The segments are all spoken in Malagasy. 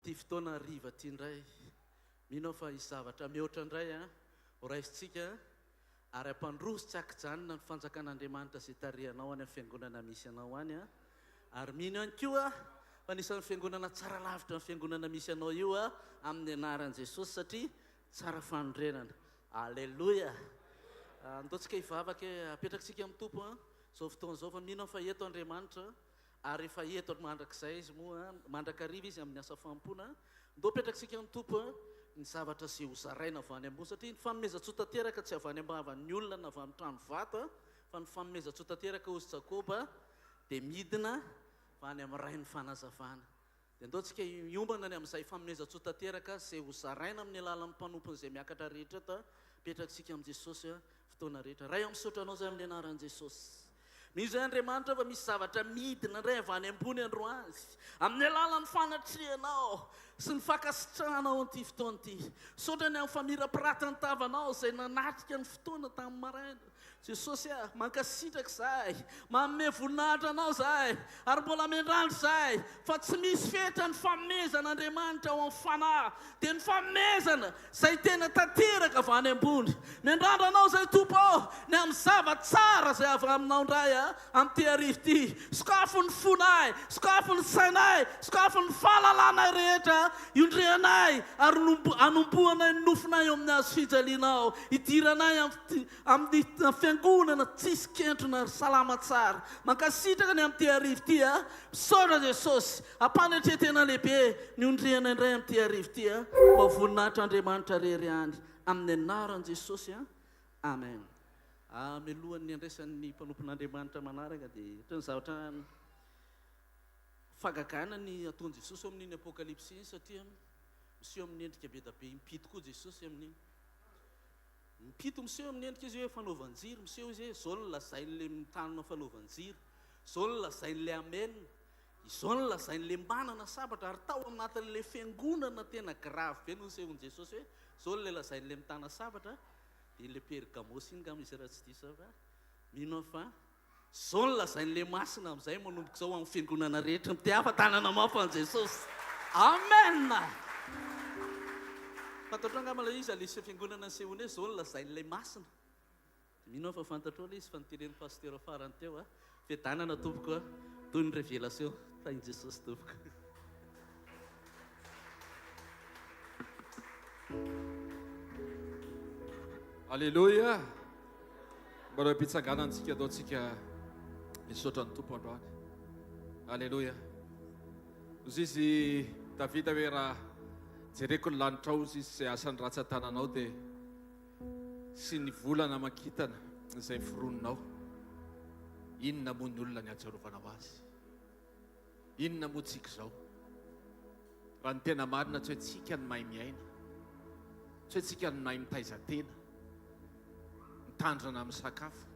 Ty fotoana riva ty ndray mino fa izavatra mihoatra ndray ho raisitsika ary ampandrosotsy akijanona ny fanjakan'Andriamanitra izay tarihanao any amin'ny fiangonana misy anao any ary mino ihany koa fa nisan'ny fiangonana tsara lavitra ny fiangonana misy anao io amin'ny anaran'i Jesosy satria tsara fanondrenana. Alleluia. Ndotsika hivavaka apetraksika amin'ny tompo zao fotoana zao fa mino fa eto Andriamanitra ary efa eto mandrakizay izy moa mandrakariva izy amin'ny asa fampona ndo petraksika amin'ny tompo ny zavatra sy hozaraina avy any ambony satria ny fanomezan-tsoa tanteraka tsy avy any ambavan'ny olona na avy amin'ny trano vata fa ny fanomezan-tsoa tanteraka ozy Jakoba dia midina fa any amin'ny ray ny fanazavana. Dia ndotsika hiombana ny amin'izay fanomezan-tsoa tanteraka izay hozaraina amin'ny alalan'ny mpanompony izay miakatra rehetra eto petraksika amin'ny Jesosy fotoana rehetra. Ray amisotranao zay amin'ny anaran'i Jesosy. Misy zay Andriamanitra fa misy zavatra midina indray avy any ambony androazy amin'ny alalan'ny fanatrianao sy ny fakasitranao an'ity fotoana ity. Sotrany amin'ny famirapiratany tavanao izay nanatrika ny fotoana tamin'ny maraina. Jesosy mankasitraka zahay, manome voninahitra anao zahay, ary mbola mendrandro zahay fa tsy misy fetra ny fanomezan'Andriamanitra ao amin'ny fanahy dia ny fanomezana izay tena tanteraka avy any ambony. Mendrandro anao zay Tompo ny amin'ny zava-tsara izay avy aminao indray amin'ity arivo ity. Sokafo ny fonay, sokafo ny sainay, sokafo ny fahalalànay rehetra iondrianay ary anombohanay ny nofinay eo amin'ny hazo fijalianao, idiranay amin'ny fiangonana tsisy kentrona ary salama tsara. Mankasitraka ny amin'ity arivo ity misaotra Jesosy ampanetretena lehibe ny ondriana indray amin'ity arivo ity mba voninahitra Andriamanitra rery any amin'ny anaran'i Jesosy amen. Mialohan'ny andraisan'ny mpanompon'Andriamanitra manaraka dia ohatran'ny zavatra fagagana ny ataon'i Jesosy eo amin'iny apokalipsy iny satria miseho amin'ny endrika be da be impito koa Jesosy amin'iny. Mipito miseho amin'ny endrika izy hoe fanaovan-jiro, miseho izy hoe izao no lazain'le mitanona fanaovan-jiro, izao no lazain'le amenina, izao no lazain'le manana sabatra ary tao anatin'le fiangonana tena grave be no nisehon'i Jesosy hoe izao no lazain'le mitana sabatra dia le Pergamosy iny misy raha tsy diso fa mino fa izao no lazain'le masina amin'izay manomboka izao amin'ny fiangonana rehetra mity afa-tanana mafan'i Jesosy. Amen. Fantatrao angamala izy alisa fiangonana ny sehoana izao no lazain'ilay masina. Mino fa fantatrao ilay izy fa nitenen'ny pasteur farany teo fiadanana tompoko toy ny révélation tain'i Jesosy tompoko. Alléluia. Mbarao am-pitsanganantsika ataontsika misaotra ny tompo androany. Alléluia. Ozy izy Davida hoe raha jereko ny lanitra ao izy izay asany ratsan-tananao dia sy ny volana makitana izay fironinao. Inona moa ny olona ny ajarovanao azy? Inona moa tsika izao? Raha ny tena marina tsy hoe tsika ny mahay miaina, tsy hoe tsika ny mahay mitaizan-tena, mitandrina amin'ny sakafo,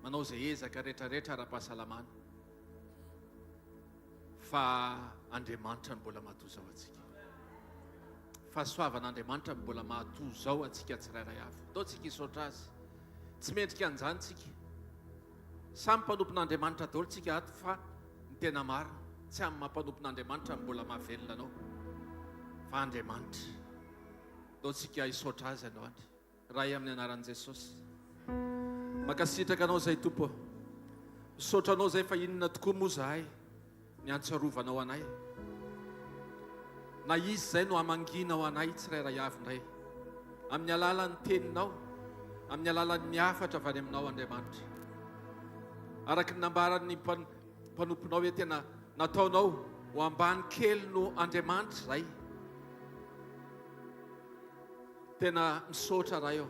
manao izay ezaka rehetrarehetra ara-pahasalamana, fa Andriamanitra ny mbola mahatoa izao atsika. Fahasoavan'Andriamanitra mbola mahatoa izao atsika tsirairay avy. Ataontsika hisaotra azy. Tsy mendrika an'izany tsika. Samy mpanompon'Andriamanitra daholo tsika ato fa ny tena marina tsy amin'ny mampanompon'Andriamanitra mbola mahavelona anao fa Andriamanitra. Ataontsika hisaotra azy ianao andry. Ray amin'ny anaran'i Jesosy. Mankasitraka anao izay Tompo. Misaotra anao izay fa inona tokoa moa zahay ny antsarovanao anay. Na izy izay no hamanginao anay tsirairay avy indray amin'ny alalan'ny teninao, amin'ny alalan'ny hafatra avy any aminao Andriamanitra. Araka ny nambaran'ny mpanomponao hoe tena nataonao ho ambany kely no Andriamanitra izay. Tena misaotra raha eo.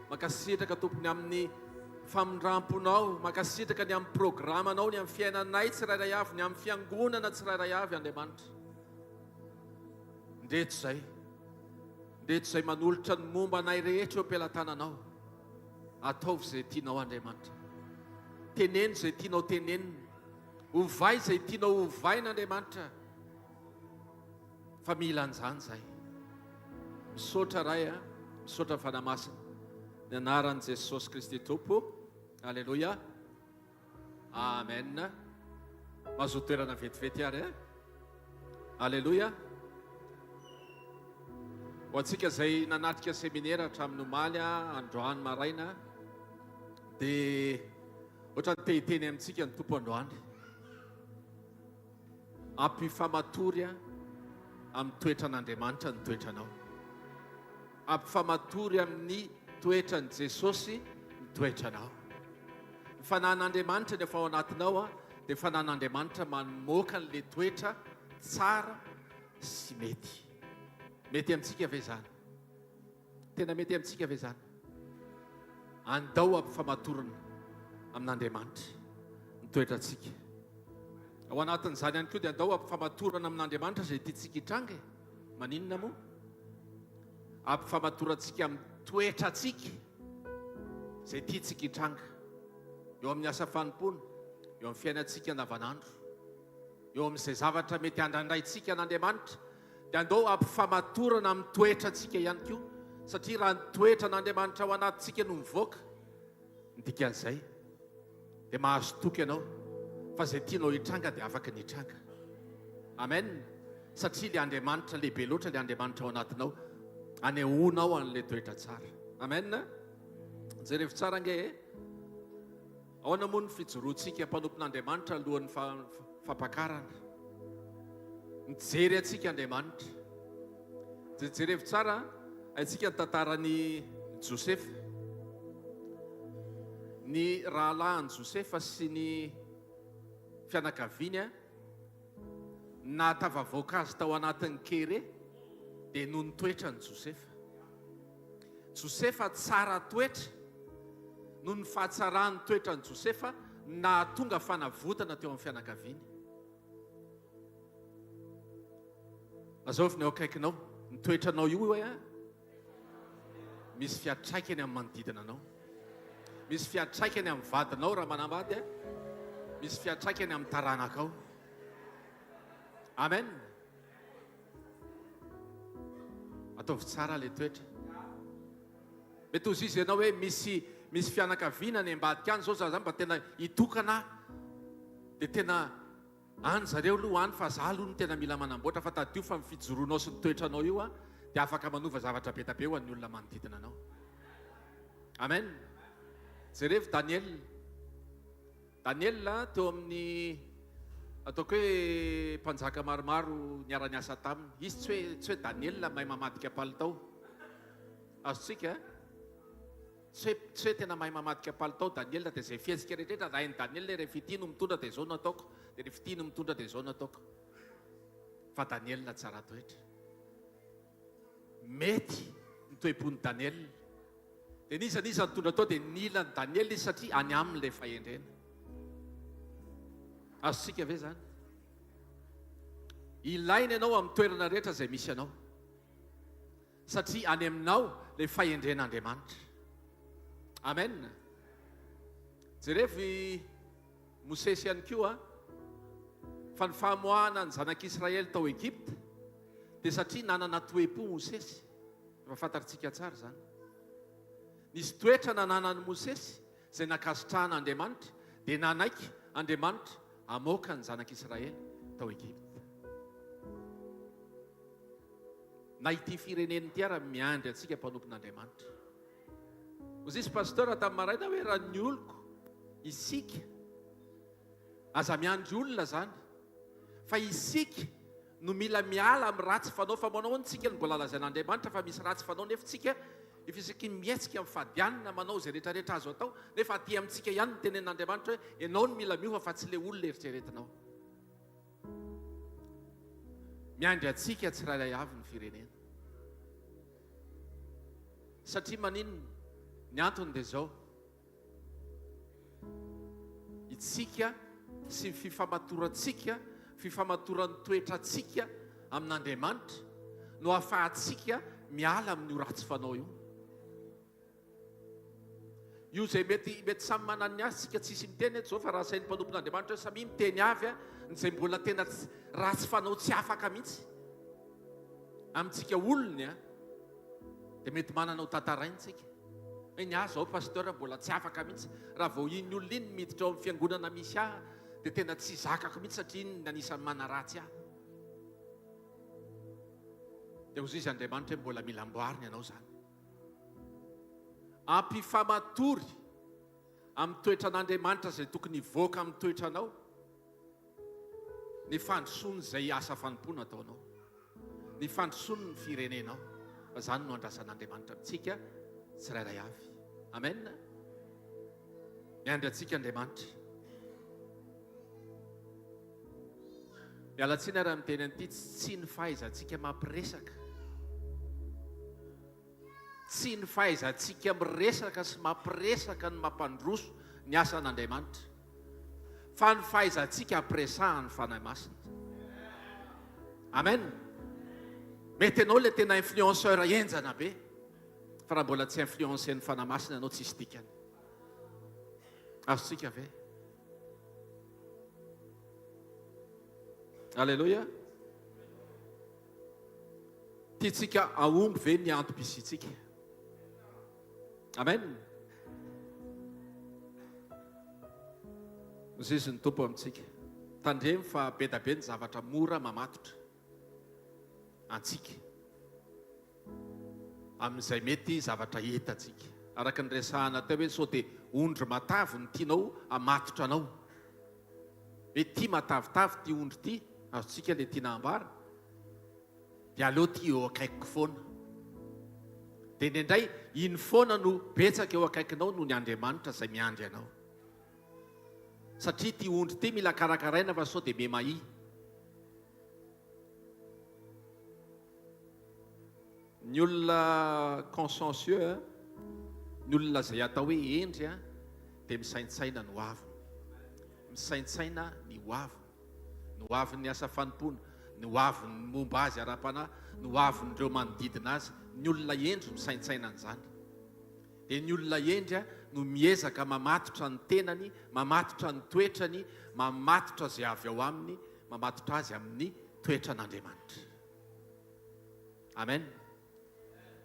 Mankasitraka tompony amin'ny famindramponao, mankasitraka ny amin'ny programanao, ny amin'ny fiainanay tsirairay avy, ny amin'ny fiangonana tsirairay avy Andriamanitra. Ndreto izay manolotra ny momba anay rehetra eo am-pelantananao. Ataovy izay tianao Andriamanitra. Teneno izay tianao tenenina. Ovay izay tianao ovaina Andriamanitra. Fa mila an'izany izay. Misaotra ray misaotra fanamasina. Ny anaran'i Jesosy Kristy Tompo. Alléluia. Amen. Mazoto toerana vetivety ary. Alléluia. ho antsika izay nanatrika seminaire hatramin'ny omaly androany maraina dia ohatra ny tehiteny amintsika ny tompo androany ampifamatory amin'ny toetran'Andriamanitra ny toetranao, ampifamatory amin'ny toetran'i Jesosy ny toetranao. Ny fanan'Andriamanitra ny efa ao anatinao dia fanan'Andriamanitra mamoaka an'ilay toetra tsara sy mety. Mety amintsika ve zany? Tena mety amintsika ve zany? Andao ampifamatorina amin'Andriamanitra ny toetrantsika. Ao anatin'izany ihany koa dia andao ampifamatorana amin'Andriamanitra izay tiantsika hitranga. Maninona moa? Ampifamatorantsika amin'ny toetrantsika izay tiantsika hitranga. Eo amin'ny asa fanompoana, eo amin'ny fiainantsika andavanandro, eo amin'izay zavatra mety handrandraintsika an'Andriamanitra, dia andao ampifamatorana amin'ny toetrantsika ihany koa, satria raha ny toetran'Andriamanitra ao anatintsika no mivoaka, ny dikan'izay dia mahazo toky ianao fa izay tianao hitranga dia afaka ny hitranga. Amen. Satria ilay Andriamanitra lehibe loatra, ilay Andriamanitra ao anatinao, anehoanao an'ilay toetra tsara. Amen. Jerevy tsara ange e. Ahoana moa ny fijoroantsika mpanompon'Andriamanitra alohan'ny fampakarana? Mijery antsika Andriamanitra. Jerevy tsara antsika ny tantaran'ny Josefa, ny rahalahin'i Josefa sy ny fianakaviany natavavoaka azy tao anatin'ny kere dia noho ny toetrany Josefa. Josefa tsara toetra, noho ny fahatsarany toetrany Josefa nahatonga fanavotana teo amin'ny fianakaviany. Azovy ny eo akaikinao, ny toetranao io misy fiatraikany amin'ny manodidina anao, misy fiatraikany amin'ny vadinao raha manambady, misy fiatraikany amin'ny taranakao. Amen. Ataovy tsara ilay toetra. Mety ozy izy ianao hoe misy fianakaviana ny ambadika any zao zany mba tena hitokana dia tena any zareo aloha any fa za aloha no tena mila manamboatra, fa tadio fa mifijoroanao sy ny toetranao io dia afaka manova zavatra be tabe ho an'ny olona manodidina anao. Amen. Jerevy Daniel teo amin'ny ataoko hoe mpanjaka maromaro niara-niasa taminy. Izy tsy hoe Daniel mahay mamadika palitao. Azotsika tsy hoe tena mahay mamadika palitao Daniel dia izay fietsika rehetrarehetra raha hainy Daniel rehefa ity no mitondra dia izao no ataoko, dia rehefa ity no mitondra dia izao no ataoko. Fa Daniel tsara toetra. Mety ny toe-pon'ny Daniel. Dia nisany mitondra tao dia nilan'ny Daniel izy satria any amin'ilay fahendrena. Azotsika ve zany? Ilaina ianao amin'ny toerana rehetra izay misy ianao, satria any aminao ilay fahendren'Andriamanitra. Amen. Jerevy Mosesy ihany koa fa ny famoahana ny zanak'Israely tao Egypte dia satria nanana toe-po Mosesy. Efa fantatsika tsara zany. Nisy toetra nananan'i Mosesy izay nakasitrahan'Andriamanitra dia nanaiky Andriamanitra amoaka ny zanak'Israely tao Egypte. Na ity fireneny ity raha miandry antsika mpanompon'Andriamanitra. Ozy isy pasteur tamin'ny maraina hoe raha ny oloko isika aza miandry olona zany, fa isika no mila miala amin'ny ratsy fanao, fa manao antsika ny mbola lazain'Andriamanitra fa misy ratsy fanao, nefa tsika efa isaky mietsika amin'ny fadianina manao izay rehetrarehetra azo atao, nefa aty amintsika ihany ny tenen'Andriamanitra hoe ianao no mila miova fa tsy ilay olona eritreretinao. Miandry antsika tsirairay avy ny firenena. Satria maninona? Ny antony dia izao, itsika sy ny fifamatorantsika, fifamatoran'ny toetrantsika amin'Andriamanitra no ahafahantsika miala amin'io ratsy fanao io. Io izay mety samy manana ny azy, tsika tsisy miteny eto izao fa raha sain'ny mpanompon'Andriamanitra hoe samy miteny avy nyizay mbola tena ratsy fanao tsy afaka mihitsy amintsika olony dia mety manana ho tantaraintsika hoe ny azo ao pasteur mbola tsy afaka mihitsy, raha vao iny olona iny miditra ao amin'ny fiangonana misy dia tena tsy zakako mihitsy satria iny nanisany mana ratsy dia hozy izy Andriamanitra hoe mbola mila amboarina ianao zany. Ampifamatory amin'ny toetran'Andriamanitra izay tokony hivoaka amin'ny toetranao ny fandrosoany izay asa fanompoana ataonao, ny fandrosoany ny firenenao. Fa zany no andrasan'Andriamanitra amintsika tsirairay avy. Amen. Miandry antsika Andriamanitra. Mialatsiny raha miteny an'ity tsy ny fahaizantsika mampiresaka, tsy ny fahaizantsika miresaka sy mampiresaka ny mampandroso ny asan'Andriamanitra, fa ny fahaizantsika ampiresahany fanahy masina. Amen. Mety ianao ilay tena influenceur enjana be, fa raha mbola tsy influencen'ny fanahy masina ianao tsisy dikany. Azontsika ve? Alleluia. Tiantsika aomby ve ny antom-pisitsika? Amen. Zay ny tompo amintsika. Tandremy fa be da be ny zavatra mora mamatotra antsika amin'izay mety zavatra hitantsika. Araka ny resahana teo hoe sao dia ondry matavy ny tianao amatotra anao. Hoe tia matavitavy tia ondry ity, azontsika ilay tiana ambara, dia aleo tia eo akaikiko foana. Dia indray iny foana no betsaka eo akaikinao no ny Andriamanitra izay miandry anao. Satria tia ondry ity mila karakaraina fa sao dia memahi. Ny olona consciencieux, ny olona izay atao hoe endry dia misaintsaina ny hoaviny, misaintsaina ny hoaviny, ny hoavin'ny asa fanompoana, ny hoavin'ny momba azy ara-panahy, ny hoavin'ireo manodidina azy. Ny olona endry misaintsaina an'izany. Dia ny olona endry no miezaka mamatotra ny tenany, mamatotra ny toetrany, mamatotra izay avy ao aminy, mamatotra azy amin'ny toetran'Andriamanitra. Amen.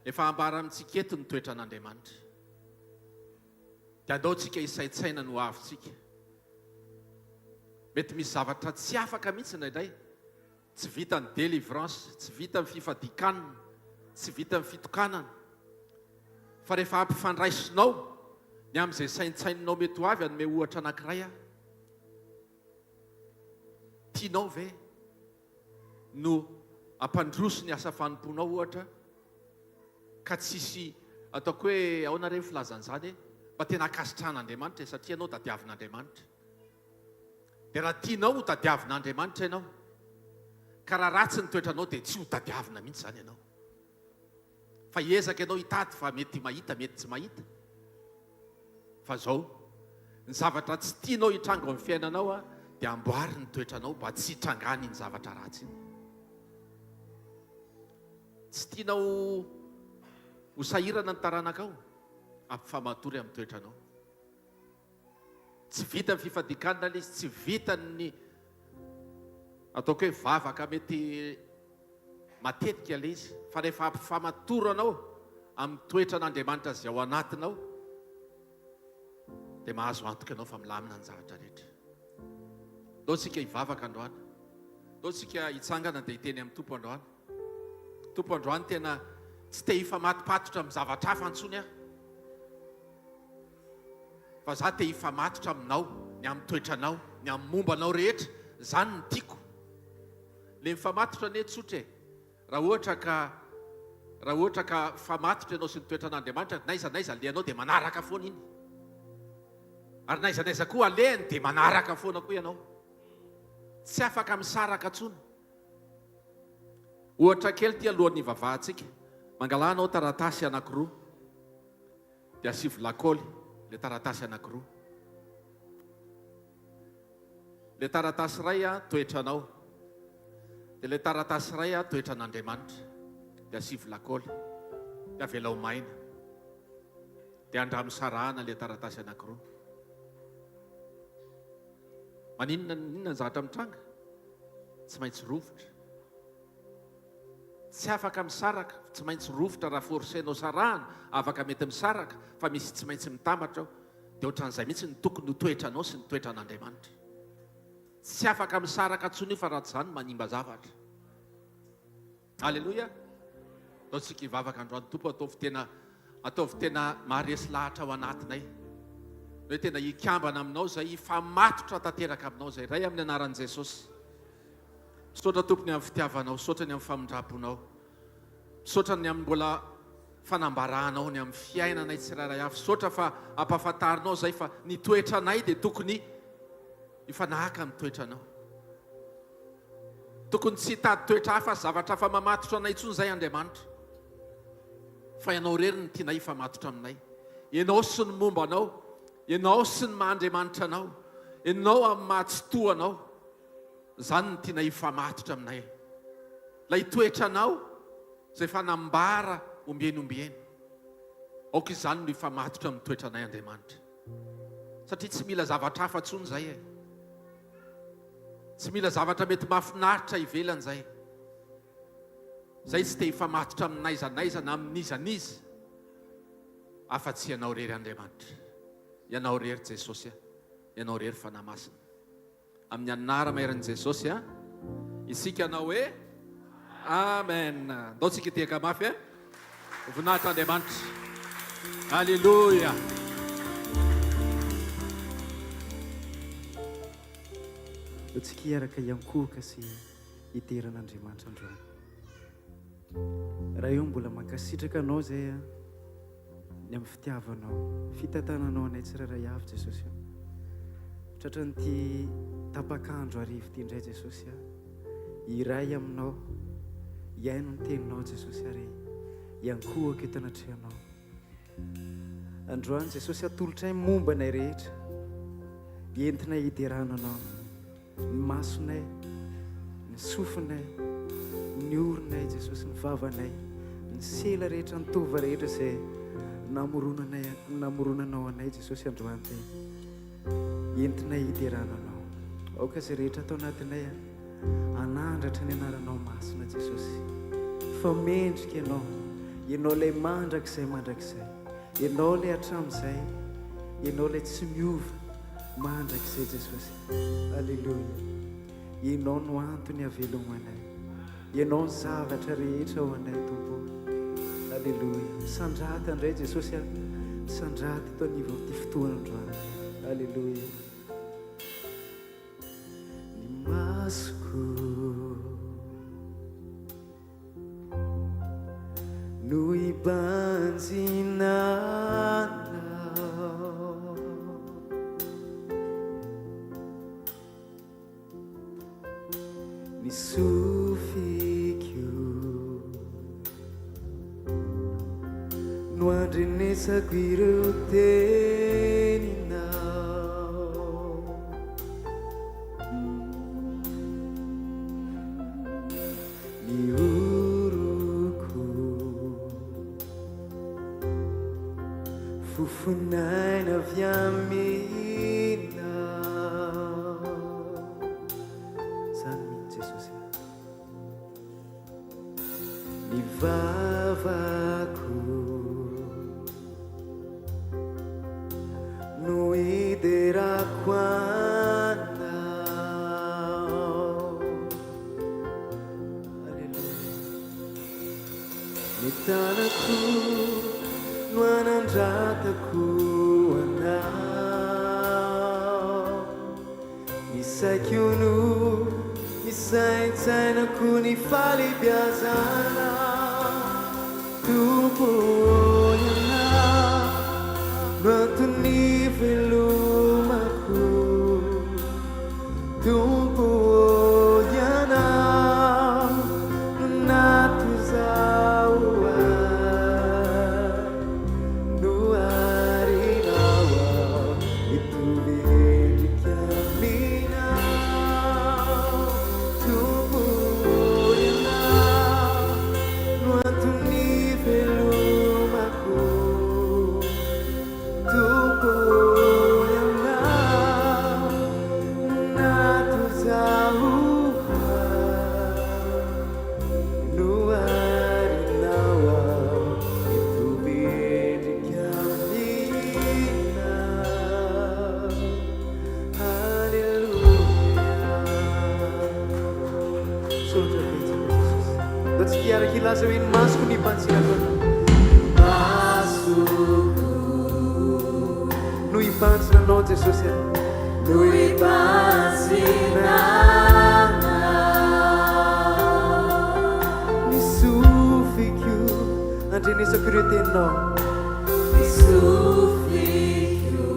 Efa ambara amintsika eto ny toetran'Andriamanitra. Dia andaontsika hisaintsaina ny hoavintsika. Mety misy zavatra tsy afaka mihitsy indraindray, tsy vita ny délivrance, tsy vita ny fifadikanana, tsy vita ny fitokanana. Fa rehefa ampifandraisinao ny amin'izay saintsaininao mety ho avy anome ohatra anankiray tianao ve no ampandroso ny asa fanomponao ohatra, ka tsisy ataoko hoe ahoana reny filazan'izany mba tena akasitran'Andriamanitra satria ianao tadiavin'Andriamanitra. Dia raha tianao ho tadiavin'Andriamanitra ianao, ka raha ratsy ny toetranao dia tsy ho tadiavina mihitsy izany ianao. Fa hiezaka ianao hitady fa mety mahita, mety tsy mahita. Fa zao, ny zavatra tsy tianao hitrango amin'ny fiainanao dia amboary ny toetranao mba tsy hitrangany ny zavatra ratsy iny. Tsy tianao ho sahirana ny taranakao, ampifamatory amin'ny toetranao. Tsy vita ny fifadikanana izy, tsy vita ny ataoko hoe vavaka mety matetika ilay izy, fa rehefa ampifamatory anao amin'ny toetran'Andriamanitra izay ao anatinao, dia mahazo antoka ianao fa milamina ny zavatra rehetra. Daontsika hivavaka androany, daontsika hitsangana dia hiteny amin'ny tompo androany. Tompo androany tena tsy te hifamatopatotra amin'ny zavatra hafa antsony fa za te hifamatotra aminao, ny amin'ny toetranao, ny amin'ny mombanao rehetra. Zany ny tiako. Le mifamatotra ny tsotra raha ohatra ka famatotra ianao sy ny toetran'Andriamanitra, naiza aleanao dia manaraka foana iny. Ary naiza koa alehany dia manaraka foana koa ianao. Tsy afaka misaraka tsony. Ohatra kely ty alohan'ny vavahantsika, mangalanao taratasy anankiroa, dia asivy lakaoly le taratasy anankiroa. Le taratasy iray toetranao, dia le taratasy iray toetran'Andriamanitra, dia asivy lakaoly, dia avelao maina, dia andramosarahana le taratasy anankiroa. Maninona ny zavatra mitranga? Tsy maintsy rovotra. Tsy afaka misaraka, tsy maintsy rovotra raha forsenao sarahana, afaka mety misaraka, fa misy tsy maintsy mitambatra ao. Dia ohatran'izay mihitsy ny tokony ho toetranao sy ny toetran'Andriamanitra. Tsy afaka misaraka tsony fa raha tsy izany manimba zavatra. Alleluia. Ataontsika hivavaka androany tompo ataovy tena maharesy lahatra ao anatinay. Hoe tena hikambana aminao zay, famatotra tanteraka aminao zay, ray amin'ny anaran'i Jesosy. Misaotra tompony amin'ny fitiavanao, misaotra ny amin'ny famindraponao, misaotra ny amin'ny mbola fanambarahanao ny amin'ny fiainanay tsirairay avy. Misaotra fa ampahafantarinao zay fa ny toetranay dia tokony hifanahaka amin'ny toetranao. Tokony tsy hitady toetra hafa, zavatra hafa mamatotra anay intsony zay Andriamanitra. Fa ianao rery ny tianay hifamatotra aminay. Ianao sy ny momba anao, ianao sy ny mahandriamanitra anao, ianao amin'ny mahatsotoanao, zany ny tianay hifamatotra aminay. Lay toetranao zay fanambara ombieny. Aoka izany no hifamatotra amin'ny toetranay Andriamanitra. Satria tsy mila zavatra hafa intsony zay e. Tsy mila zavatra mety mahafinaritra ivelany zay. Zay tsy te hifamatotra amin'naiza na amin'izaniza. Afa-tsy ianao rery Andriamanitra. Ianao rery Jesosy, ianao rery fanahy masina. Amin'ny anarana iran'i Jesosy, isika anao hoe amen. Ndaontsika tiaka mafy voninahitra Andriamanitra. Halleluja. Tsika hiaraka iankohaka sy hideran'Andriamanitra androany. Raha io mbola mankasitraka anao zay ny amin'ny fitiavanao, fitantananao anay tsirairay avy Jesosy. Tratran'ity tapakandro arivo ity indray Jesosy, iray aminao, iaino ny teninao Jesosy ary iankohaka eto anatrehanao. Androany Jesosy atolotray momba anay rehetra, entinay hiderananao, ny masonay, ny sofinay, ny oronay Jesosy, ny vavanay, ny sela rehetra, ny tova rehetra zay namoronanao anay Jesosy androany te entinay hiderananao. Aoka zay rehetra atao anatinay anandratra ny anaranao masina Jesosy. Fa mendrika ianao lay mandrakizay, ianao lay atramizay, ianao lay tsy miova mandrakizay Jesosy. Alleluia. Ianao no antony havelogno anay, ianao ny zavatra rehetra ao anay Tompo. Alleluia. Misandraty andray Jesosy, misandraty tao anivo amin'ity fotoana androany. Alleluia. Ny masoko no ibanjinanao, ny sofikio no andrenesako ireo teninao, ny oroko fofonaina avy aminao. Zany mihitsy Jesosy. Ny vavako no hiderako anao. Alleluia. Ny tanako no anandratako anao, ny saiko no isaintsainako ny falibiazana. Tompo ianao no antony velomako, Tompo ianao no natozao no arinao mitovy endrika aminao. Tompo ianao milaza hoe ny masoko ny ipantsirako no ipantsinanao Jesosy no ipantsinana ny sofiko andrenesako ireo teninao ny sofiko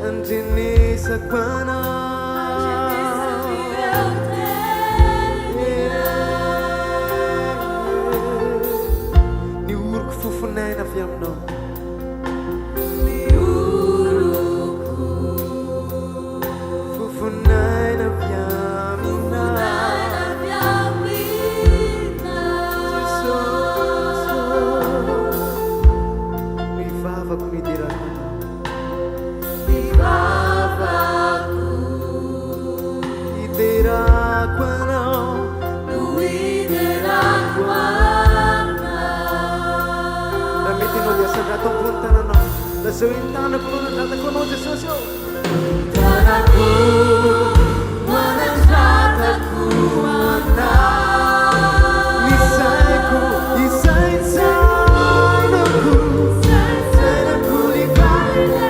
andrenesako anao ny oroko fofonaina avy aminao So in tanah pun ada kono Yesus yo. Tanahku, mana tanahku mana. Isaiku, Isai tanahku, tanahku di bawah tubuh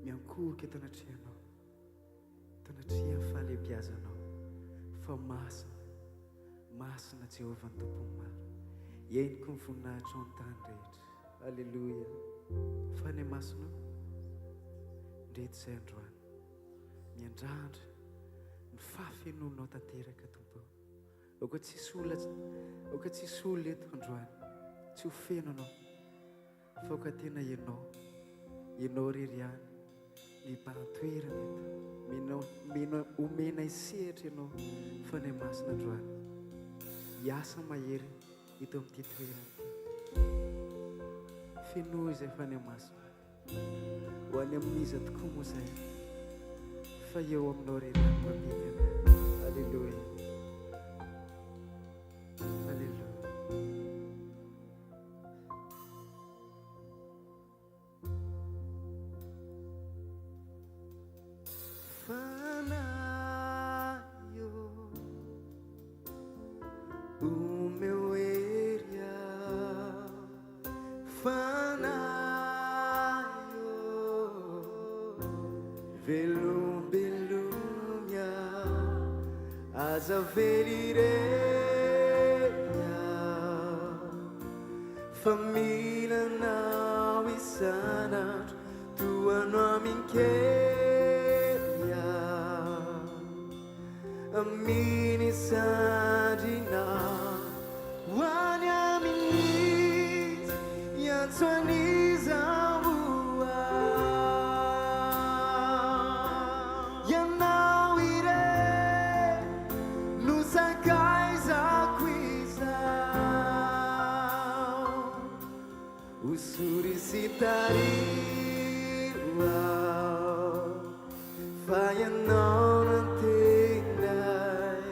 yang waktu di belakangku tubuh Masina Jehovah ny tompony maro Henoko ny voninahitra ao an-tany rehetra. Alleloia. Fa ny masonao ndreto izay androany miandrandra ny fahafenonao tanteraka tompo. Aoka tsisy olona eto androany tsy ho feno anao fa oka tena ianao rery ihany mibahan-toerana eto omena isehatra ianao fa ny masina androany hiasa mahery ito amin'ity toerana ity. Fenoa izay fa ny masina ho any amin'iza tokoa moa izay fa eo aminao rery ihany mambikana. Alleluia. Alleluia. O meu fanaio velumia as averireia família não insana tua nome queria a mini sadina wanya minis yang twaniza mua yang não irei nos acais o solicitaria faia não antendai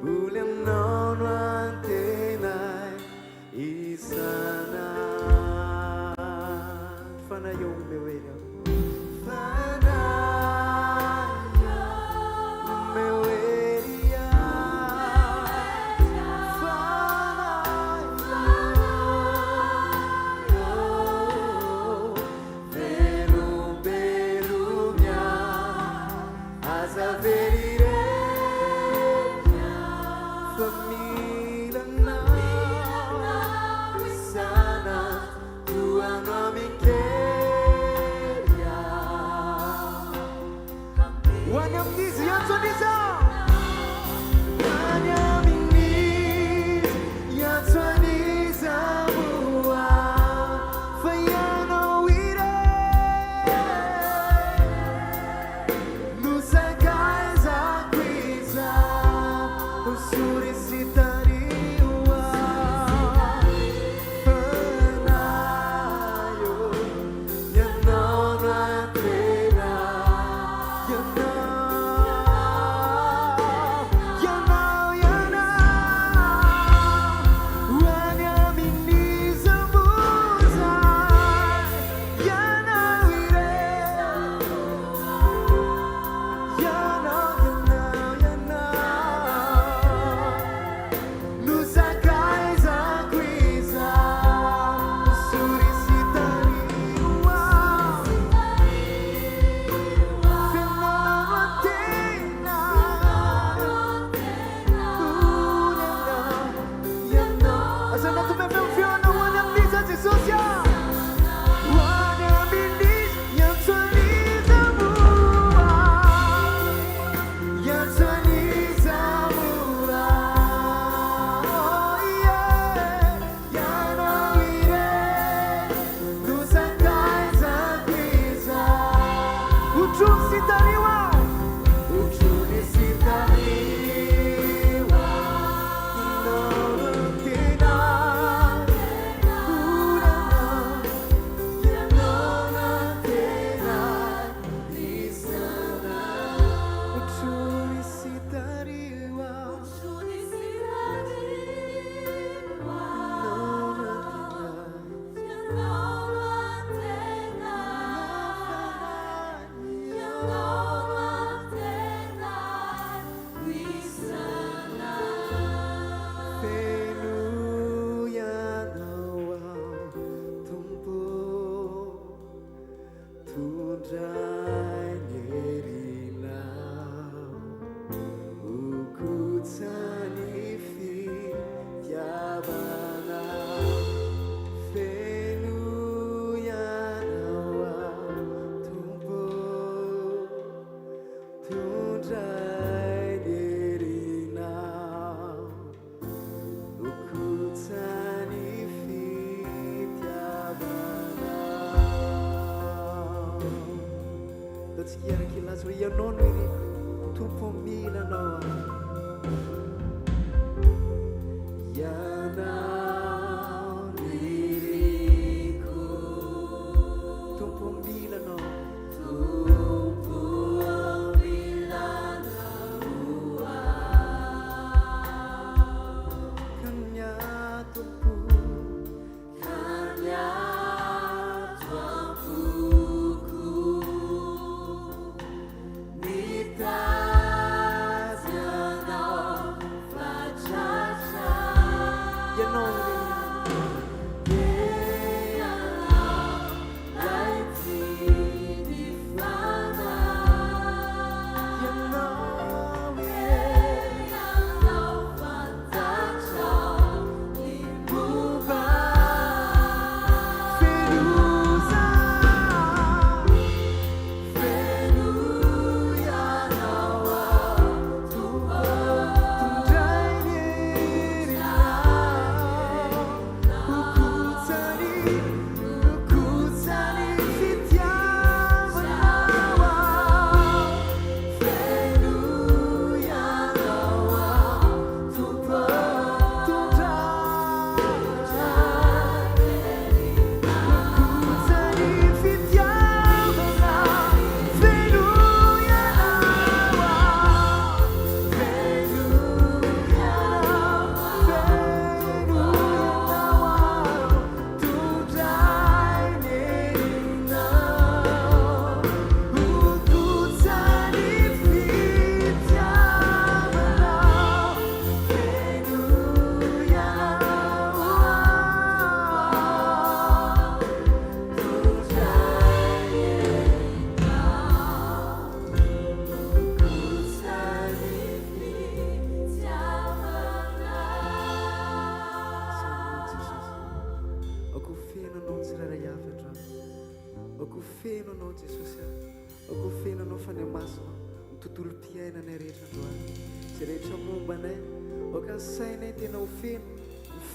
bulha não antendai isana fanayo meu erro família não insana azy hoe ianao no ireny tompo milanao ianao liriko tompo milanao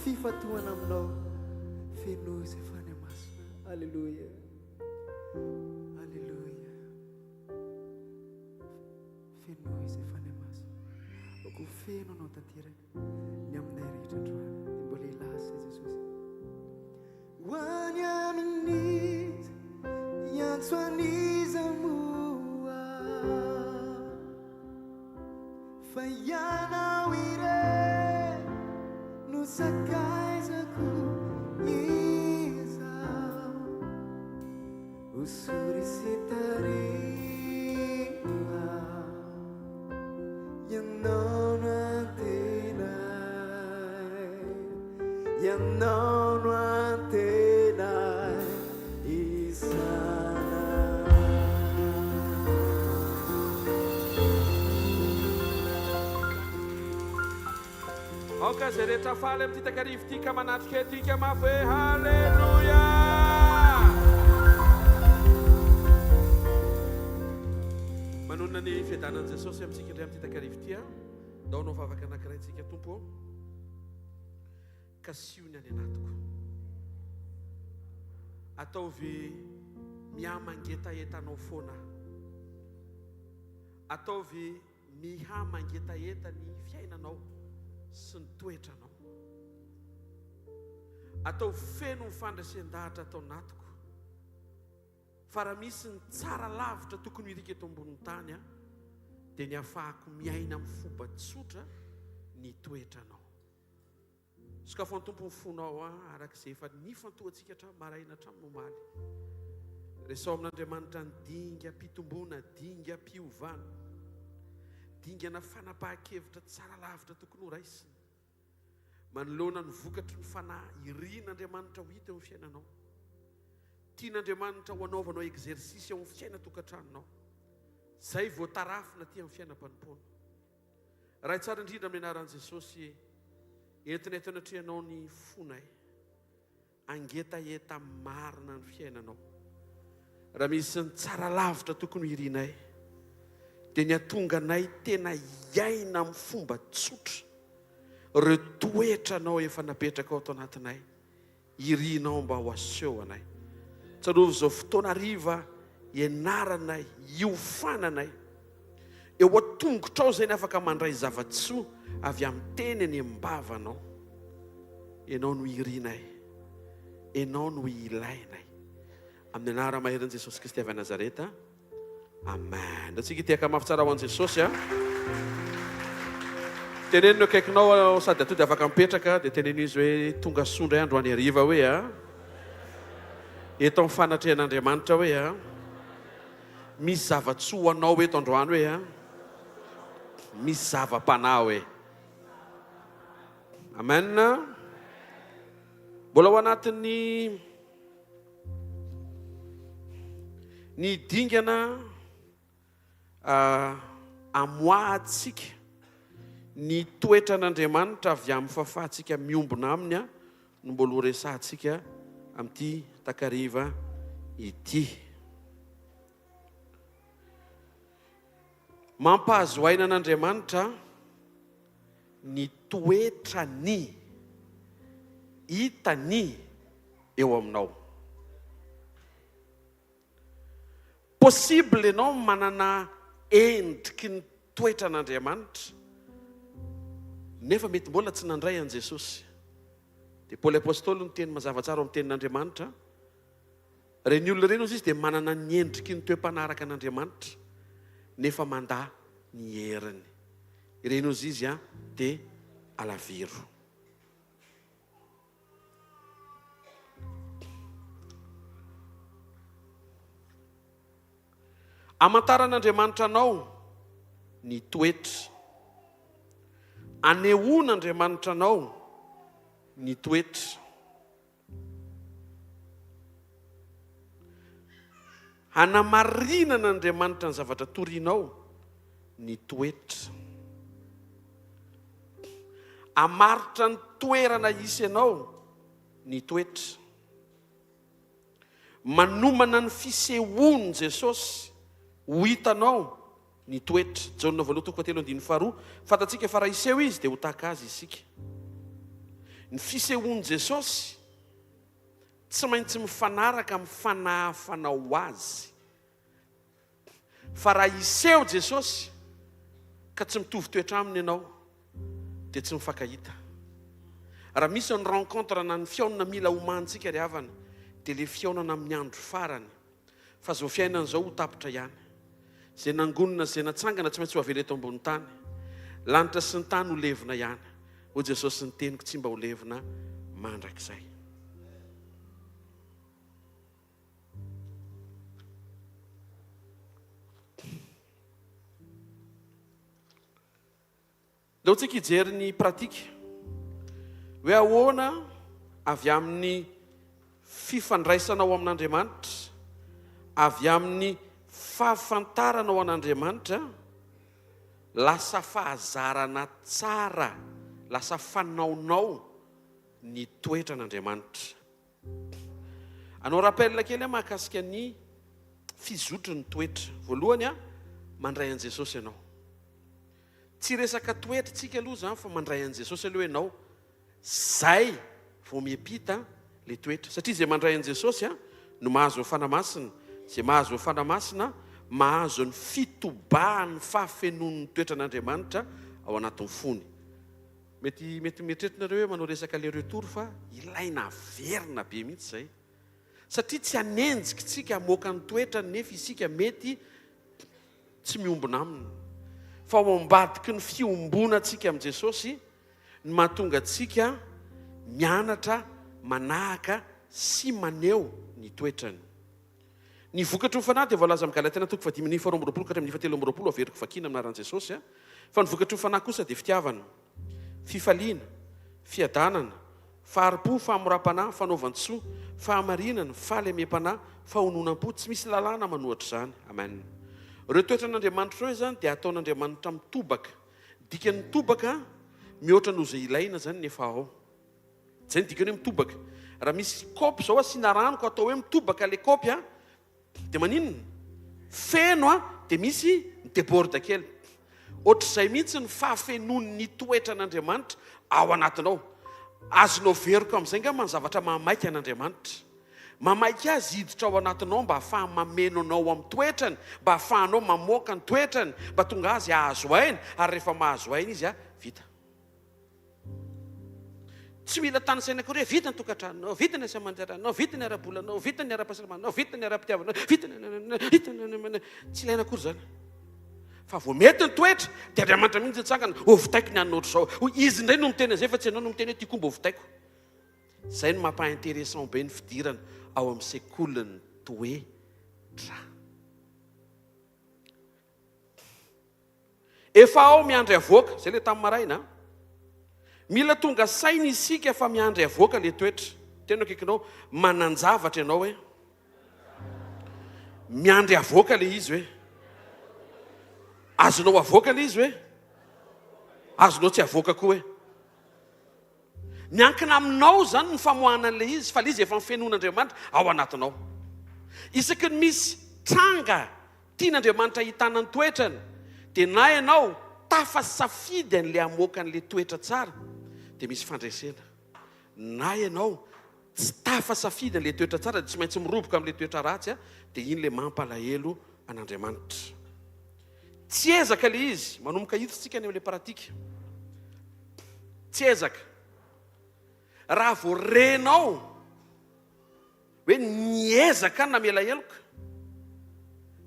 fifatoana aminao feno izay fany masina alleluia alleluia feno izay fany masina oko feno anao tanteraka ny aminay rehetra androany mbola ilasa jesosy hoany amin'izy iantso aniza moa fa ianao ire no sakaizako izao usuri sitarima ianao no antenay ianao no antenay isana Oka zay rehetra faly amin'ity takarivo tika manatrika etika mafy hoe halleluia manonona ny fiadanan'i Jesosy amintsika indray amin'ity takarivo ity ndao nao vavaka anankiray tsika tompo kasiony any anatiko ataovy mihamangetaetanao foana ataovy mihamangetaeta ny fiainanao sy ny toetranao atao feno ny fandraisan-dahatra atao anatiko fa raha misy ny tsara lavitra tokony hirika eto ambonin'ny tany dia ny ahafahako miaina amin'ny fomba tsotra ny toetranao sokafo ny tompo ny fonao arak'izay efa nifantohantsika hatramin'ny maraina hatramin'ny omaly resao amin'Andriamanitra ny dinga mpitomboana dinga mpiovana dingana fanapahan-kevitra tsara lavitra tokony ho raisina manoloana ny vokatry ny fanahy irian'Andriamanitra ho hita eo amin'ny fiainanao tian'Andriamanitra ho anaovanao exercice eo amin'ny fiaina tokantranonao zay voatarafina ty amin'ny fiainam-panimpona raha tsara indrindra amin'ny anaran'i Jesosy entinetana trehanao ny fonay angetaeta marina ny fiainanao raha misy ny tsara lavitra tokony irianay dia ny atonga anay tena iaina amin'ny fomba tsotra ireo toetranao efa napetraka ao ato anatinay irianao mba ho aseho anay tsarovy izao fotoana riva ianaranay iofananay eo a-tongotrao zay ny afaka mandray zavatsoa avy amin'ny teneny mbavanao. Ianao no irinay, ianao no ilainay. Amin'ny anara maherin' Jesosy Kristy avy a Nazareta. Amen. Ratsika tiaka mafy tsara ho an' Jesosy a. Tenenino akaikinao sady atody afaka mipetraka dia tenenino izy hoe tonga sondra andro any hariva hoe a. Eto amin'ny fanatrehan'Andriamanitra hoe a. Misy zavatsoa ho anao eto androany hoe a. Misy zava-panahy hoe. Amen. Mbola ao anatin'ny ny dingana amoahatsika ny toetran'Andriamanitra avy amin'ny fahafahantsika miombona aminy a no mbola ho resahantsika amin'ity takariva ity. Mampahazo aina an'Andriamanitra ny toetrany hitany eo aminao. Possible ianao manana endriky ny toetran'Andriamanitra nefa mety mbola tsy nandray an' Jesosy. Dia Paoly apôstôly no teny mazava tsara amin'ny tenin'Andriamanitra. Reny olona ireny izy dia manana ny endriky ny toe-panaraka an'Andriamanitra nefa mandà ny heriny. Ireny izy a dia alaviro. Amantaran'Andriamanitra anao ny toetra. Anehoan'Andriamanitra anao ny toetra. Hanamarinan'Andriamanitra ny zavatra torianao ny toetra. Amaritra ny toerana isy ianao ny toetra. Manomana ny fisehoany Jesosy ho hitanao ny toetra. Jaonina 2:3-4. Fantatsika fa raha iseho izy dia ho tahaka azy isika. Ny fisehoany Jesosy tsy maintsy mifanaraka amin'ny fanahafanao azy. Fa raha iseho Jesosy ka tsy mitovy toetra aminy ianao dia tsy mifankahita. Raha misy ny rencontre na ny fiaonana mila homantsika ry havana dia le fiaonana amin'ny andro farany. Fa zao fiainana izao ho tapitra ihany. Zay nangonina, zay natsangana tsy maintsy ho avela eto ambony tany. Lanitra sy ny tany ho levina ihany. O Jesosy ny teniko tsy mba ho levina mandrakizay. Leo tsika hijery ny pratika hoe ahoana avy amin'ny fifandraisanao amin'Andriamanitra, avy amin'ny fahafantaranao an'Andriamanitra, lasa fahazarana tsara, lasa fanaonao ny toetra an'Andriamanitra. Anao rappel kely mahakasika ny fizotry ny toetra. Voalohany mandray an' Jesosy ianao. Tsy resaka toetra tsika aloha zany fa mandray an' Jesosy aloha ianao. Zay vao miampita le toetra. Satria zay mandray an' Jesosy no mahazo ny fanamasina. Zay mahazo ny fanamasina mahazo ny fitobahany fahafenoan'ny toetra an'Andriamanitra ao anatin'ny fony. Mety mieritreritrareo hoe manao resaka le retour fa ilaina averina be mihitsy zay. Satria tsy hanenjika tsika hamoaka ny toetra nefa isika mety tsy miombona aminy. Fa ao ambadiky ny fiombona tsika amin'i Jesosy ny mahatonga tsika mianatra, manahaka sy maneho ny toetrany. Ny vokatry ny fanahy dia voalaza amin'ny Galatina 5:2-7 averiko vakina aminaran'i Jesosy. Fa ny vokatry ny fanahy kosa dia fitiavana, fifaliana, fiadanana, faharipo, fahamoram-panahy, fanaovan-tsoa, fahamarinana, fahalemem-panahy, fahononam-po. Tsy misy lalàna manohatra izany. Amen. Ireo toetra an'Andriamanitra ireo zany dia ataon'Andriamanitra mitobaka. Dikany mitobaka mihoatra noho izay ilaina zany nefa ao. Zay ny dikany hoe mitobaka. Raha misy kaopy zao asiana rano ka atao hoe mitobaka le kaopy dia maninona? Feno dia misy déborde kely. Ohatr'izay mihitsy ny fahafenoan'ny toetra an'Andriamanitra ao anatinao. Azonao veriko amin'izay ngamba ny zavatra mahamaika an'Andriamanitra. mamaika azy hiditra ao anatinao mba ahafahany mameno anao amin'ny toetrany, mba ahafahanao mamoaka ny toetrany, mba tonga azy ahazo aina, ary rehefa mahazo aina izy vita. Tsy mila tany saina akory hoe vita ny tokantranonao, vita ny asa aman-jananao, vita ny ara-bolanao, vita ny ara-pahasalamana, vita ny ara-pitiavanao, vita tsy ilaina akory zany. Fa vao mety ny toetra dia Andriamanitra mihitsy tsangana ovitaiko ny anotro zao. Izy indray no miteny zay fa tsy ianao no miteny hoe ty komba ovitaiko. Zay no mampa-intéressant be ny fidirana ao amin'ny sekolin'ny toetra. Efa ao miandry avoaka, zay le tamin'ny maraina. Mila tonga saina isika fa miandry avoaka le toetra. Tena kekinao mananjavatra ianao hoe miandry avoaka le izy hoe azonao avoaka le izy hoe azonao tsy avoaka koa hoe. Miankina aminao zany ny famoahana an'le izy, fa le izy efa mifenon'Andriamanitra ao anatinao. Isaky ny misy tranga tian'Andriamanitra hitana ny toetrany, dia na ianao tafasafidy an'le amoaka an'le toetra tsara, dia misy fandraisena. Na ianao tsy tafasafidy an'le toetra tsara, dia tsy maintsy miroboka amin'le toetra ratsy, dia iny le mampalahelo an'Andriamanitra. Tsy ezaka le izy, manomboka hiditsika any amin'le pratika. Tsy ezaka. Raha vao renao hoe niezaka namela heloka,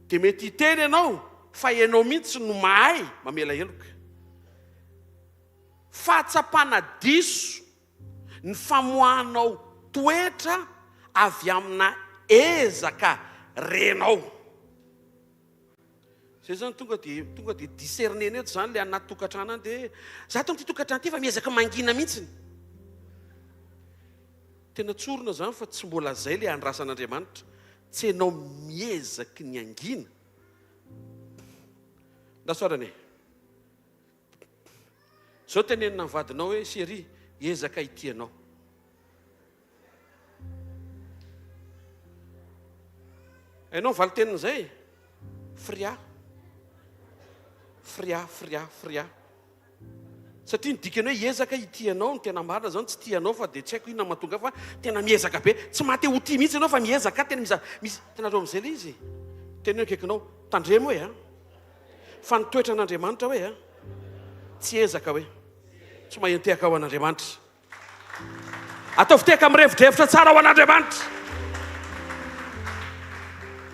dia mety hiteny ianao fa ianao mihitsy no mahay mamela heloka. Fahatsapana diso ny famoahanao toetra avy amina ezaka renao. Zay zany tonga dia discernena eto zany le anaty tokantrano dia za tao ty tokantrano ty fa miezaka mangina mihitsiny. Tena tsorona zany fa tsy mbola zay le andrasan'Andriamanitra. Tsy ianao miezaky ny angina. Ndasorane. Zao tenenina ny vadinao hoe chérie, ezaka ity ianao. Ianao valy tenin'izay fria. Satria ny dikany hoe ezaka ity ianao no tena marina zany, tsy tianao fa dia tsy haiko inona mahatonga fa tena miezaka be. Tsy mahate ho tia mihitsy ianao fa miezaka tena misy tena reo amin'izay le izy. Tena hoe kekinao tandremo hoe fa nitoetra an'Andriamanitra hoe tsy ezaka hoe tsy mahentehaka ao an'Andriamanitra. Atao fitehaka mirevidrevitra tsara ao an'Andriamanitra.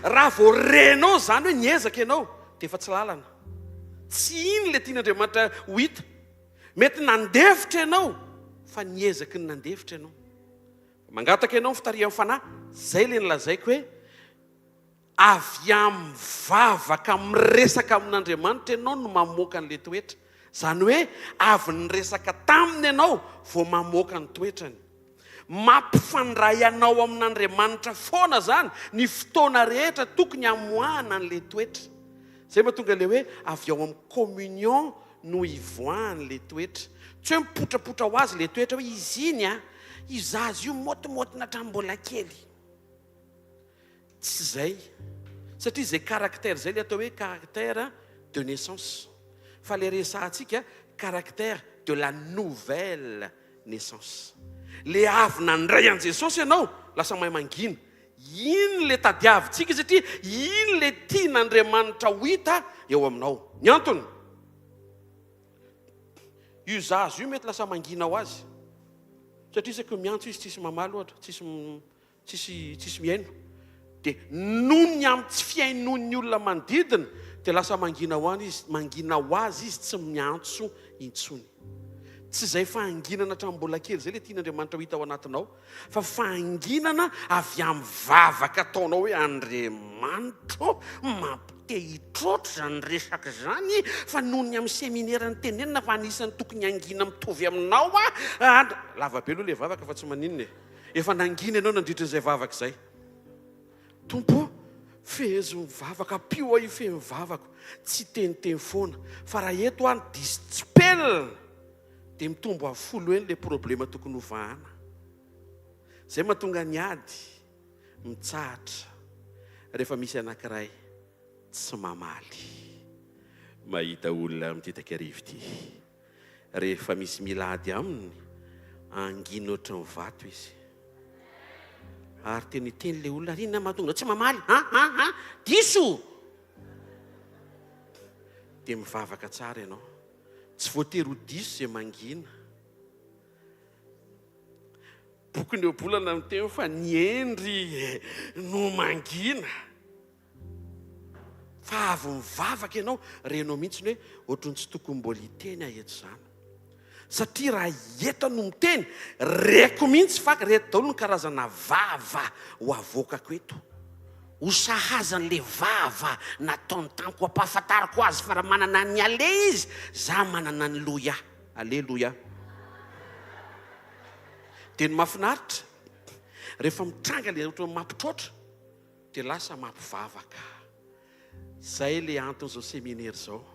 Raha vao renao zany hoe niezaka ianao dia efa tsy lalana. Tsy iny le tian'Andriamanitra ho hita. Mety nandefitra ianao fa niezaky ny nandefitra ianao. Mangataka ianao fitarihan'ny fanahy, zay le nilazaiko hoe avy amin'ny vavaka miresaka amin'Andriamanitra ianao no mamoaka an'le toetra. Zany hoe avy niresaka taminy ianao vao mamoaka ny toetrany. Mampifandray anao amin'Andriamanitra foana zany ny fotoana rehetra tokony hamoahana an'le toetra. Zay mahatonga le hoe avy ao amin'ny communion no ivoahany le toetra. Tsy hoe mipotrapotra ho azy le toetra hoe izy iny izazy io motomotina hatramin'ny mbola kely. Tsy zay. Satria zay caractère zay le atao hoe caractère de naissance. Fa le resahantsika caractère de la nouvelle naissance. Le avy nandray an Jesosy ianao lasa mahay mangina. Iny le tadiavintsika satria iny le tian'Andriamanitra ho hita eo aminao. Ny antony io zazo io mety lasa mangina ho azy. Satria isaky miantso izy tsisy mamaly ohatra, tsisy miaino. Dia noho ny amin'ny tsy fiainon'ny olona manodidina dia lasa mangina ho azy izy tsy miantso intsony. Tsy zay fahanginana hatramin'ny mbola kely zay le tian'Andriamanitra ho hita ao anatinao, fa fahanginana avy amin'ny vavaka ataonao hoe Andriamanitra mampite hitrotra zany resaka zany, fa noho ny amin'ny séminaire ny tenenina fa anisan'ny tokony hangina mitovy aminao lava be aloha le vavaka fa tsy maninona. Efa nangina ianao nandritra izay vavaka izay. Tompo, fehezo ny vavaka, pio io fehy ny vavako, tsy teniteny foana, fa raha eto dispel dia mitombo amin'ny folo eny le problema tokony hovahana. Zay mahatonga ny ady mitsahatra rehefa misy anankiray tsy mamaly. Mahita olona mititaka arivo ity, rehefa misy milady aminy angina ohatry ny vato izy. Ary teny le olona rinona mahatonga tsy mamaly diso dia mivavaka tsara ianao. Tsy voatery ho diso izay mangina. Boky ny obolana miteny fa ny endry no mangina. Fa avy mivavaka ianao, renao mihitsy hoe ohatrany tsy tokony mbola hiteny eto izany. Satria raha eto no miteny, reko mihitsy fa reto daholo ny karazana vava ho avokako eto. Ho sahazan'le vava nataony tamiko ampahafantariko azy fa raha manana ny ale izy, za manana ny loia. Aleloia. Dia ny mahafinaritra, rehefa mitranga le ohatra mampitroatra, dia lasa mampivavaka. Izay le antony izao séminaire izao.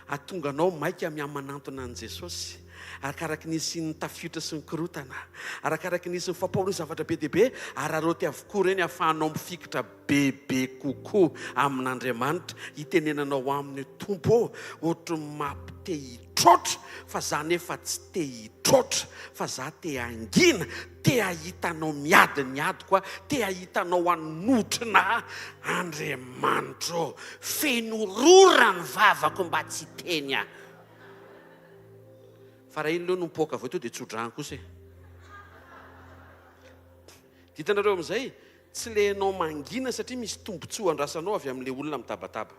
Ahatonga anao maika miamanantona an' Jesosy. Arakaraky nisy ny tafiotra sy ny korotana, arakaraky nisy ny fampahory zavatra be dia be, ary aroty avokoa reny ahafahanao mifikitra bebe kokoa amin'Andriamanitra. Hitenenanao amin'ny tompo ohatra mampite hitrotra, fa za nefa tsy te hitrotra, fa za te hangina, te hahitanao miadi koa, te hahitanao hanotrina Andriamanitra. Feno rora ny vavako mba tsy teny aho. Fa raha iny leo no mipoaka avy eo dia tsodrahany kosa. Ditanareo amin'izay, tsy le anao mangina satria misy tombontsoa andrasanao avy amin'ilay olona mitabataba.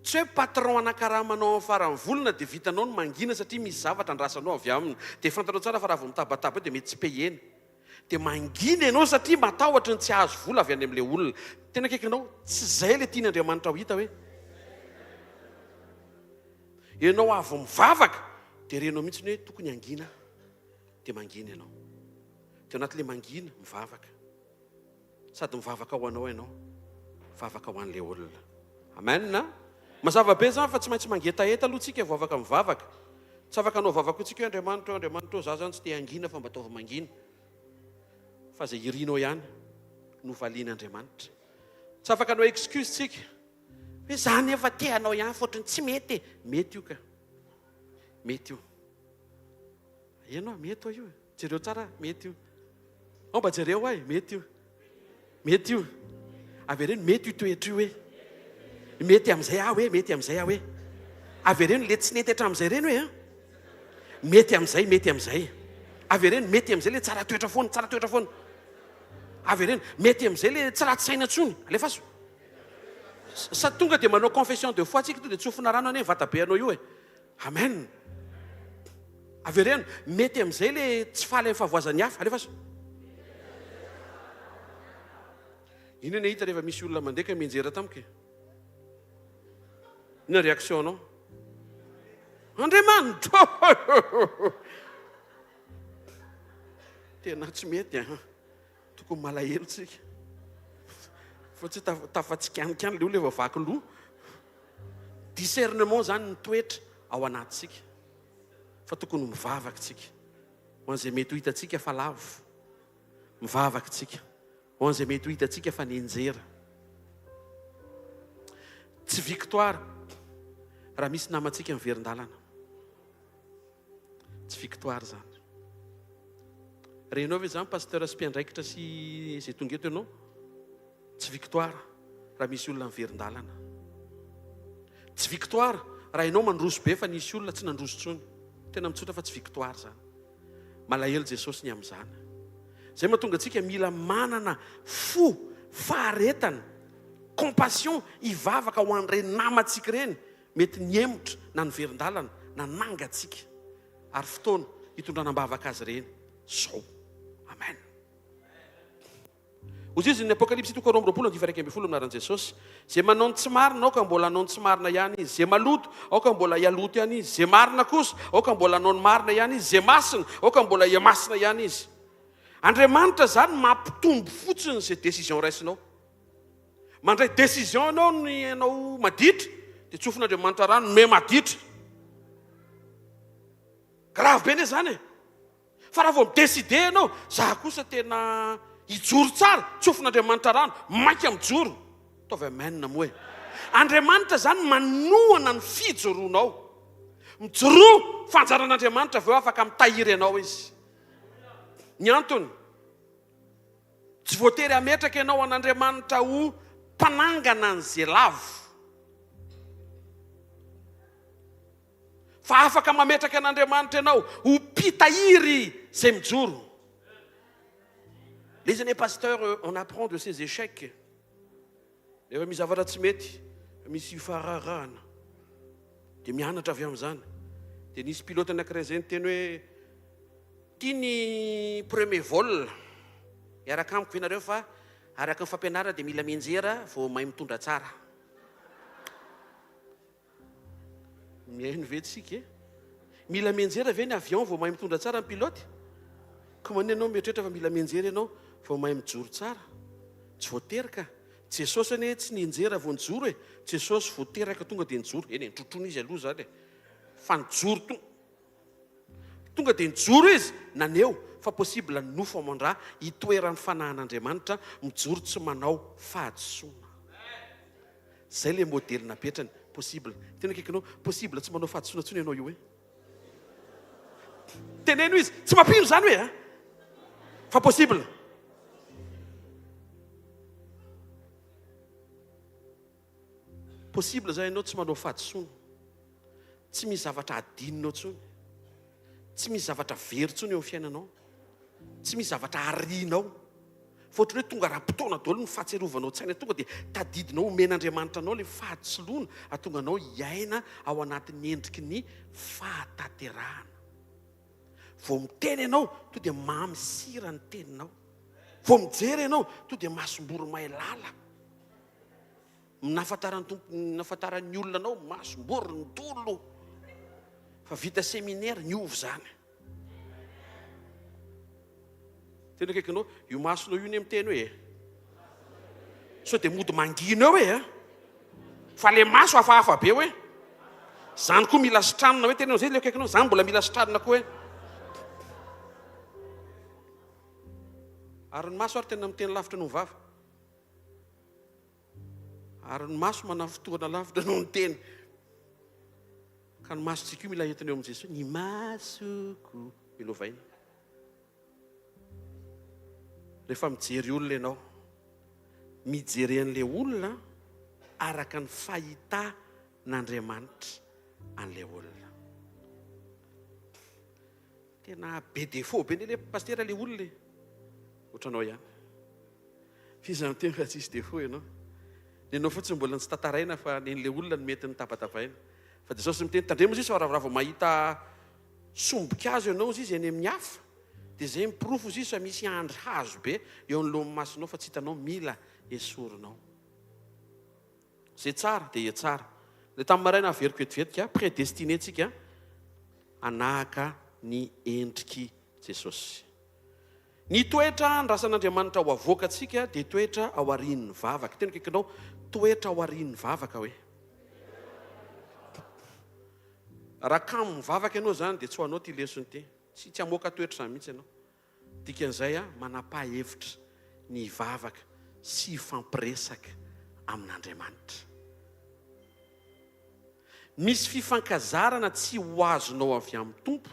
Tsy hoe patron anakaramanao amin'ny faran'ny volona dia vitanao no mangina satria misy zavatra andrasanao avy aminy. Dia fantanao tsara fa raha vao mitabataba dia mety tsy payena. Dia mangina ianao satria matahotra ny tsy azo vola avy any amin'ilay olona. Tena kaikanao, tsy izay ilay tian'Andriamanitra ho hita hoe. Ianao avy mivavaka, dia renao mihitsy hoe tokony hangina, dia mangina ianao. Dia anatin'ilay mangina, mivavaka. Sady mivavaka ho anao ianao, mivavaka ho an'ilay olona. Amen na? Mazava be zany fa tsy maintsy mangetaheta aloha tsika vao afaka mivavaka. Tsy afaka anao vavaka tsika hoe Andriamanitra, za zany tsy te hangina fa mba ataovy mangina. Fa izay irinao ihany no valian'Andriamanitra. Tsy afaka anao excuse tsika hoe za nefa te hanao ihany fotony tsy mety. Mety io ka. Mety io. Ianao mety io. Jereo tsara mety io. Mba jereo ahy mety io. Mety io. Avereny mety io toetra io hoe. Mety amin'izay aho hoe, mety amin'izay aho hoe. Avereny le tsy nety hatramin'izay reny hoe. Mety amin'izay. Avereny mety amin'izay le tsara toetra foana. Avereny mety amin'izay le tsy ratsy saina tsony. Alefaso. Sa tonga dia manao confession de foi tsika dia tsofina rano ane vatabe anao io e. Amen. Avereny mety amin'izay le tsy faly amin'ny fahavoazan'ny hafa. Alefaso. Ino ny hita rehefa misy olona mandeha ka mianjera tamika? Ina réaction anao? Andriamanitra! Tena tsy mety tokony malahelo tsika. Fa tsy tafatsikanokany le olona efa vakin-loha. Discernement zany ny toetra ao anatsika. Fa tokony mivavaka tsika. Ho an'izay mety ho hitatsika fa lavo. Mivavaka tsika. Ho an'izay mety ho hitatsika fa nianjera. Tsy victoire raha misy namantsika miverin-dalana. Tsy victoire zany. Renao ve zany pasteur sy mpiandraikitra sy izay tonga eto ianao? Tsy victoire raha misy olona miverin-dalana. Tsy victoire raha ianao mandroso be fa nisy olona tsy nandroso tsony. Tena mitsotra fa tsy victoire zany. Malahelo Jesosy ny amin'izany. Zay mahatonga antsika mila manana fo, faharetana, compassion, hivavaka ho an'ireny namantsika ireny. Mety niemotra na niverin-dalana na nangatsika. Ary fotoana hitondranam-bavaka azy ireny. Zao. Amen. Ozy izy ny Apokalipsy 2:20 minaran'i Jesosy. Zay manao ny tsy marina, ao ka mbola hanao ny tsy marina ihany izy. Zay maloto, ao ka mbola hialoto ihany izy. Zay marina kosa, ao ka mbola hanao ny marina ihany izy. Zay masina, ao ka mbola hiamasina ihany izy. Andriamanitra zany mampitombo fotsiny izay décision raisinao. Mandray décision anao ny anao maditra, dia tsofin'Andriamanitra rano me maditra. Grave be ne zany e. Fa raha vao midécide anao, za kosa tena hijoro tsara, tsofin'Andriamanitra rano, maika mijoro. Taovy amen moa e. Andriamanitra zany manohana ny fijoroanao. Mijoro fanjaran'Andriamanitra avy eo afaka mitahiry anao izy. Ny antony, Tsy voatery ametraka ianao an'Andriamanitra ho mpanangana an'izay lavo. Fa afaka mametraka an'Andriamanitra ianao ho mpitahiry izay mijoro. Les années pasteurs, on apprend de ces échecs. Rehefa misy zavatra tsy mety, misy fararahana, dia mianatra avy amin'izany. Dia nisy pilote anankiray izay niteny hoe tia ny premier vol. Iaraka amiko ianareo fa araka ny fampianarana dia mila mianjera vao mahay mitondra tsara. Mihaino ve tsika e? Mila mianjera ve ny avion vao mahay mitondra tsara ny pilote? Comment ianao mieritreritra fa mila mianjera ianao vao mahay mijoro tsara? Tsy voateraka. Jesosy anie tsy nianjera vao nijoro e. Jesosy voateraka tonga dia nijoro. Eny trotrona izy aloha zany e. Fa nijoro tonga dia nijoro izy naneo. Fa possible nofo amandra hitoeran'ny fanahin'Andriamanitra mijoro tsy manao fahadisoana. Zay le modely napetrany. Possible. Tena kekinao possible tsy manao fahadisoana tsony ianao io e. Teneno izy tsy mampino zany hoe fa possible. Possible zany ianao tsy manao fahadisoana. Tsy misy zavatra adinonao tsony. Tsy misy zavatra very tsony eo amin'ny fiainanao. Tsy misy zavatra arianao. Fotry hoe tonga raha-potoana daholo ny fahatserovanao tsaina tonga dia tadidinao omen'Andriamanitra anao le fahatsoloana atonga anao hiaina ao anatin'ny endriky ny fahatanterahana. Vao miteny ianao to dia mamy sira ny teninao. Vao mijery ianao to dia masom-bory mahay lala. Nafantaran'ny olona anao masom-bory ny tolo. Fa vita séminaire niovy zany. Tena kaikanao io masonao io ny miteny hoe so dia mody mangina eo hoe fa le maso hafahafa be hoe zany koa mila sitranina hoe tena zay le kaikanao zany mbola mila sitranina koa hoe ary ny maso ary tena miteny lavitra noho vava. Ary ny maso manao fotoana lavitra noho ny teny. Ka ny masontsika io mila entiny eo amin'i Jesosy. Ny masoko milovaina. Rehefa mijery olona ianao, mijery an'ilay olona araka ny fahitan'Andriamanitra an'ilay olona. Tena be défaut be le pastera le olona. Ohatranao ihany. Fizany teny fa tsisy défaut ianao. Nenao fotsiny mbola tsy tantaraina fa nen'ilay olona no mety ny tapatapaina. Fa Jesosy miteny tandremo izy raha mahita sombikazo ianao izy eny amin'ny hafa. Dia zay miprofo izy fa misy andry hazo be eo anoloan'ny masonao fa tsy hitanao mila esorinao. Zay tsara dia tsara. Dia tamin'ny maraina averiko etivetika prédestiné tsika anahaka ny endriky Jesosy. Ny toetra ny rasan'Andriamanitra ho avoaka antsika dia toetra ao aorian'ny vavaka. Tena kaikanao toetra ao aorian'ny vavaka hoe. Raha kamo mivavaka ianao zany dia tsy ho anao ty lesony ty. Tsy hamoaka toetra zany mihitsy ianao. Dikan'izay manapa-hevitra ny vavaka sy fampiresaka amin'Andriamanitra. Misy fifankazarana tsy ho azonao avy amin'ny Tompo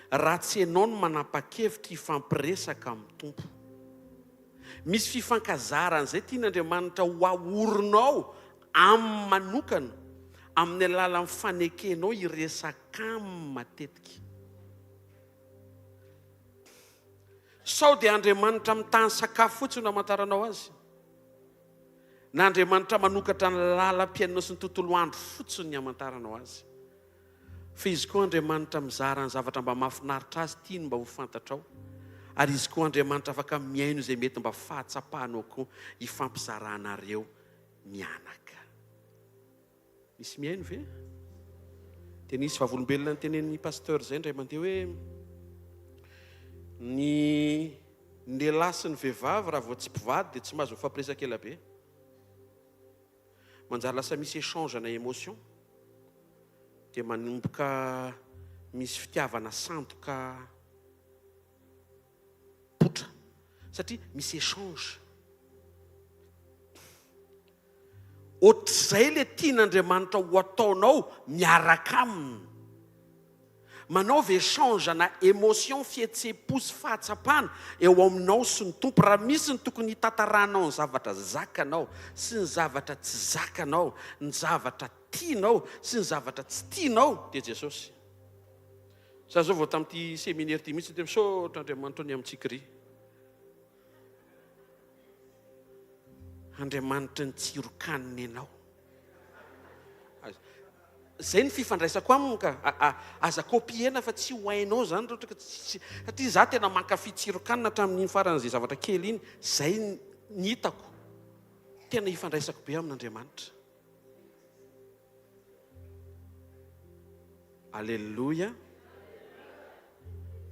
raha tsy ianao no manapa-kevitra hifampiresaka amin'ny Tompo. Misy fifankazarana izay tian'Andriamanitra ho aorinao amin'ny manokana amin'ny alalan'ny fanekenao hiresaka aminy matetika. Sao dia Andriamanitra mitany sakafo fotsiny hamantaranao azy. Na Andriamanitra manokatra ny lalam-piainanao sy ny tontolo andro fotsiny ny hamantaranao azy. Fa izy koa Andriamanitra mizara ny zavatra mba mahafinaritra azy tiany mba ho fantatrao. Ary izy koa Andriamanitra afaka miaino izay mety mba fahatsapahanao koa hifampizarahanareo mianaka. Misy miaino ve? Dia nisy vavolombelona ny tenen'ny pasteur izay indray mandeha hoe ny lehilahy sy ny vehivavy raha vao tsy mpivady dia tsy mahazo mifampiresaka ela be. Manjary lasa misy échange na émotion. Dia manomboka misy fitiavana sandoka potra. Satria misy échange. Ohatr'izay le tian'Andriamanitra ho ataonao miaraka aminy. manaova échange na émotion fihetsepo sy fahatsapana eo aminao sy ny tompo. Raha misy ny tokony hitantaranao ny zavatra zakanao sy ny zavatra tsy zakanao, ny zavatra tianao sy ny zavatra tsy tianao, dia Jesosy. Za zao vao tamin'ity séminaire ity mihitsy dia misaotra Andriamanitra ny amintsika ry. Andriamanitra ny tsirokaniny ianao. Zay ny fifandraisako aminy ka aza kopiena fa tsy ho hainao zany satria za tena mankafy tsirokanina hatramin'iny faran'izay zavatra kely iny. Zay ny hitako tena hifandraisako be amin'Andriamanitra. Alleluia.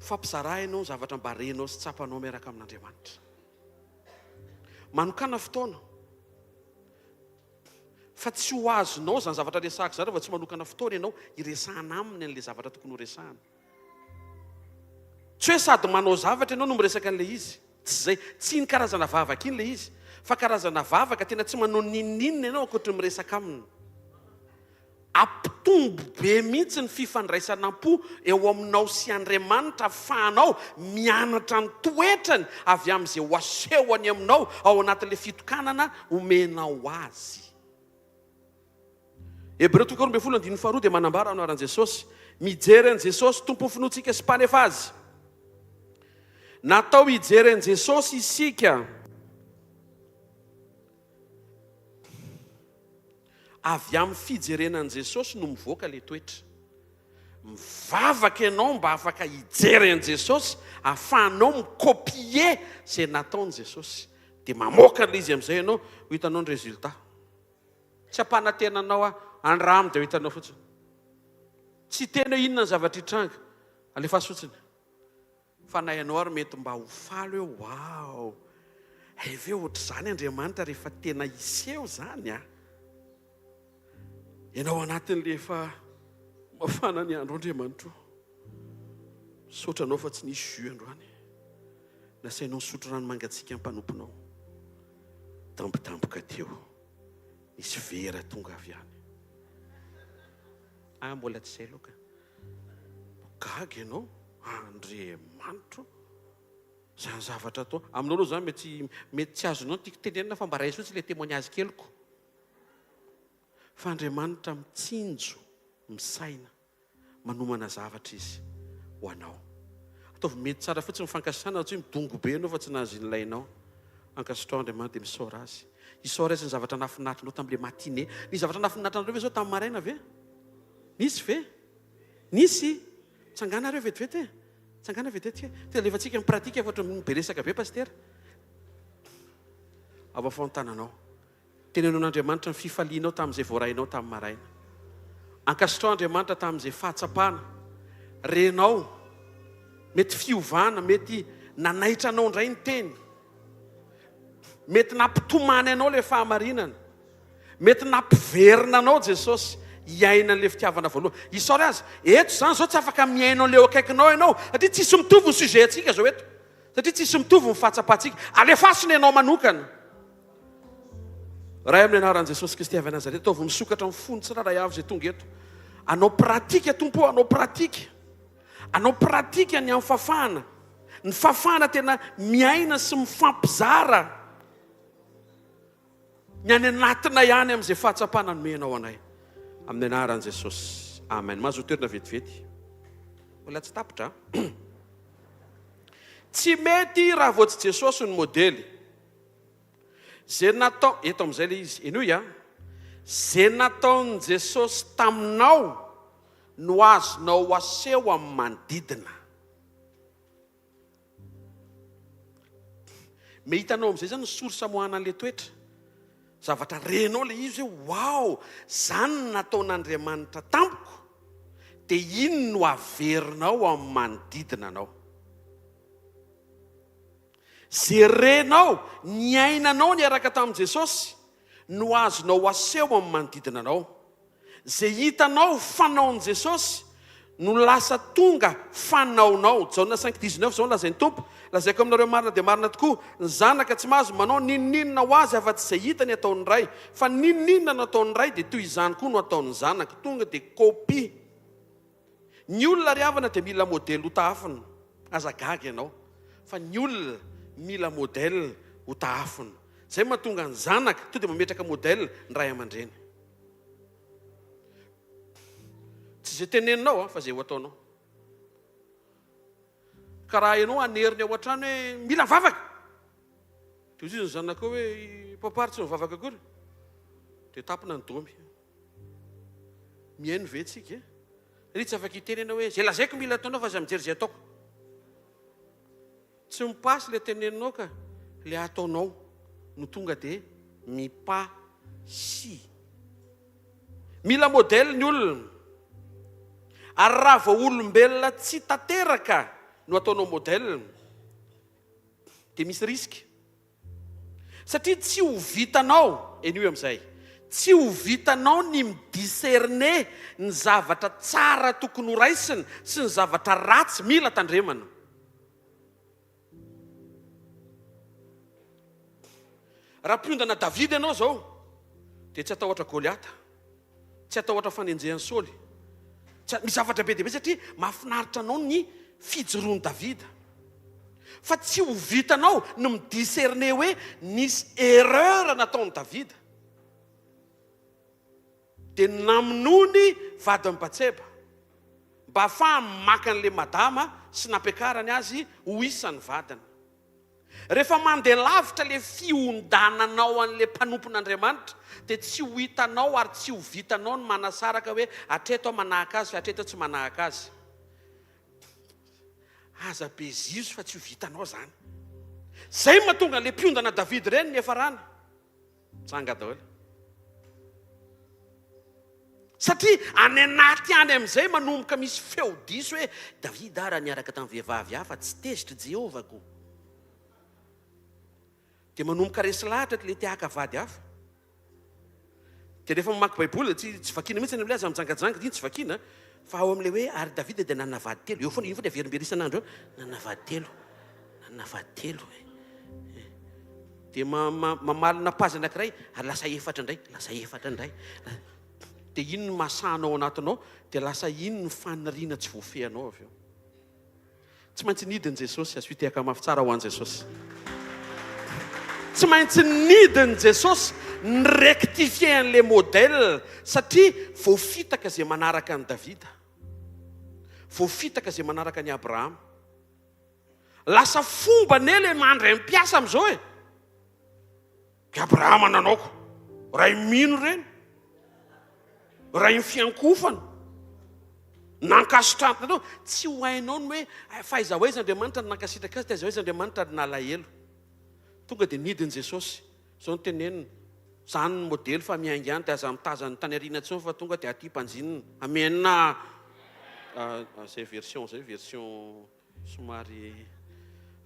Fampizaraha ianao ny zavatra mba renao sy tsapanao miaraka amin'Andriamanitra. Manokana fotoana fa tsy ho azonao zany zavatra resahako zany rehefa tsy manokana fotoana ianao iresahana aminy an'ilay zavatra tokony ho resahana. Tsy hoe sady manao zavatra ianao no miresaka an'ilay izy. Tsy zay, tsy ny karazana vavaka iny ilay izy, fa karazana vavaka tena tsy manao ninninina ianao ankoatra ny miresaka aminy. Ampitombo be mihitsy ny fifandraisanam-po eo aminao sy Andriamanitra ahafahanao mianatra ny toetrany avy amin'izay ho asehony aminao ao anatin'ilay fitokanana omenao azy. Hebreo 12:2 dia manambara anaran'i Jesosy, mijery an'i Jesosy tompo ny finoantsika sy mpanefa azy. Natao hijery an'i Jesosy isika avy amin'ny fijerenan'i Jesosy no mivoaka ilay toetra. Mivavaka ianao mba afaka hijery an'i Jesosy, ahafahanao mikopie izay nataon'i Jesosy, dia mamoaka ilay izy amin'izay ianao ho hitanao ny résultat. Tsy ampanantenanao andramo dia ho hitanao fotsiny. Tsy tena inona ny zavatra hitranga, alefa fotsiny. Fa na ianao ary mety mba ho faly hoe wow, ve ohatr'izany Andriamanitra rehefa tena iseho zany a. Ianao anatin'ilay efa mafana ny andro Andriamanitra. Sotranao fa tsy nisy jus androany. Nasainao sotro rano mangatsiaka mpanomponao. Tampotampoka teo. Nisy vera tonga avy any. Mbola tsy zay loka. Gaga ianao, Andriamanitra. Zany zavatra atao. Aminao aloha zany mety tsy azonao tiako tenenina fa mba ray sotsy ilay témoignage keliko. Fa Andriamanitra mitsinjo, misaina, manomana zavatra izy ho anao. Ataovy mety tsara fotsiny mifankasana tsy hoe midongo be ianao fa tsy nahazo ilainao. Ankasitrao Andriamanitra dia misaora azy. Isaora azy ny zavatra nafinatrinao tamin'ilay matine. Ny zavatra nafinatrinareo ve zao tamin'ny maraina ve? Nisy ve? Nisy? Tsanganareo vetivety e? Tsangana vetivety e? Tena alefantsika ny pratika efatra miberesaka be pastera. Avafontananao. Tenenao Andriamanitra ny fifalianao tamin'izay voarainao tamin'ny maraina. Ankasitrao Andriamanitra tamin'izay fahatsapana. Renao, mety fiovana, mety nanaitranao indray ny teny. Mety nampitomany anao ilay fahamarinana. Mety nampiverina anao Jesosy hiaina an'ilay fitiavana voalohany. Isaora azy, eto zany zao tsy afaka miainao ilay akaikinao ianao, satria tsisy mitovy ny sujet antsika zao eto. Satria tsisy mitovy ny fahatsapantsika. Alefasiny ianao manokana. Raha amin'ny anaran'i Jesosy Kristy avy Nazareta, ataovy misokatra amin'ny fony tsiraray avy izay tonga eto. Anao pratika tompo, anao pratika. Anao pratika ny amin'ny fafana. Ny fafana tena miaina sy mifampizara. Ny any anatina ihany amin'izay fahatsapana nomenao anay. Amin'ny anaran'i Jesosy. Amen. Mahazo toerana vetivety. Mbola tsy tapitra. Tsy mety raha vao tsy Jesosy ny modely. Zay natao, eto amin'izay ilay izy, enoia, zay nataon'i Jesosy taminao no azonao aseho amin'ny manodidina. Mehitanao amin'izay zany ny source amoahana an'ilay toetra. Zavatra renao ilay izy hoe wow, zany nataon'Andriamanitra tampoko, dia iny no averinao amin'ny manodidina anao. Zay renao, ny ainanao ny araka tamin'i Jesosy, no azonao aseho amin'ny manodidina anao. Zay hitanao fanaon'i Jesosy, no lasa tonga fanaonao. Jaona 5:19 zao lazain'ny tompo. Lazaiko aminareo marina dia marina tokoa. Ny zanaka tsy mahazo manao ninninina ho azy afa-tsy izay hitany ataon'ny ray. Fa ninninina no ataon'ny ray dia toy izany koa no ataon'ny zanaka. Tonga dia kopia. Ny olona ry havana dia mila modely ho taafina. Azagaga ianao. Fa ny olona mila modely ho taafina. Zay mahatonga ny zanaka to dia mametraka modely ny ray aman-dreny. Tsy izay teneninao fa izay ho ataonao. Ka raha ianao aneriny ao an-trano hoe mila mivavaka. Dia izy ny zanaka hoe papary tsy mivavaka akory. Dia tapina ny domy. Mihaino ve tsika? Ry tsy afaka itenena hoe zay lazaiko mila ataonao fa zay mijery zay ataoko. Tsy mipasy ilay teneninao ka ilay ataonao no tonga dia mipasy. Mila modely ny olona. Ary raha vao olombelona tsy tanteraka no ataonao modely dia misy risky. Satria tsy ho vitanao anio amin'izay. Tsy ho vitanao ny midiserne ny zavatra tsara tokony ho raisina sy ny zavatra ratsy mila tandremana. Raha mpiondana Davida ianao zao dia tsy atahotra Goliata, tsy atahotra fanenjehan'ny Saoly. Misy zavatra be dia be satria mahafinaritra anao ny fijoroan'i Davida. Fa tsy ho vitanao no midiserne hoe nisy erreur nataon'i Davida. Dia naminony vadin'i Batseba mba ahafahany maka an'ilay madama sy nampiakarany azy ho isan'ny vadiny. Rehefa mandeha lavitra ilay fiondananao an'ilay mpanompon'Andriamanitra dia tsy ho hitanao ary tsy ho vitanao ny manasaraka hoe hatreto aho manahaka azy fa hatreto tsy manahaka azy. Aza be zizo fa tsy ho vitanao zany. Zay mahatonga ilay mpiondana Davida ireny ny efa rana. Tsanga daholo. Satria any anaty any amin'izay manomboka misy feodiso hoe Davida raha niaraka tamin'ny vehivavy hafa tsy tezitra Jehovako. Dia manomboka resy lahatra ilay te-haka vady hafa. Dia rehefa mamaky baiboly tsy vakiana mihitsy amin'ilay aza mijangajanga dia tsy vakiana fa ao amin'ilay hoe ary Davida dia nanana vady telo. Eo foana io foana averimberisana andro nanana vady telo. Nanana vady telo. Dia mamalina pazy anankiray ary lasa efatra indray, lasa efatra indray. Dia iny no mahasanao anatinao dia lasa iny no faniriana tsy voafehanao avy eo. Tsy maintsy nidiny Jesosy azo fitehaka mafy tsara ho an'i Jesosy. Tsy maintsy nidiny Jesosy ny rectifier-n'ilay modèle satria voafitaka izay manaraka an'i Davida. Voafitaka izay manaraka an'i Abrahama. Lasa fomba nele mandray mipiasa amin'izao e. Ka Abrahama nanaoko. Ray mino ireny. Ray ny fiankofana. Nankasitrana anao. Tsy ho hainao ny hoe faiza ho aiza Andriamanitra nankasitraka azy, taiza ho aiza Andriamanitra nalahelo. Tonga dia nidiny Jesosy. Izao no tenenina. Zany ny modely fa miaingany dia aza mitazany tany ariana intsony fa tonga dia aty mpanjinina. Amena. Zay version somary.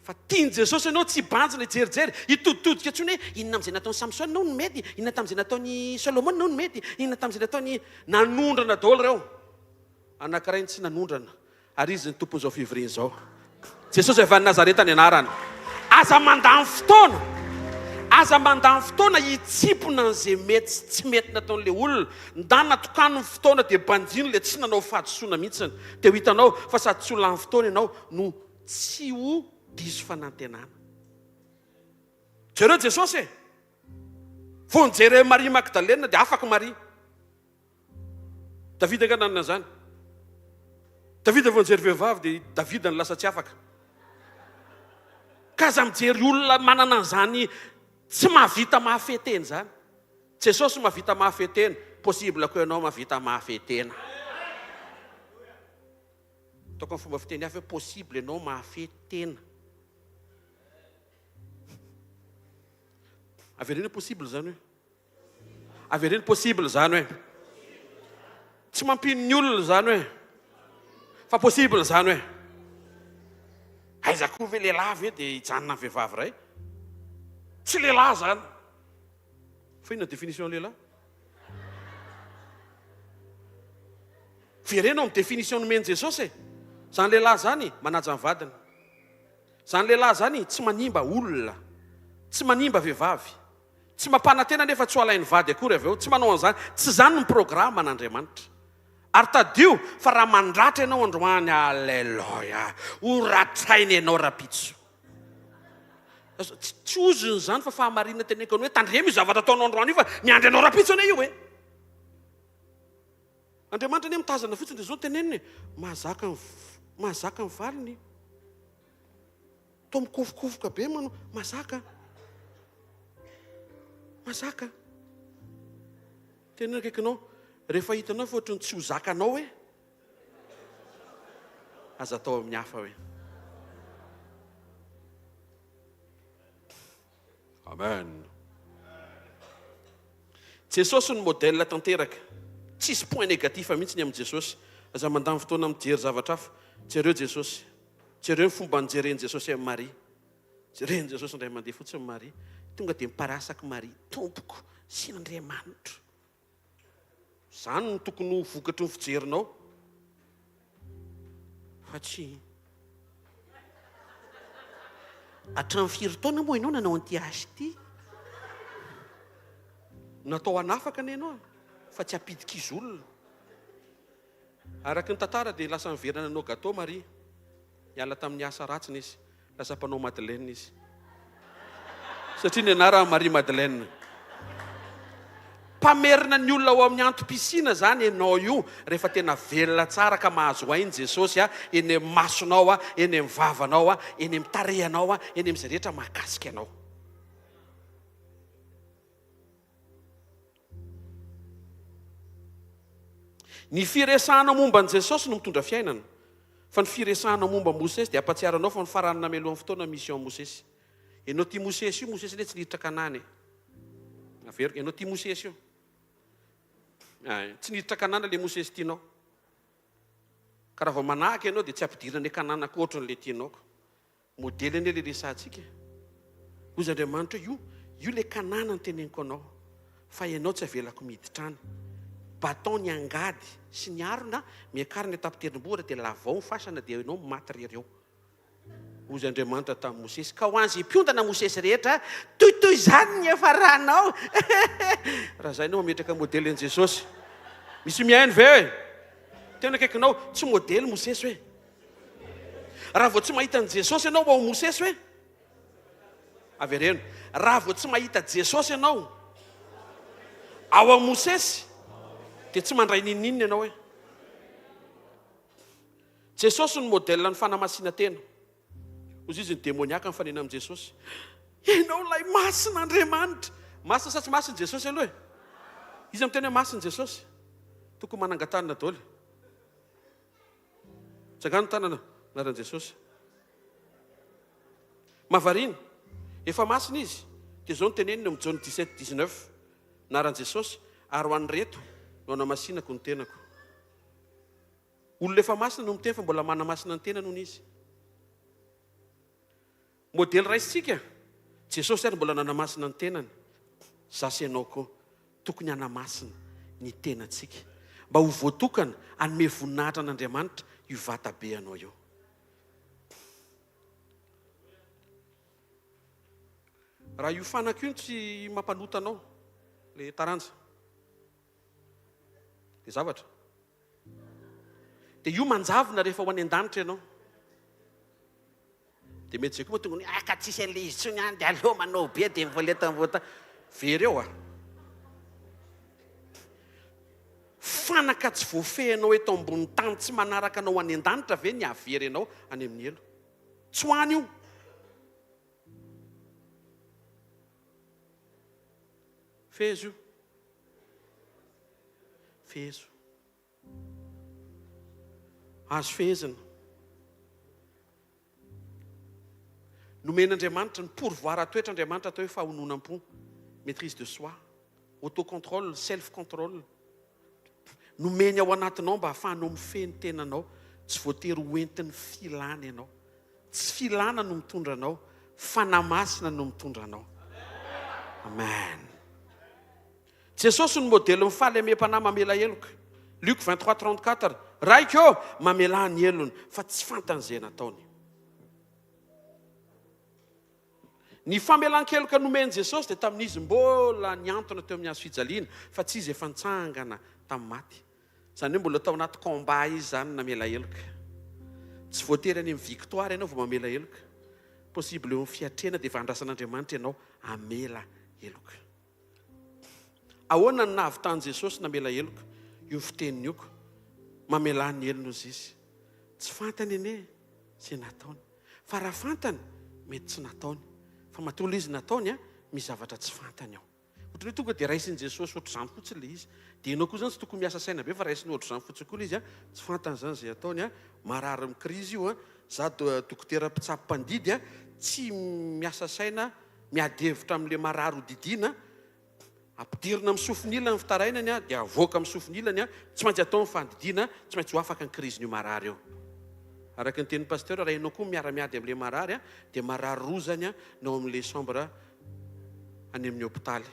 Fa tiany Jesosy ianao tsy banjina jerijery. Hitoditodika intsony hoe inona amin'izay nataon'i Samson no mety, inona tamin'izay nataon'i Solomon no mety, inona tamin'izay nataon'i nanondrana daholo ireo. Anankiray ny tsy nanondrana. Ary izy ny tompon'izao fivoriana izao. Jesosy efa ny Nazareta ny anarany. Aza mandany fotoana. Aza mandany fotoana hitsipona an'izay mety sy tsy mety nataon'ilay olona. Ndana tokany ny fotoana dia banjina ilay tsy nanao fahadisoana mihitsiny. Dia ho hitanao fa sady tsy ho lany fotoana ianao no tsy ho diso fanantenana. Jereo Jesosy e. Vao nijery Maria Magdalena dia afaka Maria. Davida nga nanana zany. Davida vao nijery vehivavy dia Davida ny lasa tsy afaka. Ka aza mijery olona manana an'izany tsy mahavita mahafetena zany. Jesosy mahavita mahafetena. Possible koa ianao mahavita mahafetena. Ataoko ny fomba fiteny hafa hoe possible ianao mahafetena. Averina possible zany hoe. Averina possible zany hoe. Tsy mampino ny olona zany hoe. Fa possible zany hoe. Aiza koa ve lehilahy ve dia hijanona ny vehivavy ray? Tsy lehilahy zany. Fa inona définition lehilahy? Verenao ny définition nomeny Jesosy e. Zany lehilahy zany manaja ny vadiny. Zany lehilahy zany tsy manimba olona. Tsy manimba vehivavy. Tsy mampanantena nefa tsy ho alainy vady akory avy eo. Tsy manao an'izany. Tsy zany ny programme an'Andriamanitra. ary tadio fa raha mandratra ianao androany aleloia ho ratrainy ianao rapitso tsy ozony zany fa fahamarina teneniko hoe tandremo io zavatra ataonao androany io fa miandry anao rapitso ane io hoe Andriamanitra ane mitazana fotsiny dia zao teneniny mahazaka ny valiny to mikofokofoka be manao mahazaka tenena kaikinao rehefa hitanao fa ohatrany tsy ho zakanao hoe aza atao amin'ny hafa hoe amen. Jesosy ny modèle tanteraka tsisy point négatif mihitsy ny amin'ny Jesosy. Aza mandamy fotoana mijery zavatra hafa. Jereo Jesosy, jereo ny fomba nijereny Jesosy amin'ny Maria, jereny Jesosy indray mandeha fotsiny amin'ny Maria, tonga dia miparasaky Maria, tompoko sy n'Andriamanitra. Zany no tokony ho vokatry ny fijerinao fa tsy hatramin'ny firy taona moa ianao nanao an'ity asa ity natao hanafaka ane ianao fa tsy hapidikizy olona. Araky ny tantara dia lasa miverina nanao gâteau Maria, hiala tamin'ny asa ratsiny izy, lasa mpanao madeleine izy satria ny anarany Marie Madeleine. Mpamerina ny olona ao amin'ny antom-pisina zany ianao io rehefa tena velona tsara ka mahazo ainy Jesosy eny amin'ny masonao eny amin'ny vavanao eny amin'ny tarehanao eny amin'izay rehetra mahakasika anao. Ny firesahana momba an' Jesosy no mitondra fiainana, fa ny firesahana momba Mosesy dia ampatsiaranao fa ny farany namelohan'ny fotoana mission Mosesy. Ianao ty Mosesy io, Mosesy ilay tsy niditra Kanana averiko, ianao ty Mosesy io tsy niditra Kanana ilay Mosesy tianao, ka raha vao manahaka ianao dia tsy ampidirana ilay Kanana koa ohatran'ilay tianao. Modely ane ilay resahantsika. Hozy Andriamanitra io ilay Kanana ny teneniko anao, fa ianao tsy avelako miditra any. Baton ny angady sy ny arona miakarina tapiterim-bora dia lavao ny fasana dia ianao maty rereo. Hozy Andriamanitra tamin'ny Mosesy, ka ho an'izay mpiondana Mosesy rehetra tohitoy izany ny efaranao. Raha zay ianao mametraka modely an'i Jesosy, misy mihaino ve hoe tena akaikinao tsy modely Mosesy hoe raha vao tsy mahita an'i Jesosy ianao ao Mosesy hoe avereno, raha vao tsy mahita Jesosy ianao ao amin'ny Mosesy dia tsy mandray ninninina ianao hoe. Jesosy ny modèle ny fanamasinana tena. Ozy izy ny demoniaka mifanena amin'ny Jesosy. Ianao ilay masin'Andriamanitra. Masina sa tsy masin'i Jesosy aloha e? Izy amin'ny tena masin'i Jesosy. Tokony manangan-tanana daholo. Tsangano tanana anaran'i Jesosy. Mahavariana, efa masina izy. Dia zao ny teneniny amin'ny John 17:19 anaran'i Jesosy, ary ho an'ny reto no anamasinako ny tenako. Olona efa masina no miteny fa mbola manamasina ny tena noho izy. Modely raisitsika, Jesosy ary mbola nanamasina ny tenany. Zasy ianao koa tokony hanamasina ny tenantsika mba ho voatokana hanome voninahitra an'Andriamanitra io vatabe anao io. Raha io fanaka io tsy mampanota anao le taranja dia zavatra. Dia io manjavona rehefa ho any an-danitra ianao. Dia mety zay koa tonga ny ka tsisy an'ilay izy tsony any dia aleo manao be dia mivoleta mivota very eo fanaka tsy voafehinao eto ambony tany tsy manaraka anao any an-danitra ve ny avery anao any amin'ny elo. Tsy ho any io. Fezo io. Fezo. Azo fehezana. Nomen'Andriamanitra ny pourvoir atoetra Andriamanitra atao hoe fahononam-po, maîtrise de soi, autocontrôle, self-contrôle. Nomeny ao anatinao mba hahafahanao mifehy ny tenanao, tsy voatery hoentin'ny filana ianao. Tsy filana no mitondra anao, fanamasina no mitondra anao. Amen. Jesosy ny modèle mifaly amem-panahy mamela heloka. Luc 23:34, raiko mamela ny elony fa tsy fantany izay nataony. Ny famelan-keloka nomeny Jesosy dia tamin'izy mbola niantona teo amin'ny hazo fijaliana fa tsy izy efa nitsangana tamin'ny maty. Zany hoe mbola tao anaty combat izy zany namela heloka. Tsy voatery any amin'ny victoire ianao vao mamela heloka. Possible eo amin'ny fiatrena dia efa andrasan'Andriamanitra ianao amela heloka. Ahoana ny nahavitan'i Jesosy namela heloka? Io fiteniny io mamela ny helony ozy izy. Tsy fantany anie izay nataony. Fa raha fantany mety tsy nataony. Fa matola izy nataony misy zavatra tsy fantany ao. Ohatran'ny hoe tonga dia raisin'i Jesosy ohatr'izany fotsiny ilay izy. Dia ianao koa zany tsy tokony miasa saina be fa raisiny ohatr'izany fotsiny koa ilay izy tsy fantany zany izay ataony marary amin'ny krizy io za dokotera mpitsapy mpandidy tsy miasa saina miady hevitra amin'ilay marary hodidiana ampidirina amin'ny sofin'ilany fitarainany dia avoaka amin'ny sofin'ilany tsy maintsy atao amin'ny fandidiana tsy maintsy ho afaka ny krizin'io marary io. Araka ny tenin'ny pasteur raha ianao koa miara-miady amin'ilay marary dia marary roa zany nao amin'ilay chambre any amin'ny hôpitaly.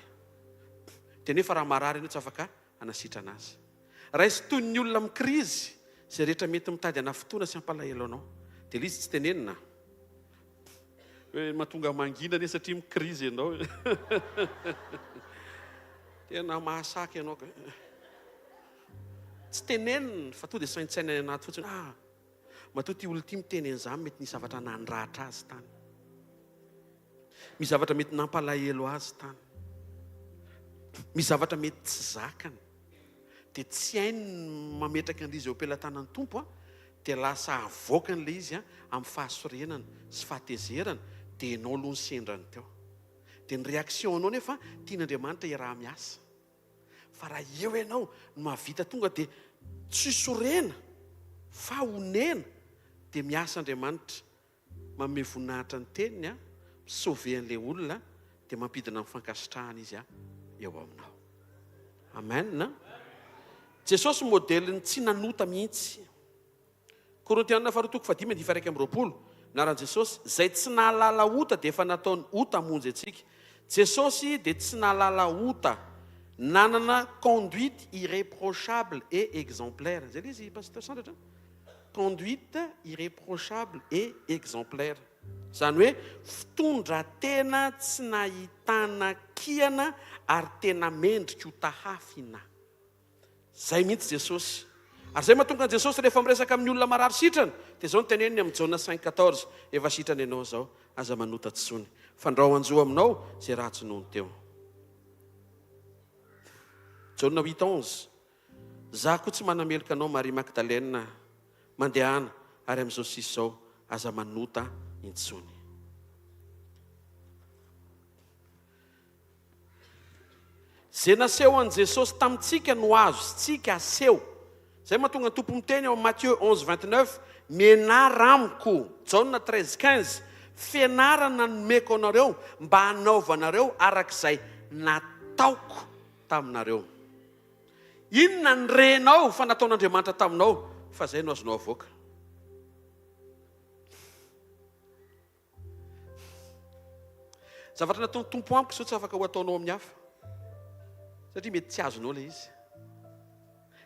Dia nefa raha marary ianao tsy afaka anasitrana azy. Raha isy toy ny olona amin'ny krizy izay rehetra mety mitady ana fotoana sy hampalahelo anao dia ilay izy tsy tenenina hoe mahatonga mangina anie satria mikrizy ianao. Tena mahasaky ianao. Tsy tenenina fa to dia saintsaina anaty fotsiny. Matoa ty olona ty miteny an'izany mety nisy zavatra nandratra azy tany. Misy zavatra mety nampalahelo azy tany. Misy zavatra mety tsy zakany. Dia tsy hainy mametraka an'izy eo am-pelantanan'ny tompo dia lasa avoakany ilay izy amin'ny fahasorenana sy fahatezerana dia ianao aloha ny sendrany teo. Dia ny réaction anao nefa tian'Andriamanitra iraha miasa. Fa raha eo ianao no mahavita tonga dia tsy sorena fa honena dia miasa Andriamanitra manome voninahitra ny teniny misauver an'ilay olona dia mampidina amin'ny fankasitrahana izy eo aminao. Amen. Jesosy modeliny tsy nanota mihitsy. Korintianina faharoa toko 5:1-2 naran'i Jesosy izay tsy nahalala ota dia efa nataony ota hamonjy antsika. Jesosy dia tsy nahalala ota, nanana conduite irréprochable et exemplaire. Zay izy pasteur sandratra. Conduite irréprochable et exemplaire. Zany hoe fitondra tena tsy nahitana kiana ary tena mendrika ho tahafina. Zay mihitsy Jesosy. Ary zay mahatonga Jesosy rehefa miresaka amin'ny olona marary sitrana dia zao ny teneniny amin'ny Jaona 5:14 efa sitrana ianao zao aza manota tsony. Fandrao anjo aminao izay raha tsy nohony teo. Jaona 8:11 za koa tsy manameloka anao Maria Magdalena mandehana ary amin'izao sisa zao aza manota intsony. Zay naseho an' Jesosy tamintsika no azo tsika aseho. Zay mahatonga ny tompo miteny ao Matthieu 11:29 menara amiko. Jaona 13:15 fianarana nomeko anareo mba hanaovanareo arak'izay nataoko taminareo. Inona ny renao fa nataon'Andriamanitra taminao fa zay no azonao avoaka. Zavatra nataon'ny tompo amiko sao tsy afaka ho ataonao amin'ny hafa satria mety tsy azonao ilay izy.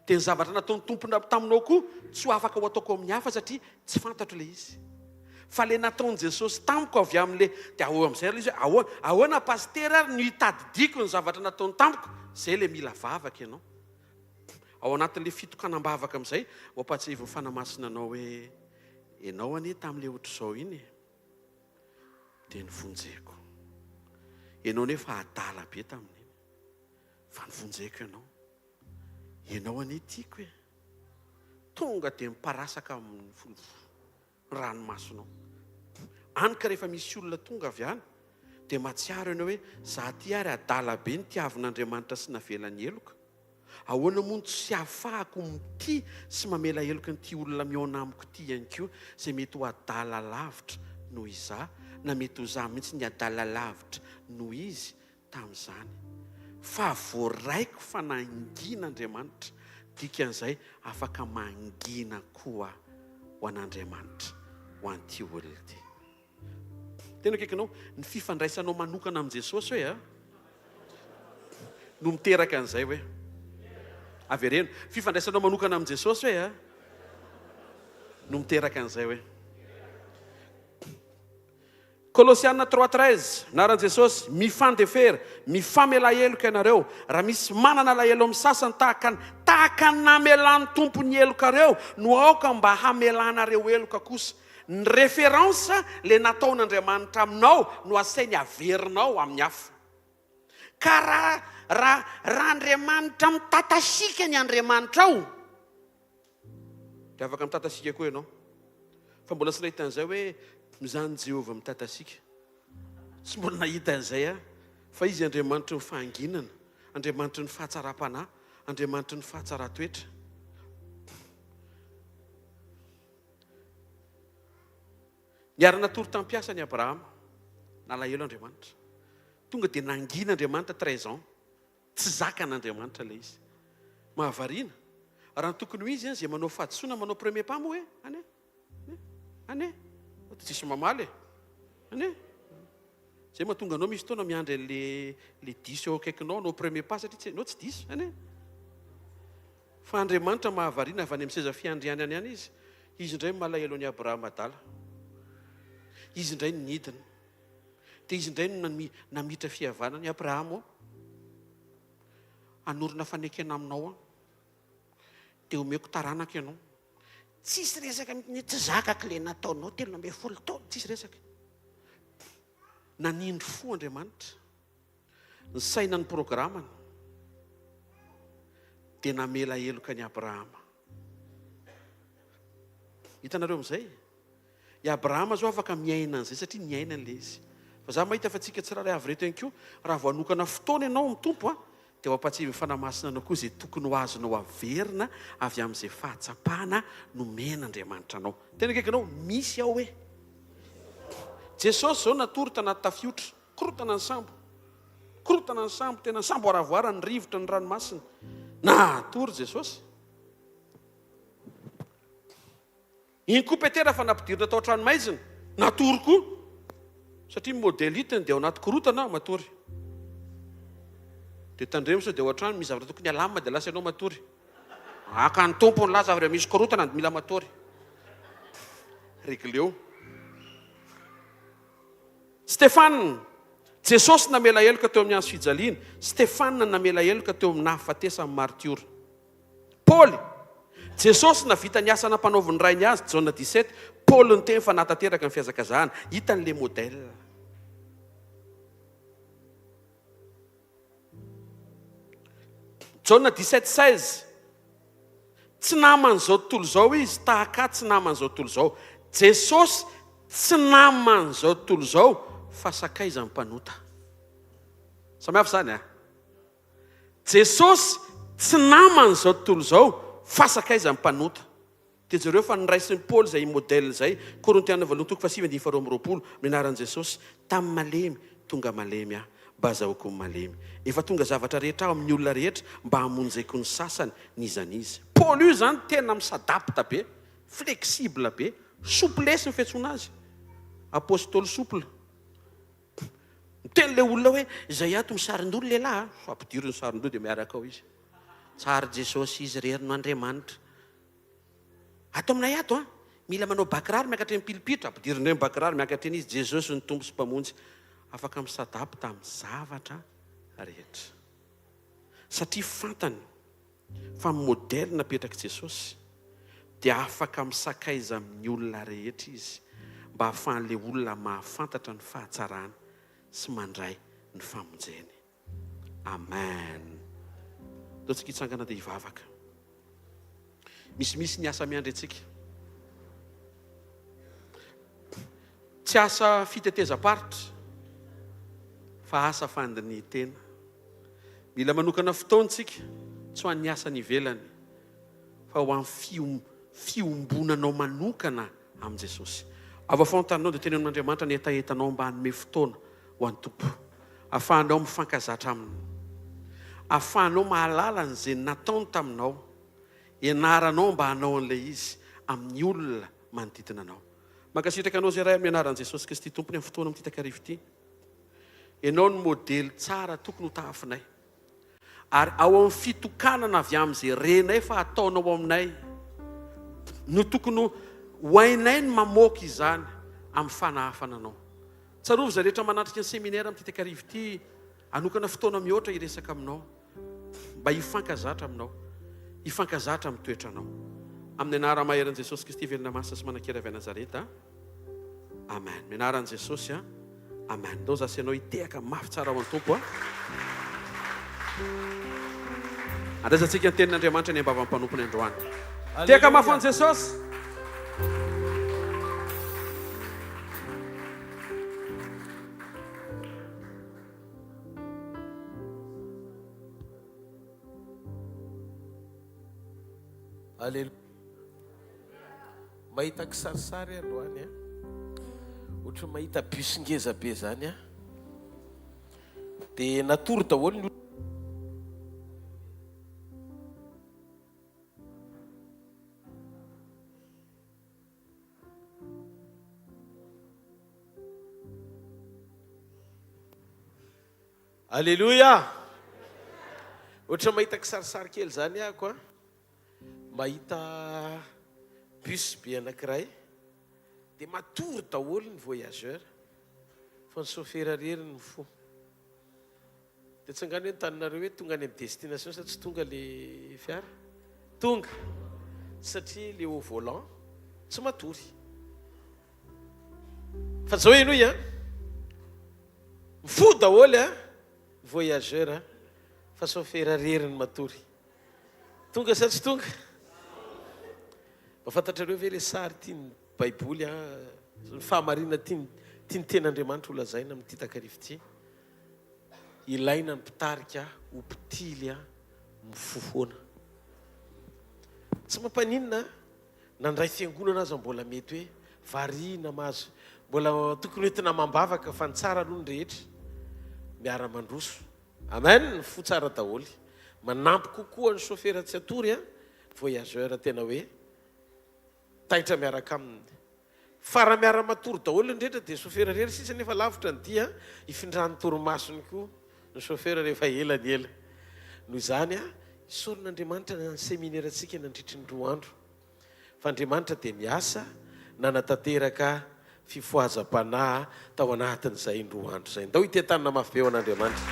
Dia ny zavatra nataon'ny tompo taminao koa tsy ho afaka ho ataoko amin'ny hafa satria tsy fantatro ilay izy. Fa ilay nataon'i Jesosy tamiko avy amin'ilay dia amin'izay ilay izy ahoana pasteur no hitadidiko ny zavatra nataon'ny tamiko zay ilay mila vavaka ianao. Ao anatin'ilay fitokanam-bavaka amin'izay ho ampatsivo ny fanamasina anao hoe ianao anie tamin'ilay ohatr'izao iny dia nivonjeko. Ianao nefa adala be tamin'iny fa nivonjeko ianao. Ianao anie tiako tonga dia miparasaka amin'ny ranomasonao. Anika rehefa misy olona tonga avy any dia mahatsiaro ianao hoe za ty ary adala be ny tiavin'Andriamanitra sy navelany heloka. Ahoana moa tsy ahafahako mity sy mamela heloka nyity olona mihaona amiko ty ihany koa izay mety ho adala lavitra noho izaho na mety ho za mihitsy ny adala lavitra noho izy tamin'izany. Fa voaraiko fa nangin'Andriamanitra dikan'izay afaka mangina koa ho an'Andriamanitra ho an'ity olona ity. Tena kaikanao ny fifandraisanao manokana amin'i Jesosy hoe no miteraka an'izay hoe avereno fifandraisanao manokana amin'i Jesosy hoe no miteraka an'izay hoe Kolosiana 3:13 naran Jesosy mifandefera mifamela heloka ianareo raha misy manana lahelo amin'ny sasany tahaka namelan'ny tompo ny helokareo no aoka mba hamelanareo heloka kosa. Ny référence le nataon'Andriamanitra aminao no asainy averinao amin'ny hafa. Ka raha Andriamanitra mitatasika ny Andriamanitra ao dia afaka mitatasika koa ianao. Fa mbola tsy nahita an'izay hoe mizany Jehovah mitatasika. Tsy mbola nahita an'izay fa izy Andriamanitra ny fahanginana, Andriamanitra ny fahatsara-panahy, Andriamanitra ny fahatsara-toetra. Niara natory tampiasa ny Abrahama nalahelo Andriamanitra. Tonga dia nangina Andriamanitra 13 ans. Tsy zakan'Andriamanitra ilay izy. Mahavariana. Raha ny tokony ho izy izay manao fahadisoana manao premier pas moa hoe ane tsisy mamaly ane zay mahatonga anao misy fotoana miandry le diso eo akaikinao anao premier pas satria anao tsy diso ane. Fa Andriamanitra mahavariana avy any amin'ny seza fiandriany any izy. Izy indray malahelo ny Abrahama adala. Izy indray no nidina. Dia izy indray no namitra fihavanana ny Abrahama. Anorina fanekena aminao dia omeko taranaka ianao. Tsisy resaka tsy zakako le nataonao 13 taona, tsisy resaka. Nanindry fo Andriamanitra. Ny saina ny programany dia namela heloka ny Abrahama. Hitanareo amin'izay? I Abrahama zao afaka miaina an'izay satria niaina an'ilay izy. Fa za mahita fa tsika tsirairay avy reto ihany koa, raha voanokana fotoana ianao amin'ny tompo dia mampatsihy mifanamasina anao koa izay tokony ho azonao averina avy amin'izay fahatsapana nomen'Andriamanitra anao. Tena kaikanao misy ao hoe Jesosy zao natory tanaty tafiotra, korotana ny sambo, tena ny sambo aravoara ny rivotra ny ranomasina. Natory Jesosy. Iny koa Petera fa nampidirina tao an-tranomaizina, natory koa. Satria modely hitany dia ao anaty korotana matory. Dia tandremo sao dia ao an-trano misy zavatra tokony alamina dia lasa ianao matory. Aka ny tompony laza avy misy korotana dia mila matory. Regleo. Stefana, Jesosy namela heloka teo amin'ny andro fijaliana. Stefana namela heloka teo amin'ny nahafatesa amin'ny martiora. Paoly, Jesosy navita ny asa nampanaoviny ray ny azy, Jaona 17, Paoly ny teny fa natateraka ny fiazakazahana. Hitan'le modèle. Jaona 17:16. Tsy naman'izao tontolo izao izy, tahaka tsy naman'izao tontolo izao. Jesosy tsy naman'izao tontolo izao, fa sakaiza ny mpanota. Samihafa zany Jesosy tsy naman'izao tontolo izao, fa sakaiza ny mpanota. Dia jereo fa niraisin'ny Paoly izay modèle izay, Korintiana 9:7-20 minaran'i Jesosy, tamin'ny malemy tonga malemy mba azahoako ny malemy. Efa tonga zavatra rehetra amin'ny olona rehetra mba hamonjeko ny sasany nizanizy. Paoly io zany tena misadapta be, flexible be, souplesse ny fiantsoana azy. Apôstôly souple. Tena le olona hoe izay ato misarin-doly lehilahy, fampidiriny sarin-doly dia miaraka ao izy. Tsara Jesosy izy rerin'Andriamanitra. Ato aminay ato mila manao bakirary miakatra ny pilipitra, ampidiriny ny bakirary miakatra izy, Jesosy ny tompo sy mpamonjy. Afaka misadapta amin'ny zavatra rehetra. Satria fantany fa modèle napetraka Jesosy dia afaka misakaiza amin'ny olona rehetra izy mba hahafahan'ilay olona mahafantatra ny fahatsarany sy mandray ny famonjeny. Amen. Taontsika hitsangana dia hivavaka. Misy ny asa miandry antsika. Tsy asa fiteteza-paritra fa asa fandinihan-tena. Mila manokana fotoantsika tsy ho an'ny asa ny ivelany fa ho amin'ny fiombonanao manokana amin'i Jesosy. Avy afontanao dia tena n'Andriamanitra ny etaetanao mba hanome fotoana ho an'ny tompo. Ahafahanao mifankazatra aminy. Ahafahanao mahalala an'izay nataony taminao. Ianaranao mba hanao an'ilay izy amin'ny olona manodidina anao. Mankasitraka anao izay iray amin'ny anaran'i Jesosy Kristy tompony amin'ny fotoana amin'ity takarivo ity. Ianao ny modèle tsara tokony ho tahafinay. Ary ao amin'ny fitokanana avy amin'izay renay fa ataonao aminay no tokony ho hainay ny mamoaka izany amin'ny fanahafananao. tsarovy za rehetra manatrika ny séminaire amin'ity takarivo ity anokana fotoana mihoatra iresaka aminao mba hifankazatra aminao, hifankazatra amin'ny toetranao. Amin'ny anara-maheran'i Jesosy Kristy velona masina sy manan-kera avy Nazareta. Amen. Menaran'i Jesosy a. Amen. Ndao zasy ianao hitehaka mafy tsara ho an'ny tompo a. Andraisantsika ny tenin'Andriamanitra ny ambava mpanompo ny androany. Tehaka mafy ho an'i Jesosy. Aleluia. Mahita kisarisary androany a. Ohatra mahita bus ngeza be zany a. Dia natory daholo ny Aleluia. Ohatra mahita kisarisary kely zany ako a. Mahita bus be anankiray dia matory daholo ny voyageur fa ny chauffeur rery ny fo. Dia tsy angano hoe taninareo hoe tonga any amin'ny destination sa tsy tonga le fiara? Tonga satria le au volant tsy matory. Fa zao eno a mifo daholo a voyageur a fa chauffeur rery ny matory. Tonga sa tsy tonga? Mafantatrareo ve le sary tiany baiboly a ny fahamarina tiany ten'Andriamanitra holazaina amin'ity takarivo ity. Ilaina ny mpitarika ho mpitily a mifofoana. Tsy mampaninona nandray fiangonana aza mbola mety hoe variana mazo mbola tokony hoentina mambavaka fa ny tsara aloha ny rehetra miara-mandroso. Amen. Ny fo tsara daholo. Manampy kokoa ny chauffeur tsy atory a voyageur tena hoe taitra miaraka aminy. Fara miara-matory daholo ny rehetra dia chauffeur rery sisa nefa lavitra ny dia hifindrany torimasony koa ny chauffeur rehefa ela ny ela. Noho izany a isoron'Andriamanitra ny séminaire antsika nandritry ny 2 andro. Fa Andriamanitra dia miasa nanatanteraka fifoazam-panahy tao anatin'izay 2 andro zay. Ndao hitetanina mafy be ho an'Andriamanitra.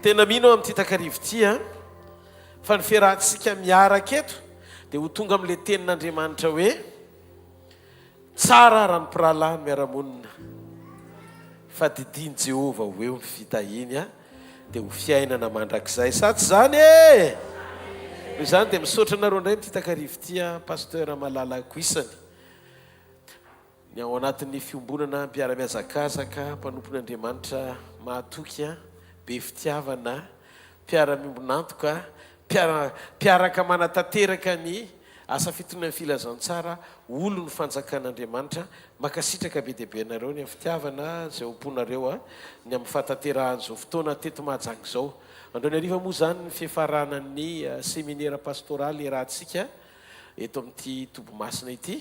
Tena mino amin'ity takarivo ity a fa ny fiarahantsika miaraka eto dia ho tonga amin'ilay tenin'Andriamanitra hoe tsara raha ny mpirahalahy miara-monina fa didiany Jehova ho eo mivitahiny a dia ho fiainana mandrakizay sa tsy zany e? Noho izany dia misaotra nareo indray amin'ity takarivo ity a pasteur malala koisany ny ao anatin'ny fiombonana mpiara-miazakazaka mpanompon'Andriamanitra mahatoky a be fitiavana mpiara-miombonantoka mpiaraka manatanteraka ny asa fitonian'ny filazantsara olo ny fanjakan'Andriamanitra makasitraka be dia be nareo ny amin'ny fitiavana zay omponareo a ny amin'ny fahatanteran'izao fotoana teto mahajanga zao. Andreo ny ariva moa zany ny fiafaranan'ny séminaire pastoraly rahantsika eto amin'ity Tobomasina ity.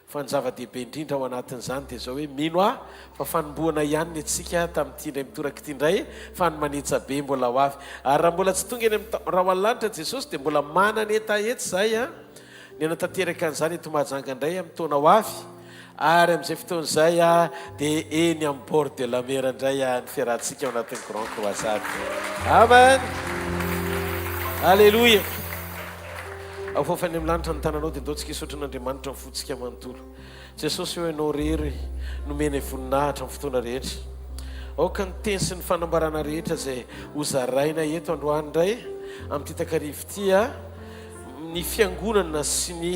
Fa ny zava-dehibe indrindra ao anatin'izany dia zao hoe mino a fa fanomboana ihany ny atsika tamin'ity indray mitoraka ity indray fa ny manetsa be mbola ho avy. Ary raha mbola tsy tonga eny amin'ny raha ho alanitra Jesosy dia mbola manana etaety zay a ny anatanteraka an'izany eto mahajanga indray amin'ny taona ho avy. Ary amin'izay fotoan'izay a dia eny amin'ny bord de la mer indray a ny fiarahantsika ao anatin'ny grand croisade. Amen. Alléluia. Afofany amin'ny lanitra ny tananao dia ndaontsika hisaotra n'Andriamanitra ny fotsika manontolo. Jesosy eo ianao rery nomena voninahitra amin'ny fotoana rehetra. Aoka ny teny sy ny fanambarana rehetra izay hozaraina eto androany indray amin'ity takarivo ity a ny fiangonana sy ny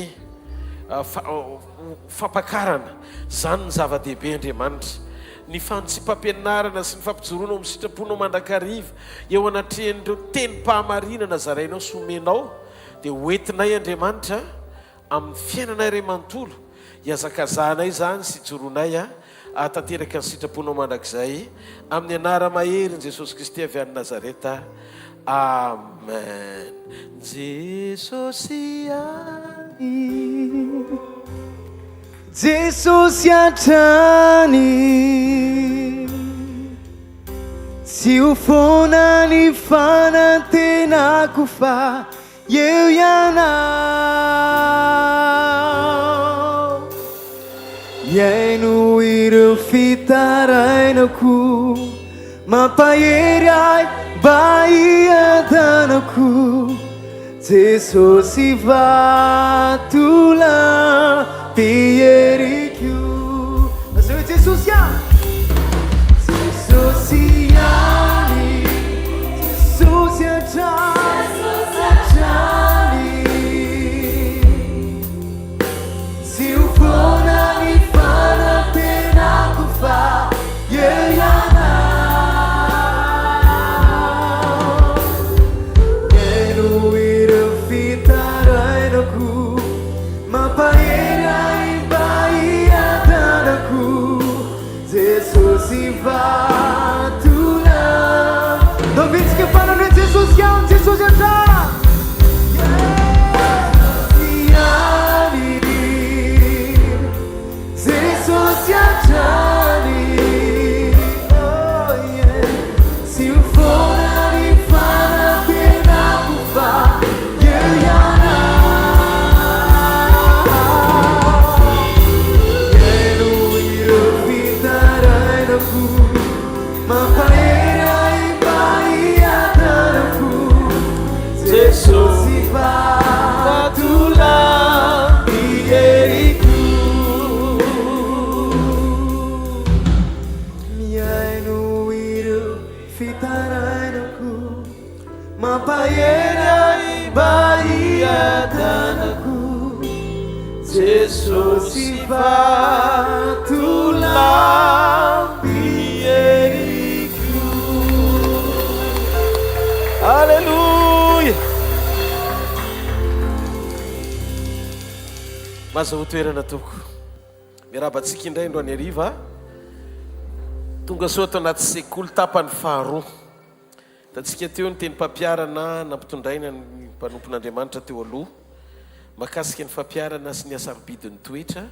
fampakarana zany ny zava-dehibe Andriamanitra. Ny fantsipampianarana sy ny fampijoroana amin'ny sitraponao mandrakariva eo anatrehan'ireo tenim-pahamarinana zarainao sy omenao dia hoentinay Andriamanitra amin'ny fiainanay iray manontolo hiazakazanay zany sy joroanay a atanteraka ny sitraponao mandrakizay amin'ny anara mahery ny Jesosy Kristy avy any Nazareta. Amen. Jesosy any, Jesosy atrany, tsy ho foana ny fanantenako fa eo ianao. Iaino ireo fitarainako mampahery ahy mba hiadanako Jesosy vatola mpiheriko Azao hoe Jesosy ihany Jesosy ihany Jesosy hatrany Sy ho foana ny fanantenako fa eo ihany Iaino ireo fitarainako mampahery ahy mba hiadanako Jesosy vatola Novitsika fanano hoe Jesosy ihany Jesosy hatrany Jesosy hatrany Sy ho foana ny fanantenako fa eo ihany Iaino ireo fitarainako mampahery ahy mba hiadanako Jesosy vatola mpiheriko Miaino ireo fitarainako mampahery ahy mba hiadanako Jesosy vatola mpiheriko Alleluia mazaho toerana toko miarabantsika indray androany ariva tonga soa atao anaty sekoly tapany faharoa tatsika teo ny teny mpampiarana nampitondraina ny mpanompon'Andriamanitra teo aloha makasika ny fampiarana sy ny asarobidin'ny toetra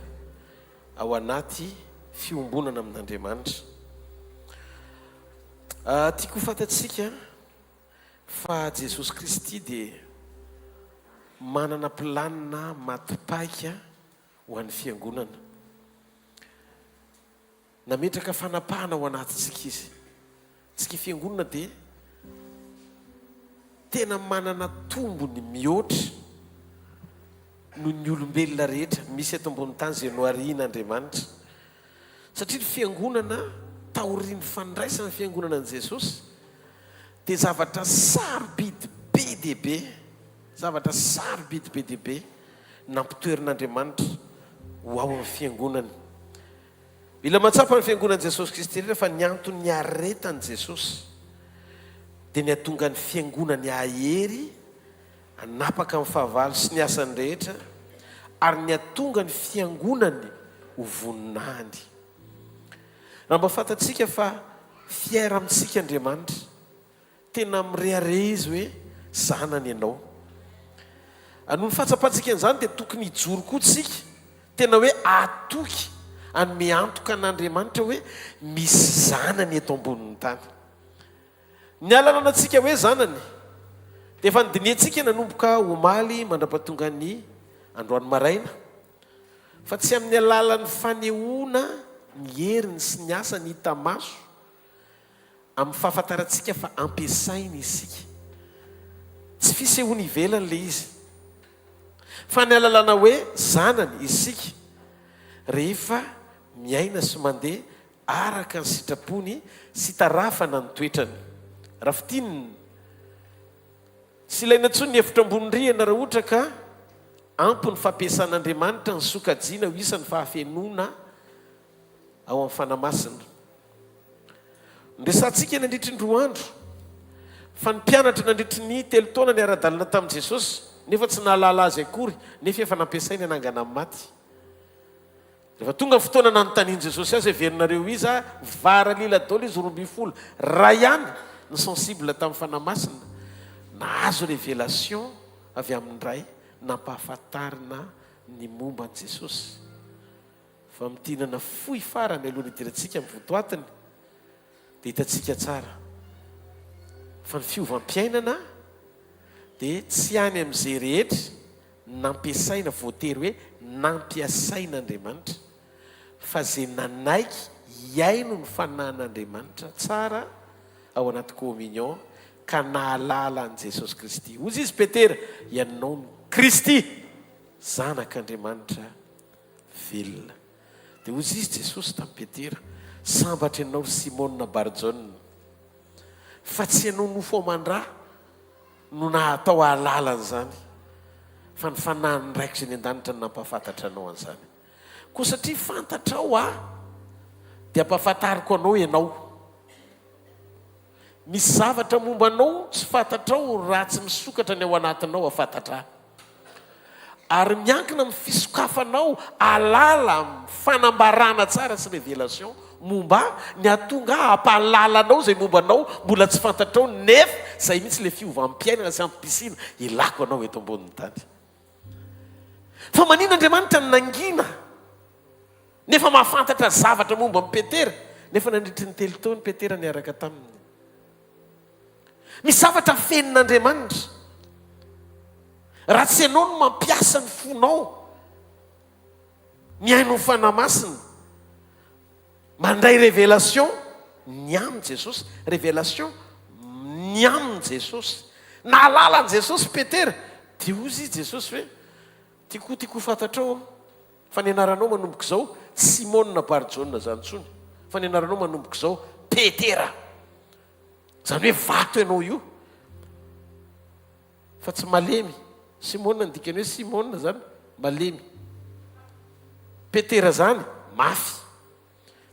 ao anaty fiombonana amin'Andriamanitra tiako ho fantatsika fa Jesosy Kristy dia manana planina matipaika ho an'ny fiangonana nametraka fanapahana ao anatintsika izy tsika fiangonana dia tena manana tombony mihoatra noho ny olombelona rehetra misy eto ambony tany izay no arian'Andriamanitra satria ny fiangonana taorian'ny fandraisana ny fiangonana an'i Jesosy dia zavatra sarobidy be dehibe zavatra sarobidy be dehibe nampitoerin'Andriamanitra ho ao amin'ny fiangonany mila matsapa ny fiangonan'i Jesosy Kristy rehefa ny antony ny aretan'i Jesosy dia ny atonga ny fiangonany ahery anapaka amin'ny fahavalo sy ny asany rehetra ary ny atonga ny fiangonany ho voninahiny raha mba fantatsika fa fiaira amintsika Andriamanitra tena mirehare izy hoe zanany ianao anoho ny fatsapantsika an'izany dia tokony hijoro koa tsika tena hoe atoky anome antoka an'Andriamanitra hoe misy zanany eto ambonin'ny tany ny alananantsika hoe zanany dia efa nydiniantsika nanomboka omaly mandrapatonga ny androany maraina fa tsy amin'ny alalan'ny fanehoana ny heriny sy ny asa ny hita maso amin'ny fahafantarantsika fa ampiasainy isika tsy fisehoana ivelany le izy fa ny alalana hoe zanany isika rehefa miaina sy mandeha araka ny sitrapony sy tarafana ny toetrany raha fitininy sy ilaina ntsony ny hevitra ambonindrihana raha ohatra ka ampy ny fampiasan'Andriamanitra ny sokajiana ho isan'ny fahafenoana ao amin'ny fanamasina nresantsika ny andritry ny roa andro fa ny mpianatra nandritry ny 3 taona ny ara-dalana tamin'i Jesosy nefa tsy nahalala azy akory nefa efa nampiasainy anangana amin'ny maty rehefa tonga ny fotoana nanontaniany Jesosy azy averinareo izy vara lila daoly izy 12 raha ihany ny sensible tamin'ny fanamasina nahazo révélation avy amin'ny ray nampahafantarina ny momba an' Jesosy fa mitinana fohy farany aloha ny idirantsika amin'ny votoatiny dia hitatsika tsara fa ny fiovam-piainana dia tsy any amin'izay rehetra nampiasaina voatery hoe nampiasain'Andriamanitra fa zay nanaiky iaino ny fanan'Andriamanitra tsara ao anaty communion ka nahalala an' Jesosy Kristy. Ozy izy Petera, ianao ny Kristy, zanak'Andriamanitra velona. Dia ozy izy Jesosy tamin'ny Petera, sambatra ianao Simona Barjona, fa tsy ianao nofo aman-drà no nahatao ahalalana izany, fa ny fanahiny raiko izay ny an-danitra no nampahafantatra anao an'izany. Koa satria fantatrao dia ampahafantariko anao ianao. Misy zavatra momba anao tsy fantatrao raha tsy misokatra ny ao anatinao afantatra. Ary miankina amin'ny fisokafanao alala fanambarana tsara sy révélation momba ny atonga hampahalalanao zay momba anao mbola tsy fantatrao, nefa zay mihitsy le fiovam-piainana sy ampy-pisina ilako anao eto ambonin'ny tany. Fa manino Andriamanitra ny nangina nefa mahafantatra zavatra momba amin'ny Petera, nefa nandritry ny 3 taona Petera niaraka taminy. Misy zavatra fenin'Andriamanitra, raha tsy ianao no mampiasa ny fonao, ny haino ny fanahy masina, mandray révélation ny aminy Jesosy, révélation ny aminy Jesosy, nahalala an' Jesosy Petera. Dia ozy izy Jesosy hoe tiako fantatrao fa ny anaranao manomboka izao Simona Barjona zany tsony, fa ny anaranao manomboka izao Petera, zany hoe vato ianao io, fa tsy malemy. Simona ny dikany hoe Simona zany malemy, Petera zany mafy.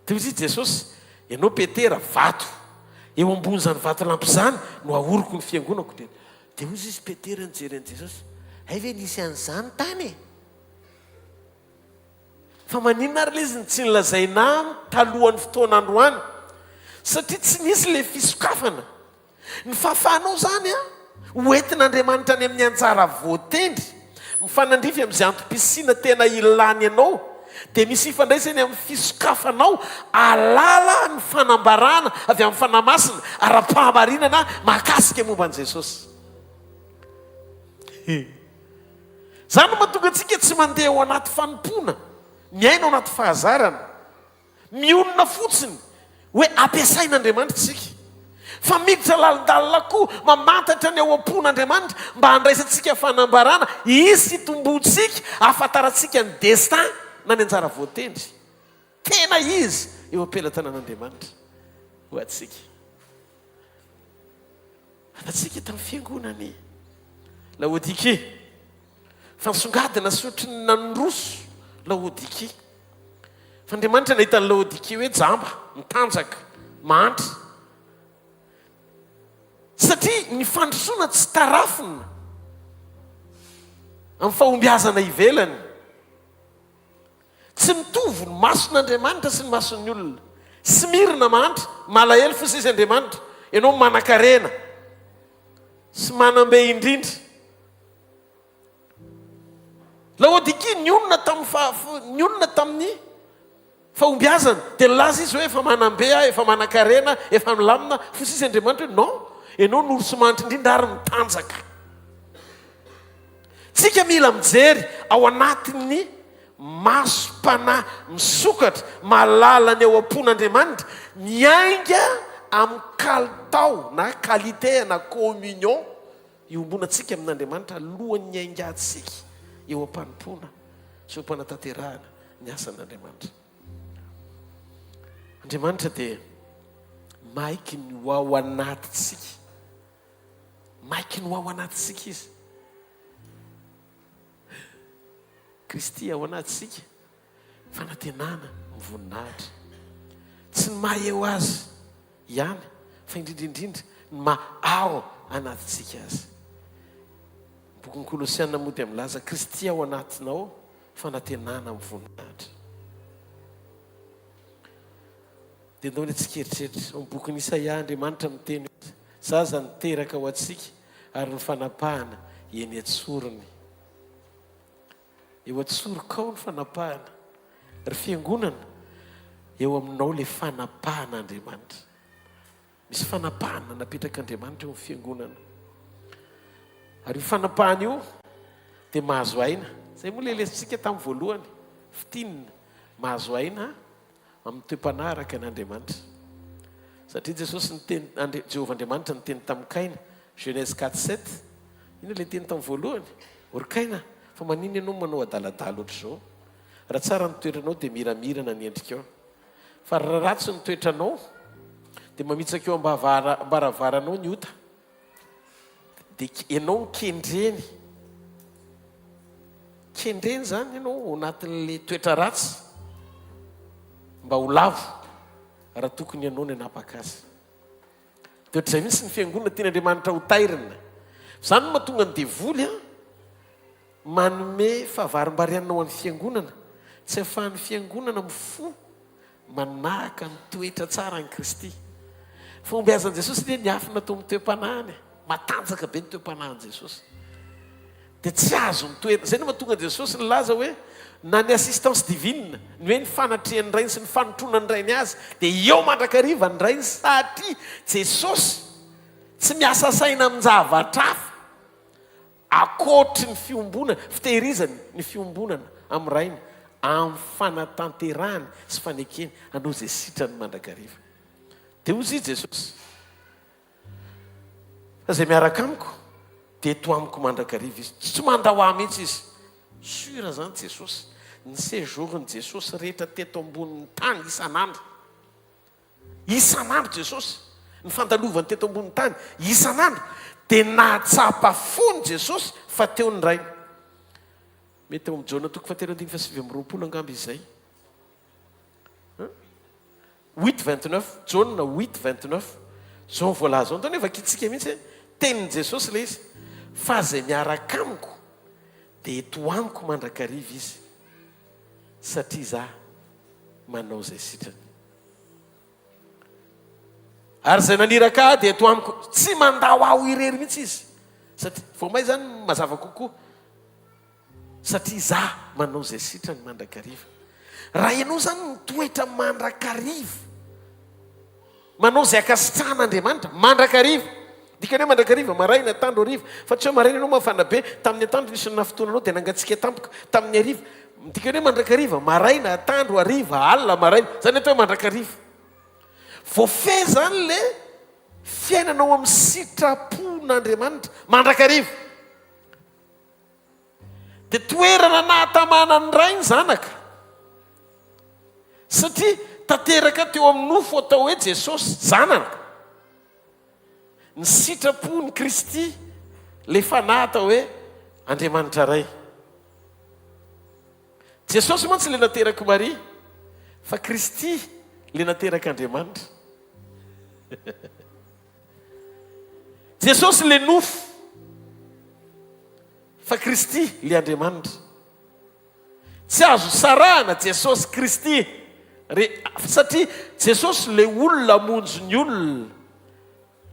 Dia ozy Jesosy, ianao Petera vato, eo ambony zany vato lampy zany no ahoriko ny fiangonako. Dia ozy izy Petera nijery an' Jesosy, hay ve nisy an'izany tany? Fa maninona ary le izy tsy nilazaina talohan'ny fotoana androany, satria tsy nisy le fisokafana. Ny fahafahanao zany hoentin'Andriamanitra any amin'ny anjara voatendry, mifanandrify amin'izay antom-pisina tena ilany ianao, dia misy ifandraisany amin'ny fisokafanao alala ny fanambarana avy amin'ny fanahy masina ara-pahamarinana mahakasika momba an' Jesosy. Zany no mahatonga antsika tsy mandeha ao anaty fanompona, miaina ao anaty fahazarana, mionona fotsiny hoe ampiasain'Andriamanitra tsika, fa miditra lalindalina koa mamantatra ny ao am-pon'Andriamanitra mba handraisantsika fanambarana izy tombotsika ahafantarantsika ny destin na ny anjara voatendry tena izy eo am-pelatanan'Andriamanitra ho atsika. Atatsika tamin'ny fiangonany Laodike, fa nisongadina sotry ny nanoroso Laodike. Fa Andriamanitra nahita ny Laodike hoe jamba, mitanjaka, mantra, satria ny fandrosoana tsy tarafina amin'ny fahombiazana ivelany. Tsy mitovy ny mason'Andriamanitra sy ny mason'ny olona. Sy mirina mantra, malahelo fotsy izy Andriamanitra, ianao manan-karena sy manam-be indrindra. Laodike nyonona tamin'ny fahombiazana, dia laza izy hoe efa manam-be efa manan-karena, efa milamina, fotsy izy Andriamanitra hoe non, ianao noroso mantra indrindra ary mitanjaka. Tsika mila mijery ao anatin'ny masom-panahy misokatra mahalala ny ao am-pon'Andriamanitra, miainga amin'ny kalitao na qualité na communion iombonantsika amin'Andriamanitra alohan'ny aingatsika eo am-panompona sy eo am-panatanterahana ny asan'Andriamanitra. Andriamanitra dia maiky ny ho ao anatitsika, maiky ny ho ao anatitsika izy. Kristy ao anatitsika, fanantenana mivoninahitra, tsy ny maha eo azy ihany, fa indrindraindrindra ny maha ao anatitsika azy. Boky ny Kolosiana moa dia milaza Kristy ao anatinao, fanantenana mivoninahitra. Dia ndao ny atsikeritreritra amin'ny bokin'ny Isaia, Andriamanitra miteny hoe zaza niteraka ao atsika ary ny fanapahana eny atsorony. Eo atsorika ao ny fanapahana, ry fiangonana eo aminao le fanapahan'Andriamanitra. Misy fanapahana napetrak'Andriamanitra eo amin'ny fiangonana. Ary io fanapahana io dia mahazo aina. Zay moa lelesitsika tamin'ny voalohany, fitinina mahazo aina amin'ny toe-panaraka n'Andriamanitra. Satria Jesosy niteny Jehovah Andriamanitra niteny tamin'ny Kaina, Genèse 4:7. Ino ilay teny tamin'ny voalohany? Ory Kaina, fa manino ianao manao adaladala ohatr'izao? Raha tsara ny toetranao dia miramirana ny endrikao. Fa raha ratsy ny toetranao dia mamitsaka eo am-baravaranao ny ota. Dia ianao ny kendreny. Kendreny zany ianao anatin'le toetra ratsy mba ho lavo raha tokony ianao ny anapaka azy. Toetr'izay mihitsy ny fiangonana tian'Andriamanitra ho tairina. Zany no mahatonga ny devoly manome fahavarim-barianina ho an'ny fiangonana. Tsy ahafahan'ny fiangonana mifo manahaka ny toetra tsara ny Kristy. Fombeazan'i Jesosy dia niafina tao amin'ny toe-panahiny. Matanjaka be ny toe-panahin'i Jesosy. Dia tsy azo mitoerana. Zay no mahatonga Jesosy nilaza hoe na ny assistance divine, ny hoe ny fanatrehan'ny rainy sy ny fanontronan'ny rainy azy, dia eo mandrakariva ny rainy satria Jesosy tsy miasa saina amin-javatra hafa akoatry ny fiombonana, fitehirizany ny fiombonana amin'ny rainy, amin'ny fanatanterahany sy fanekeny anao izay sitrany mandrakariva. Dia ozy Jesosy, fa izay miaraka amiko dia eto amiko mandrakariva izy. Tsy mandahoa mihitsy izy. Sura zany Jesosy, ny séjourny Jesosy rehetra teto ambonin'ny tany isan'andro. Isan'andro Jesosy, ny fandalovany teto ambonin'ny tany isan'andro, dia nahatsapa fony Jesosy fa teo ny rainy. Mety eo amin'ny Jona 8:29 angamba izay. 8:29, Jona 8:29. Zao voalaza zao, nefa kitsika mihitsy tenin'i Jesosy le izy. Fa zay miaraka amiko dia eto amiko mandrakariva izy, satria za manao zay sitrany. Ary zay naniraka dia eto amiko, tsy mandao aho irery mihitsy izy, satria vomay zany mazava kokoa, satria za manao zay sitrany mandrakariva. Raha ianao zany mitoetra mandrakariva, manao zay akasitrahan'Andriamanitra mandrakariva. Dikany hoe mandrakariva maraina atandro hariva, fa tsy hoe maraina ianao mafana be, tamin'ny atandro nisy nafotoananao dia nangatsika tampoka tamin'ny hariva. Dikany hoe mandrakariva maraina atandro hariva alina maraina, zany atao hoe mandrakariva. Voafehy zany le fiainanao amin'ny sitrapon'Andriamanitra mandrakariva. Dia toerana nahatamana ny rainy zanaka, satria tanteraka teo amin'ny nofo atao hoe Jesosy zanaka. Ny sitrapony Kristy le fanahy atao hoe Andriamanitra ray. Jesosy mantsy le nateraky Maria, fa Kristy le nateraky Andriamanitra. Jesosy le nofo, fa Kristy le Andriamanitra. Tsy azo sarahana Jesosy Kristy satria Jesosy le olona amonjo ny olona,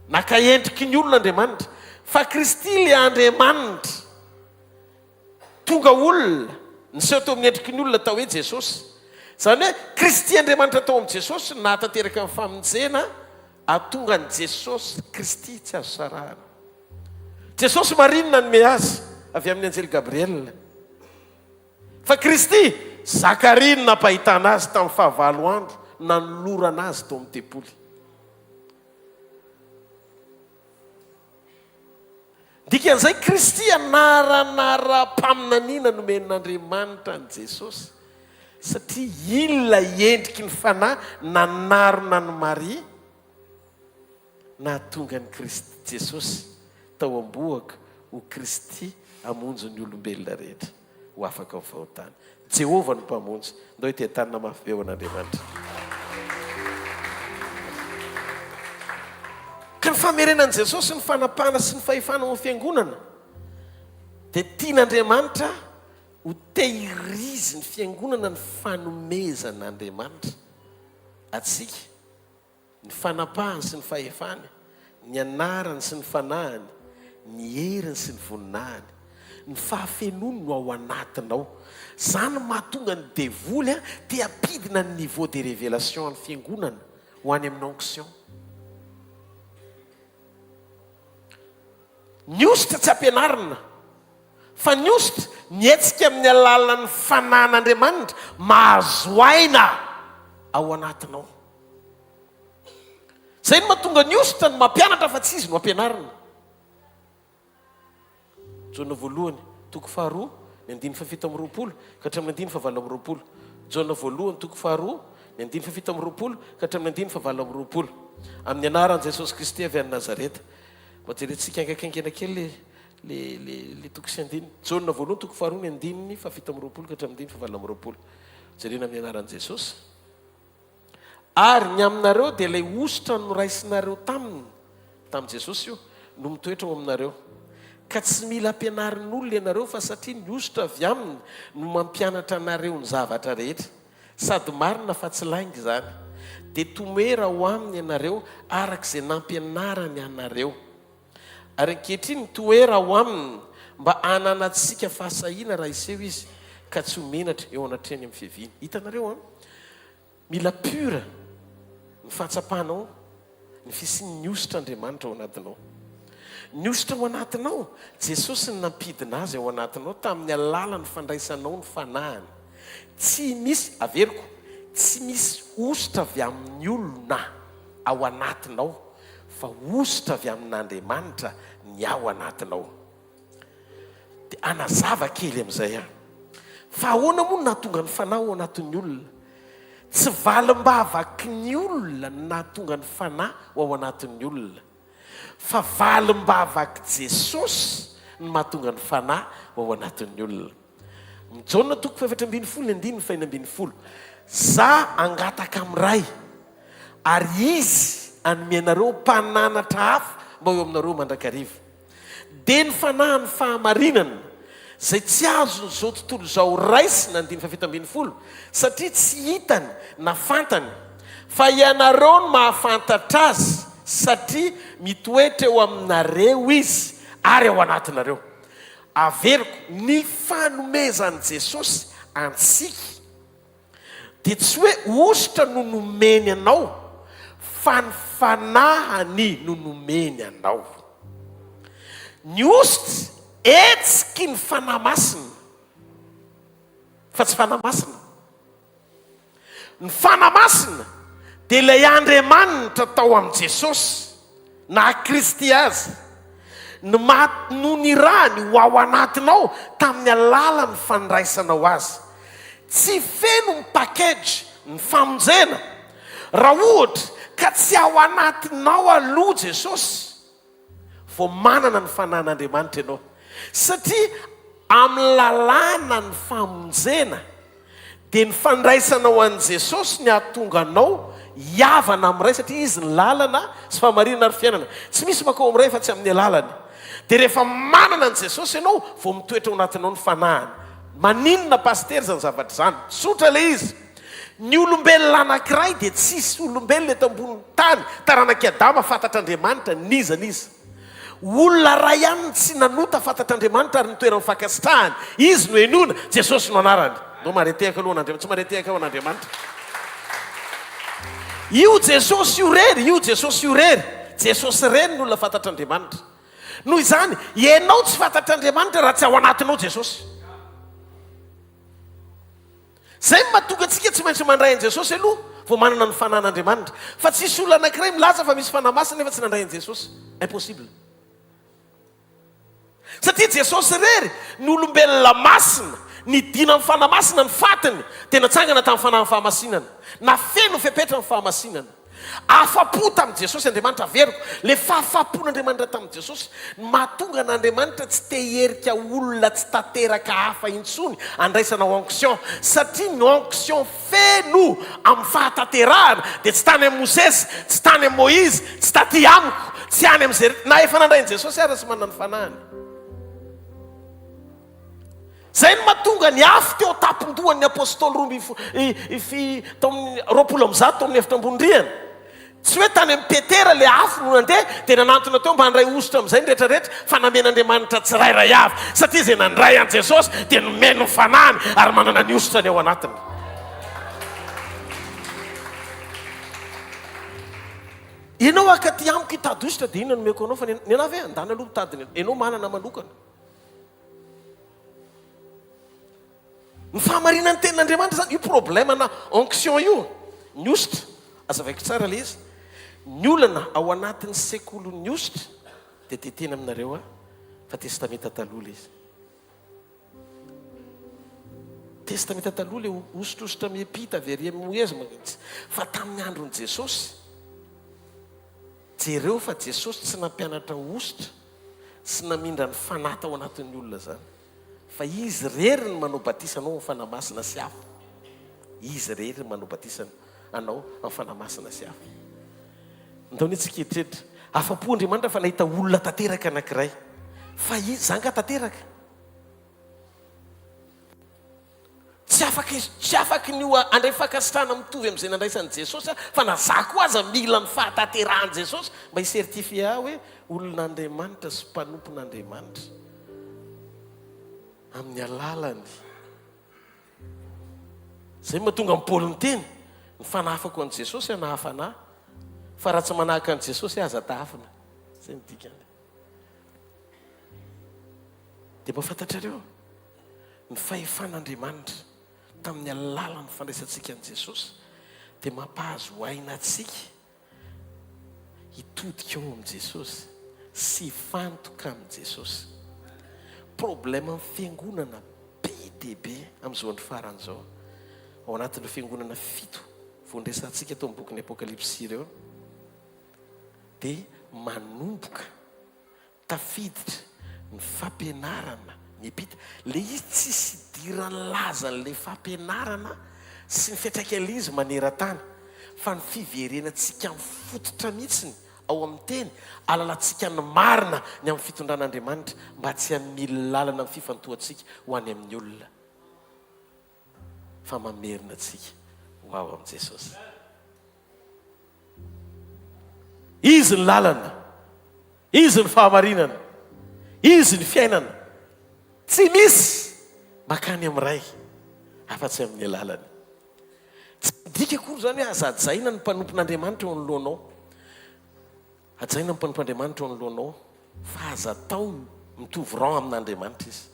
naka endriky ny olona Andriamanitra, fa Kristy le Andriamanitra tonga olona niseho tao amin'ny endriky ny olona atao hoe Jesosy. Zany hoe Kristy Andriamanitra atao amin'ny Jesosy nahatanteraka amin'ny famonjena atonga ny Jesosy Kristy tsy azo sarahana. Jesosy marinina nome azy avy amin'ny anjely Gabriel, fa Kristy Zakariny napahitana azy tamin'ny fahavalo andro, nanolorana azy tao amin'ny tempoly. Dikan'izay Kristy anaranara-paminaniana nomen'Andriamanitra ny Jesosy, satria ilona endriky ny fanahy nanarona ny Maria nahatonga ny Kristy Jesosy tao amboaka ho Kristy amonjo ny olombelona rehetra ho afaka mivahotany. Jehovah no mpamonjy, ndao ity tanana mafy be ho an'Andriamanitra. Ka ny famerenan'i Jesosy ny fanapahana sy ny fahefana amin'ny fiangonana dia tian'Andriamanitra ho tehirizy ny fiangonana ny fanomezan'Andriamanitra atsika, ny fanapahany sy ny fahefany, ny anarany sy ny fanahany, ny heriny sy ny voninahiny, ny fahafenony no ao anatinao. Zany mahatonga ny devoly te ampidina ny niveau de révélation ny fiangonana ho any amin'ny onction. Ny ositra tsy ampianarina fa ny ositra nietsika amin'ny alalan'ny fanan'Andriamanitra mahazo aina ao anatinao. Zay no mahatonga ny ositra ny mampianatra fa tsy izy no ampianarina. Jona voalohany toko faharoa ny andiny fafito amby roapolo ka hatramin'ny andiny favalo amby roapolo. Jona voalohany toko faharoa ny andiny fafito amby roapolo ka hatramin'ny andiny favalo amby roapolo. Amin'ny anaran'i Jesosy Kristy avy any Nazareta. Mba jerentsika angakaingena kely le toko sy andiny. Jona voalohany toko faharoa ny andiny fafito amby roapolo ka hatramin'ny andiny favalo amby roapolo. Jerena amin'ny anaran'i Jesosy. Ary ny aminareo dia ilay ositra noraisinareo tamin'ny Jesosy io no mitoetra ao aminareo. Ka tsy mila ampianarin'olona ianareo fa satria ny ositra avy aminy no mampianatra anareo ny zavatra rehetra. Sady marina fa tsy laingy izany. Dia tomoera ho aminy ianareo arak'izay nampianarany anareo. Ary ankehitriny toera ho aminy mba ananatsika fahasahiana raha iseho izy ka tsy homenatra eo anatreny amin'ny fiaviany. Hitanareo mila pura ny fahatsapanao ny fisian'ny ositra Andriamanitra ao anatinao. Ny ositra ao anatinao, Jesosy ny nampidina azy ao anatinao tamin'ny alalan'ny fandraisanao ny fanahany. Tsy misy, averiko, tsy misy ositra avy amin'ny olona ao anatinao, fa ositra avy amin'Andriamanitra ny ao anatinao. Dia anazava kely amin'izay fa ahoana moa no nahatonga ny fanahy ao anatin'ny olona? Tsy valim-bavaky ny olona no nahatonga ny fanahy ao anatin'ny olona, fa valim-bavaky Jesosy no mahatonga ny fanahy ao anatin'ny olona. Jona toko faefatra ambin'ny folo ny andiny ny faina ambin'ny folo. Za angataka amin'ray ary izy anome anareo mpananatra hafa mba eo aminareo mandrakariva. Dia ny fanahy ny fahamarinana zay tsy azo zao tontolo zao raisina andiny faefatra ambin'ny folo satria tsy hitany na fantany, fa ianareo no mahafantatra azy satria mitoetra eo aminareo izy ary ao anatinareo. Averiko, ny fanomezan'i Jesosy antsika dia tsy hoe ositra no nomeny anao, fa ny fanahany no nomeny anao. Ny ositra etsiky ny fanahy masina, fa tsy fanahy masina. Ny fanahy masina dia ilay Andriamanitra tao amin'i Jesosy na Kristy azy no nirahany ho ao anatinao tamin'ny alalan'ny fandraisanao azy. Tsy feno ny package ny famonjena raha ohatra ka tsy ao anatinao aloha Jesosy vao manana ny fanan'Andriamanitra ianao. Satria amin'ny lalàna ny famonjena dia ny fandraisanao an'i Jesosy ny ahatonga anao hiavana amin'iray satria izy ny lalana sy fahamarinana ary fiainana. Tsy misy makao amin'iray fa tsy amin'ny alalany. Dia rehefa manana an' Jesosy ianao vao mitoetra ao anatinao ny fanahany. Maninona paster zany zavatra zany? Tsotra le izy. Ny olombelona anankiray dia tsisy olombelona eto ambony tany taranak'i Adama fantatr'Andriamanitra nizan'izy. Olona ray ihany tsy nanota fantatr'Andriamanitra ary nitoerany fankasitrahany. Izy no enona, Jesosy no anarany. No maretehaka aloha n'Andriamanitra, tsy maretehaka ao an'Andriamanitra. Io Jesosy io rery, io Jesosy io rery. Jesosy rery no olona fantatr'Andriamanitra. Noho izany, ianao tsy fantatr'Andriamanitra raha tsy ao anatinao Jesosy. Zay mahatonga antsika tsy maintsy mandray an' Jesosy aloha vao manana ny fanan'Andriamanitra. Fa tsisy olona anankiray milaza fa misy fanahy masina nefa tsy nandray an' Jesosy. Impossible. Satria Jesosy rery ny olombelona masina, ny dina amin'ny fanahy masina ny fatiny dia natsangana tamin'ny fanahy fahamasinana. Na feno fepetra amin'ny fahamasinana. Afapo tamin'i Jesosy Andriamanitra averiko. Le fahafapon'Andriamanitra tamin'i Jesosy mahatonga n'Andriamanitra tsy te herika olona tsy tanteraka hafa intsony andraisana onction. Satria ny onction feno amin'ny fahatanterahana dia tsy tany amin'ny Mosesy, tsy tany amin'ny Moïse, tsy taty amiko, tsy any amin'izay na efa nandrain'i Jesosy ary tsy manana ny fanahany. Zay no mahatonga ny afo teo tapon-dohan'ny apôstôly roapolo amby zato amin'ny efatra ambondriana. Tsy hoe tany amin'ny Petera le afo no nandeha dia nanantona teo mba handray ositra amin'izay ny rehetrarehetra fa namen'Andriamanitra tsirairay avy. Satria izay nandray an' Jesosy dia nomeno fanahany ary manana ny ositra ny ao anatiny. Ianao akaty amiko hitady ositra dia inona nomeko anao fa ny anavy andana aloha mitadiny. Ianao manana manokana. ny fahamarinany tenin'Andriamanitra zany io problème na onction io ny ositra azavaiko tsara le izy ny olana ao anatin'ny sekolon'ny ositra dia tetena aminareo fa testamenta taloha le izy testamenta taloha le ositrositra miepita avery moezy fa tamin'ny andron'i Jesosy jereo fa Jesosy tsy nampianatra ositra sy namindra ny fanata ao anatin'ny olona zany fa izy rery ny manao batisa anao amin'ny fanamasina sy hafa izy rery ny manao batisa anao amin'ny fanamasina sy hafa ntaony tsy ketrehitra afa-po Andriamanitra fa nahita olona tanteraka anankiray fa izy zanga tanteraka tsy afaky ny andray fakasitrana mitovy amin'izay nandraisan'i Jesosy fa nazako aza mila ny fahatanterahany Jesosy mba hisertifia hoe olon'Andriamanitra sy mpanompon'Andriamanitra amin'ny alalany zay mahatonga amin'ny Paoly miteny ny fanafako an'i Jesosy anahafanahy fa raha tsy manahaka an'i Jesosy aza tafina zay midikany dia mba fantatrareo ny fahefan'Andriamanitra tamin'ny alalany fandraisantsika an'i Jesosy dia mampahazo aina atsika hitodika eo amin'i Jesosy sy fantoka amin'i Jesosy problème amin'ny fiangonana be dia be amin'izao andro faran'izao ao anatin'ny fiangonana 7 vondresantsika tao amin'ny bokin'ny apokalipsy ireo dia manomboka tafiditra ny fampianarana ny epita le izy tsisy idirany lazan'le fampianarana sy ny fiantraikalizy maneran-tany fa ny fiverenantsika mifototra mihitsiny ao amin'ny teny alalantsika ny marina ny amin'ny fitondran'Andriamanitra mba tsy hamily lalana amin'ny fifantohantsika ho any amin'ny olona fa mamerina antsika ho ao amin'i Jesosy izy ny lalana izy ny fahamarinana izy ny fiainana tsy misy makany amin'ray afa-tsy amin'ny alalany tsy dika kory zany hoe aza ajaina ny mpanompon'Andriamanitra eo anoloanao ajaina ny mpanompon'Andriamanitra eo anoloanao fa aza atao mitovy rang amin'Andriamanitra izy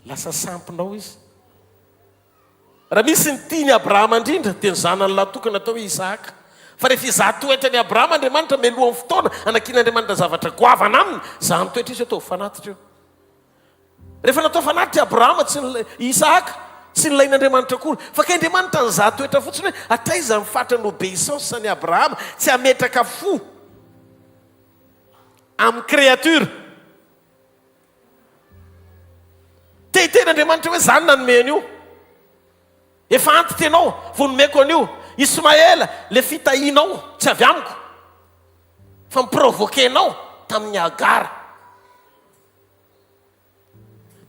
lasa sampinao izy raha misy ny tiany Abrahama indrindra dia ny zanany latokana atao hoe Isaka fa rehefa izaho toetra ny Abrahama Andriamanitra melohan'ny fotoana anakian'Andriamanitra zavatra goavana aminy zaho mitoetra izy atao fanatitra eo rehefa natao fanatitra Abrahama tsy Isaka tsy nilain'Andriamanitra akory fa ka Andriamanitra ny zaho toetra fotsiny hoe ataiza ny fatra ny obéissance ny Abrahama tsy hametraka fo amin'ny créature ten'Andriamanitra hoe zany nanomeny io efa antitra ianao vo nomeko an'io Ismaela le fitahinao tsy avy amiko fa miprovoquenao tamin'ny Agara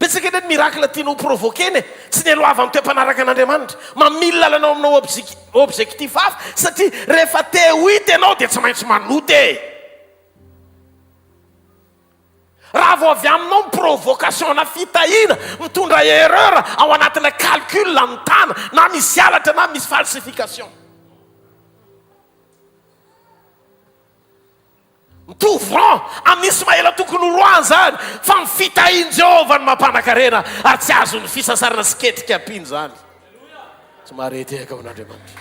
betsaka edy miracle tianao provoquene tsy ny aloava amin'ny toe-panaraka an'Andriamanitra mamily lalanao aminao objectif hafa satria rehefa te ho hita ianao dia tsy maintsy manoty raha vao avy aminao provocation na fitahina mitondra erreur ao anatina calcul ny tana na misy alatra na misy falsification mitovran amin'ny Ismaela tokony roany zany fa ny fitahin Jehova ny mampanakarena ary tsy azo ny fisasarana sy ketrika ampiny zany tsy mahareteka ao an'Andriamanitra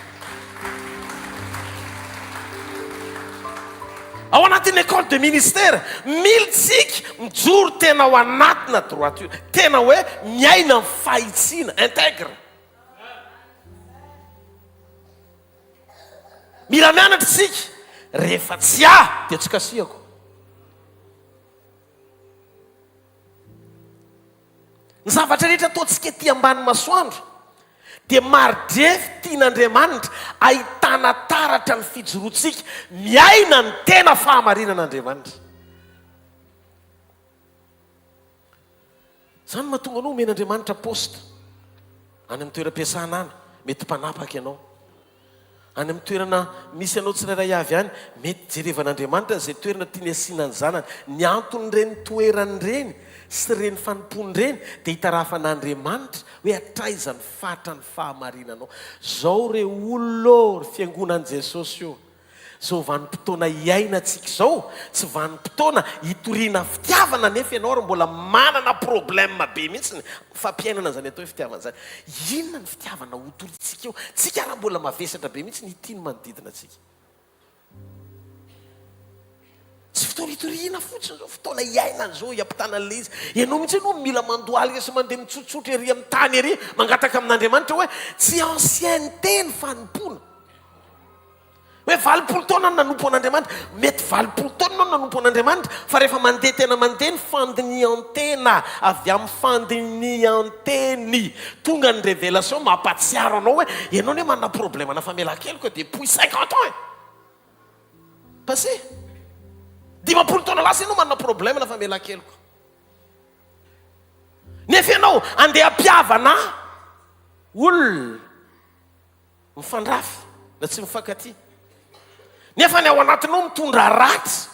ao anatin'ny école de ministère militsika mijoro tena ao anatina droiture tena hoe miaina ny fahitsiana intègre mila mianatra tsika rehefa tsy dia tsy kasiako ny zavatra rehetra ataontsika ety ambany masoandro dia maridrefy tian'Andriamanitra ahitana taratra ny fijoroantsika miaina ny tena fahamarinan'Andriamanitra zany mahatonga anao omen'Andriamanitra posta any amin'ny toeram-piasana any mety mpanapaka ianao any amin'ny toerana misy anao tsirairay avy any mety jerevan'Andriamanitra zay toerana tiany asiana ny zanany ny anton'ireny toerany reny sy reny fanompony reny dia hitarafan'Andriamanitra hoe atraiza ny fatra ny fahamarinanao zao re olona ry fiangonan'i Jesosy io zao vanim-potoana iainantsika zao tsy vanim-potoana hitoriana fitiavana nefa ianao ary mbola manana problème be mihitsy fampiainana zany atao hoe fitiavana zany. Inona ny fitiavana hotorintsika eo? Tsika raha mbola mavesatra be mihitsy ny tiany manodidina atsika. Tsy fotoana hitoriana fotsiny zao, fotoana iainana zao iampitana an'ilay izy. Ianao mihitsy no mila mandoaly sy mandeha mitsotsotra ery amin'ny tany ery mangataka amin'Andriamanitra hoe tsy ancienneté ny fanompona. Hoe 20 taona no nanompo an'Andriamanitra, mety 20 taona no nanompo an'Andriamanitra, fa rehefa mandeha tena mandeha ny fandinihan-tena avy amin'ny fandinihan-teny tonga ny révélation mampatsiaro anao hoe ianao ne manana problème na famela-keloka depuis 50 ans. Passé 50 taona lasa ianao manana problème na famela-keloka. Nefa ianao andeha ampiavana olona mifandrafy na tsy mifankatia. Nefa ny ao anatinao mitondra ratsy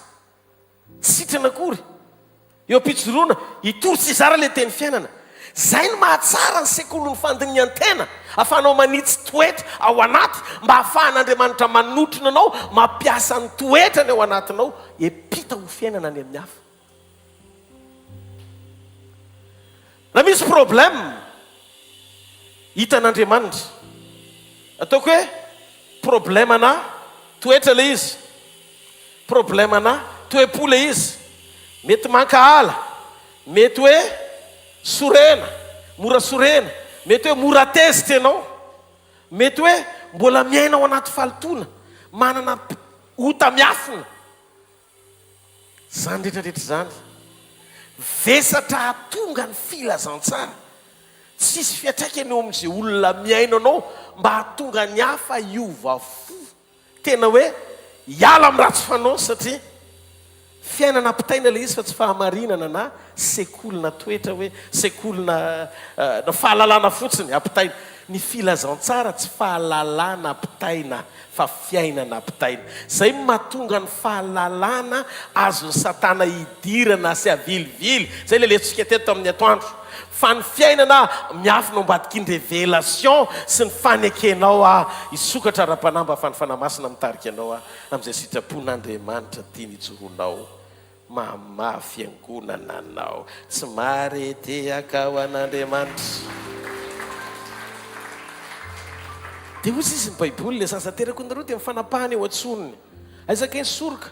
sitrana akory eo am-pitsoroana hitory tsy zara le teny fiainana. Zay no mahatsara ny sekoly ny fandinihan-tena, ahafahanao manitsy toetra ao anaty mba ahafahan'Andriamanitra manotrina anao mampiasa ny toetrany ao anatinao epita ho fiainana any amin'ny hafa. Na misy problème hitan'Andriamanitra ataoko hoe problème na toetra le izy, problème na toe-po le izy, mety manka ala, mety hoe sorena, mora sorena, mety hoe mora tezitra ianao, mety hoe mbola miaina ao anaty falotona, manana ota miafina. Zany rehetrarehetra zany vesatra atonga ny filazantsara. Tsisy fiatraikany eo amin'izay olona miaina anao mba hatonga ny hafa hiova fo. Tena hoe hiala amin'ny ratsy fanao satria fiainana ampitaina le izy fa tsy fahamarinana na sekolina toetra hoe sekolina na fahalalana fotsiny ampitaina. Ny filazantsara tsy fahalalana ampitaina fa fiainana ampitaina. Zay mahatonga ny fahalalana azon'ny satana hidirana sy avilivily. Zay le lentsika teto amin'ny atoandro. Fa ny fiainana miafina ambadiky ny révélation sy ny fanekenao hisokatra ara-panamba fanifana masina mitarika anao amin'izay sitrapon'Andriamanitra tiany hijoroanao mamafy angonana anao tsy maretehaka ao an'Andriamanitra. Dia ozy izy ny Baiboly le sasaterako nareo dia mifanapahany eo antsonony aizaka ny soroka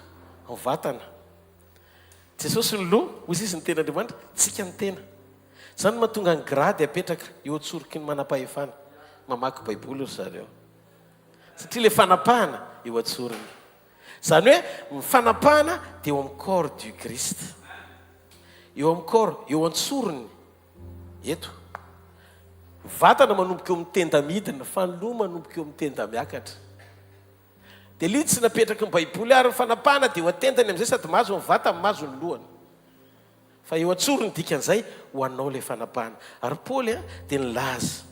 ao vatana. Jesosy ny loha ozy izy ny ten'Andriamanitra tsika ny tena. Zany mahatonga ny grady apetraka eo atsoroky ny manam-pahefana. Mamaky Baiboly ry zareo satria le fanapahana eo atsorony. Zany hoe ny fanapahana dia eo amin'ny corps du Christ, eo amin'ny corps, eo antsorony. Eto vatana manomboka eo amin'ny tenda midina, fa ny loha manomboka eo amin'ny tenda miakatra. Dia lidy tsy napetraka ny Baiboly ary ny fanapahana dia eo atendany amin'izay sady mahazo ny vatany mahazo ny lohany. Fa eo antsorony dikan'izay ho anao le fanapahana. Ary Paoly dia nilaza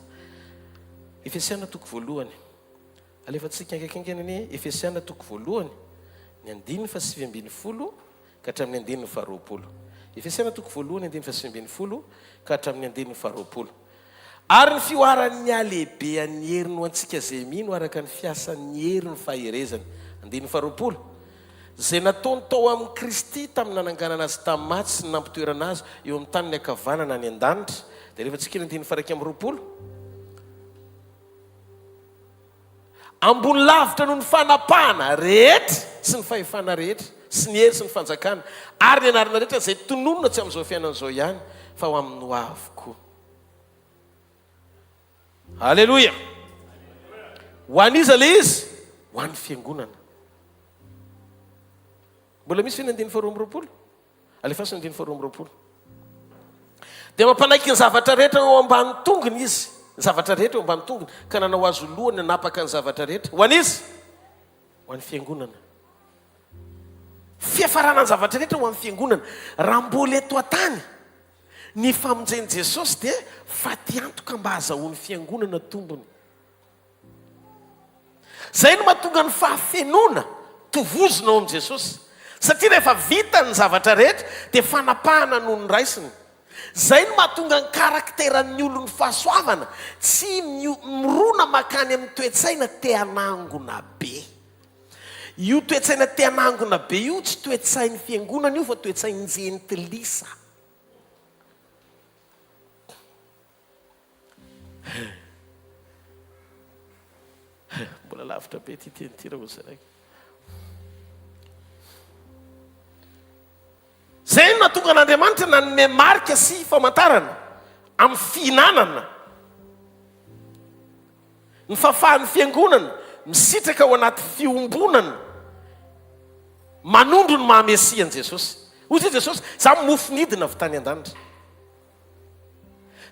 Efesiana toko voalohany. Alefantsika ankaikainkany Efesiana toko voalohany ny 9:20 ka hatramin'ny 9:20. Efesiana toko voalohany 9:20 ka hatramin'ny 9:20. Ary ny fioaran'ny alehibe an'ny hery no antsika izay mino araka ny fiasan'ny hery ny faherezany. 9:20. Zay nataony tao amin'ny Kristy tamin'ny nananganana azy tamin'ny maty sy ny nampitoerana azy eo amin'ny tany ny ankavanana ny an-danitra. Dia rehefa tsika 9:20 ambony lavitra noho ny fanapahana rehetra sy ny fahefana rehetra sy ny hery sy ny fanjakana ary ny anarana rehetra izay tononona tsy amin'izao fiainan'izao ihany fa ho amin'ny ho avoko. Halleloja. Ho an'iza le izy? Ho an'ny fiangonana. Mbola misy fe ny 9:20? Alefasy ny 9:20. Dia mampanaiky ny zavatra rehetra eo ambany tongony izy. Ny zavatra rehetra eo ambany tongony ka nanao azo lohany nanapaka ny zavatra rehetra. Ho an'izy? Ho an'ny fiangonana. Fiafarana ny zavatra rehetra ho an'ny fiangonana. Raha mbola eto an-tany ny famonjeny Jesosy dia faty antoka mba hahazahoan'ny fiangonana tombony. Zay no mahatonga ny fahafenona tovozona ao amin'i Jesosy. Satria rehefa vita ny zavatra rehetra dia fanapahana noho ny raisiny. Zay no mahatonga ny karakteran'ny olon'ny fahasoavana tsy mirona makany amin'ny toe-tsaina te hanangona be. io toetsaina tianangona be io tsy toetsain'ny fiangonana io fa toetsain'ny jentilisa. Mbola lavitra be ty tenitira ho zaraiky. Zay natonga an'Andriamanitra nanome marika sy famantarana amin'ny fihinanana. Ny fahafahan'ny fiangonana misitraka ao anaty fiombonana manondro ny mahamesian Jesosy. Ozy Jesosy, za mofo nidina avy tany an-danitra.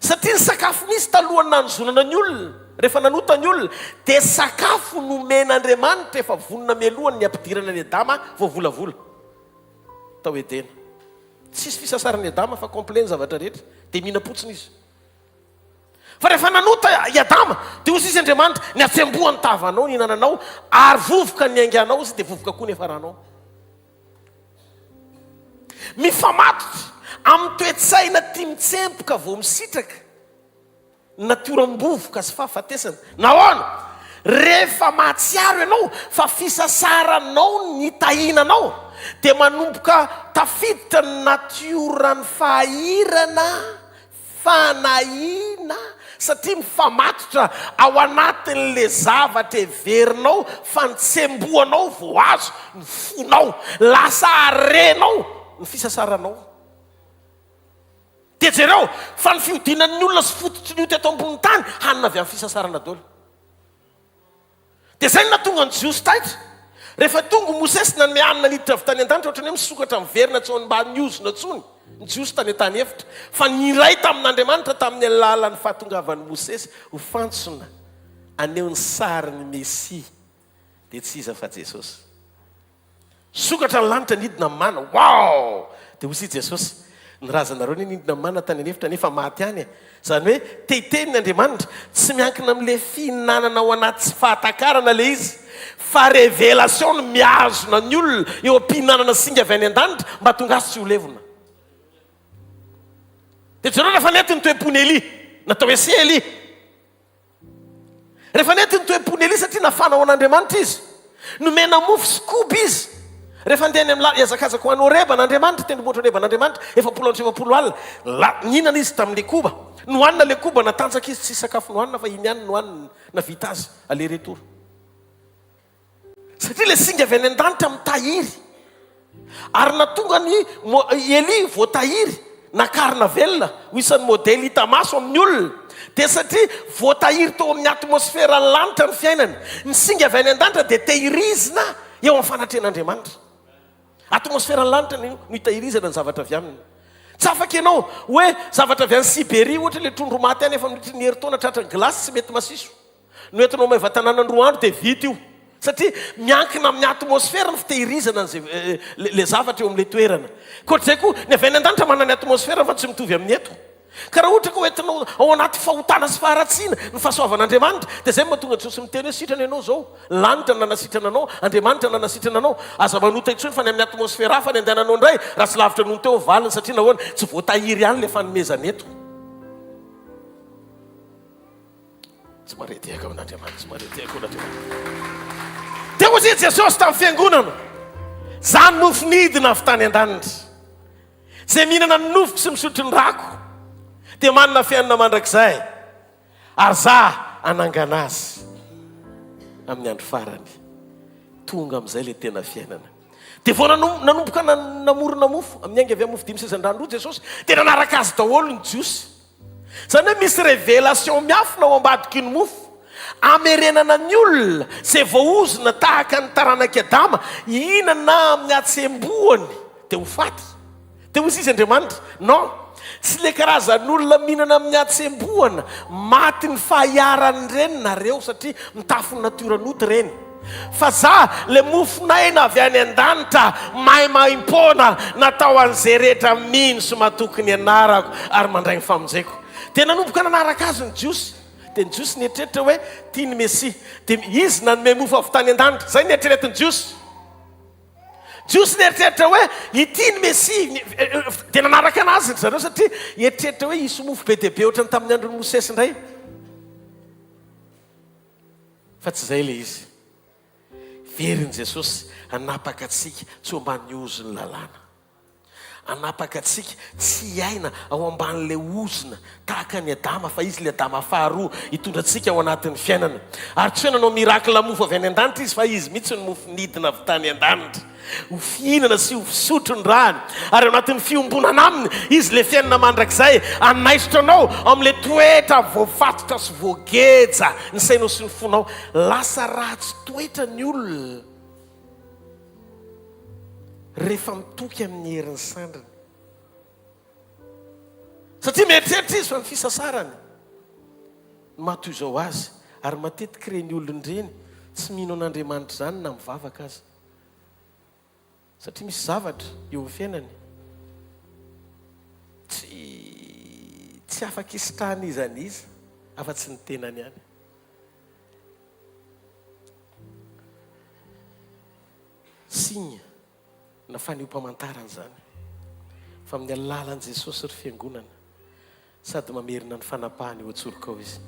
Satria ny sakafo misy talohany nanozonana ny olona, rehefa nanota ny olona, dia sakafo nomen'Andriamanitra efa vonona melohany ny ampidirana ny Adama voavolavola tao Edena. Tsisy fisasarany Adama fa complet ny zavatra rehetra, dia mihina-potsiny izy. Fa rehefa nanota i Adama, dia ozy izy Andriamanitra ny atsembohany tavanao, ny hinananao, ary vovoka ny ainganao izy, dia vovoka koa ny efaranao. Mifamatotra amin'ny toetsaina tia mitsempoka vao misitraka natoram-bovoka sy fahafatesana. Nahoana? Rehefa mahatsiaro ianao fa fisasaranao ny tahinanao, dia manomboka tafiditra ny natiorany fahirana, fanahina, satria mifamatotra ao anatin'le zavatra everinao fa nitsembohanao vao azo ny fonao, lasa arenao ny fisasaranao. Dia jereo fa ny fiodinan'ny olona sy fototry ny io teto ambony tany hanina avy amin'ny fisasarana daholo. Dia zay natonga ny Jiosy taitra. Rehefa tonga Mosesy nanome hanina niditra avy tany an-danitra, ohatrany hoe misokatra amin'ny verina tsony mba niozona tsony ny Jiosy tany an-tany efitra. Fa niray tamin'Andriamanitra tamin'ny alalan'ny fahatongavan'ny Mosesy ho fantsona aneo ny sarin'ny Mesia, dia tsy iza fa Jesosy. Sokatra ny lanitra nidina mana. Wow! Dia hozy Jesosy, ny razanareo ny nidina mana tany anefitra nefa maty any. Zany hoe tehiteniny Andriamanitra tsy miankina amin'le fihinanana ao anaty tsy fahatakarana le izy, fa révélation no miazona ny olona eo am-pihinanana singa avy any an-danitra mba tonga azy tsy ho levona. Dia jereo rehefa nety ny toe-pony Eli, natao hoe se Eli. Rehefa nety ny toe-pony Eli satria nafanao an'Andriamanitra izy, nomena mofo sy koba izy. Rehefa andeha any amin'ny iazakazaka ho anao reba n'Andriamanitra, tendromboatra reba n'Andriamanitra, 750 alina, nihinana izy tamin'le koba. Nohanina le koba, natanjaka izy tsy sakafo nohanina fa iny ihany nohanina na vita azy aller retour. Satria le singa avy any an-danitra mitahiry. Ary natonga ny Eli voatahiry, nakarina velona, ho isan'ny modely hita maso amin'ny olona. Dia satria voatahiry tao amin'ny atmosfera lanitra ny fiainany, ny singa avy any an-danitra dia tehirizina eo amin'ny fanatren'Andriamanitra. Atmosfera lanitra no hitahirizana ny zavatra avy aminy. Tsy afaka ianao hoe zavatra avy any Siberia, ohatra le trondro maty any efa minitry ny herintaona tratra ny glasy tsy mety masiso. No entinao mahiva tanàna ny 2 andro dia vita io. Satria miankina amin'ny atmosfera ny fitehirizana le zavatra eo amin'le toerana. Koatr'izay koa ny avy any an-danitra manana atmosfera fa tsy mitovy amin'ny eto. Ka raha ohatra ka hoentinao ao anaty fahotana sy faharatsiana ny fahasoavan'Andriamanitra, dia zay mahatonga Jesosy miteny hoe sitrana ianao zao, lanitra nanasitrana anao, Andriamanitra nanasitrana anao, aza manota intsony fa ny amin'ny atmosfera hafa ny andehananao indray raha tsy lavitra noho teo valiny, satria nahoana tsy voatahiry ihany le fanomezana eto. Tsy mareteko amin'Andriamanitra, tsy mareteko amin'Andriamanitra. Dia hozy Jesosy tamin'ny fiangonana, zany nofo nidina avy tany an-danitra, zay mihinana ny nofoko sy misotro ny rako, dia manana fiainana mandrakizay, ary za anangana azy amin'ny andro farany. Tonga amin'izay le tena fiainana. Dia vao nanomboka namorona mofo amin'ny ainga avy amin'ny mofo 5 sezan-drano Jesosy, dia nanaraka azy daholo ny Jiosy. Zany hoe misy révélation miafina ao ambadiky ny mofo, amerenana ny olona zay voaozona tahaka ny taranak'i Adama, ihinana amin'ny atsembohany dia ho faty. Dia hozy izy Andriamanitra, non, tsy le karazan'olona mihinana amin'ny atsembohana maty ny fahiarany ireny nareo satria mitafo ny natioranoty ireny. Fa za le mofonaina avy any an-danitra mahay maim-poana natao an'izay rehetra mino sy matoky ny anarako ary mandray ny famonjeko. Dia nanomboka nanaraka azy ny Jiosy. Dia ny Jiosy nietreritra hoe tia ny Mesia, dia izy nanome mofo avy tany an-danitra. Zay nieritreretiny Jiosy. Jiosy nieritreritra hoe ity ny Mesia, dia nanaraka anazy zareo satria eritreritra hoe hisy mofo be dia be ohatrany tamin'ny andron'ny Mosesy indray. Fa tsy zay le izy. veriny Jesosy anapaka atsika tsy ambany ozony lalàna, anapaka atsika tsy aina ao amban'le ozona tahaka ny Adama, fa izy le Adama faharoa hitondra atsika ao anatin'ny fiainana. Ary tsy hoe nanao mirakla mofo avy any an-danitra izy, fa izy mihitsy ny mofo nidina avy tany an-danitra, ho fihinana sy ho fisotro ny rany. Ary ao anatin'ny fiombonana aminy izy le fiainana mandrakizay anaisotra anao amin'le toetra voafatotra sy voageja ny sainao sy ny fonao. Lasa ratsy toetra ny olona rehefa mitoky amin'ny herin'ny sandrany, satria mieritreritra izy fa ny fisasarany no matoy izao azy. Ary matetika reny olona ireny tsy mino an'Andriamanitra zany na mivavaka azy, satria misy zavatra eo amin'ny fiainany tsy afaka isitrahana izany izy afa-tsy ny tenany ihany. Signe na faneom-pamantarana zany fa amin'ny alalan'i Jesosy ry fiangonana sady mamerina ny fanapahany eo antsorokao izy.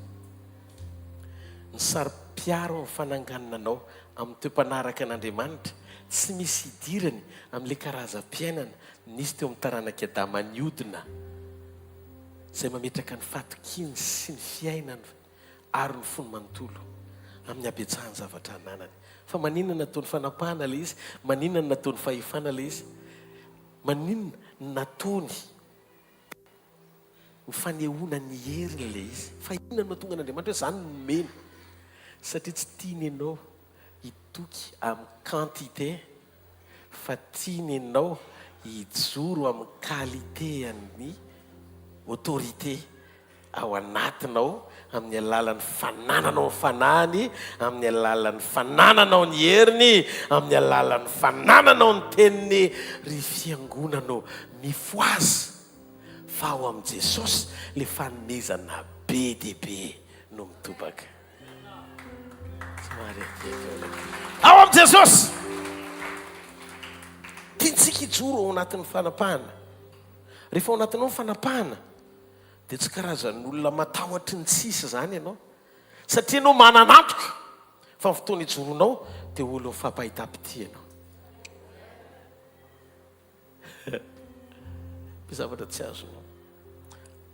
Ny sari-piaro amin'ny fananganana anao amin'ny toe-panaraka an'Andriamanitra tsy misy idirany amin'ile karazam-piainana nisy teo amin'ny taranaki Adama niodina, izay mametraka ny fatokiny sy ny fiainana ary ny fony manontolo amin'ny abetsahany zavatra ananany. Fa maninona nataony fanapahana le izy, maninona nataony fahefana le izy, maninona nataony ny fanehoana ny heriny le izy. Fa inona no tonga an'Andriamanitra hoe zany nomeny, satria tsy tiany ianao hitoky amin'ny quantité fa tiany ianao hijoro amin'ny qualité amin'ny autorité ao anatinao, amin'ny alalan'ny fanananao ny fanahany, amin'ny alalan'ny fanananao ny heriny, amin'ny alalan'ny fanananao ny teniny. Ry fiangonanao mifoazy fa ao amin'i Jesosy le fanomezana be dia be no mitobaka. Ao amin'i Jesosy tiantsika hijoro ao anatin'ny fanapahana. Rehefa ao anatinao ny fanapahana dia tsy karazan'olona matahotra ny tsisy zany ianao, satria ianao mananatoka fa ny fotoana hijoronao dia olo mifampahita-pity ianao. Be zavatra tsy azonao.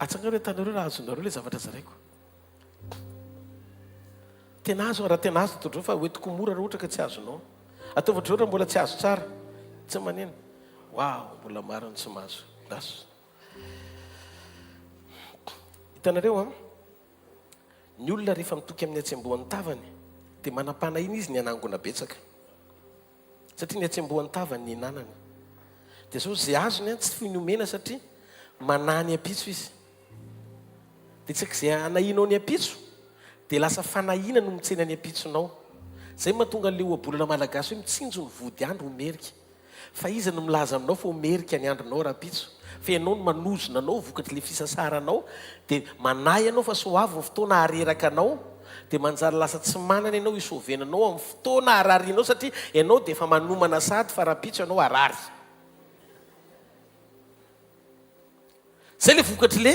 Atsangareo tanareo raha azonareo le zavatra zaraiko. Tena azo raha tena azo totrao fa hoentiko mora raha ohatra ka tsy azonao. Ataovatra raha mbola tsy azo tsara, tsy maneno. Wow, mbola mariny tsy mahazo. Azo. Hitanareo ny olona rehefa mitoky amin'ny atsembohan'ny tavany dia manapana iny izy ny anangona betsaka, satria ny atsembohan'ny tavany ny nanany. Dia zao zay azony tsy finomena satria manany apitso izy. Dia tsy zay anahinao ny apitso dia lasa fanahina no mitsena ny apitsonao. Zay mahatonga le ohabolana malagasy hoe mitsinjo ny vody andro ho merika. Fa izy no milaza aminao fa ho merika ny andronao raha apitso. Fa ianao no manozona anao vokatry le fisasaranao, dia manahy ianao fa soavy ny fotoana hareraka anao, dia manjary lasa tsy manana ianao isovenanao amin'ny fotoana hararianao, satria ianao dia efa manomana sady fa raha apitso ianao harary. Zay le vokatry le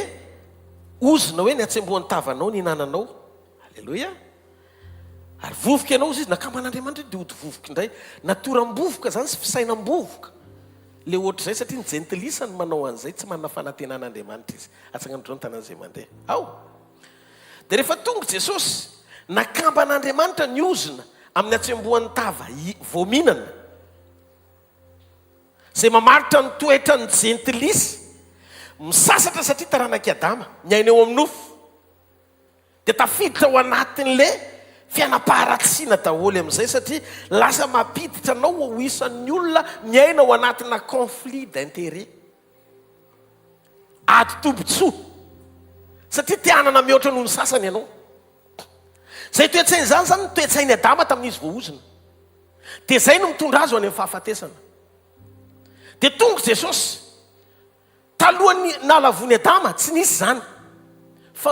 ozona hoe ny atsembohan'ny tavanao ny nananao. Alleloia. Ary vovoka ianao izy nakaman'Andriamanitra dia hody vovoka indray, natoram-bovoka zany sy fisainam-bovoka le ohatr'izay, satria ny jentilisa no manao an'izay, tsy manana fanantenan'Andriamanitra izy. Atsangan'andreo ny tanan'izay mandeha ao. Dia rehefa tonga Jesosy nakamban'Andriamanitra ny ozona amin'ny atsembohan'ny tava voaminana, zay mamaritra ny toetra ny jentilisa misasatra, satria taranaki Adama ny aina eo amin'ny nofo dia tafiditra ao anatin'le fianapaharatsiana daholo amin'izay, satria lasa mampiditra anao ho isan'ny olona miaina ao anatina conflit d'intérêt, ady tombotsoa, satria te hanana mihoatra noho ny sasany ianao. Zay toetsainy zany zany toetsainy Adama tamin'izy voaozona, dia zay no mitondra azy ho any amin'ny fahafatesana. Dia tonga Jesosy talohany nalavony Adama tsy nisy zany, fa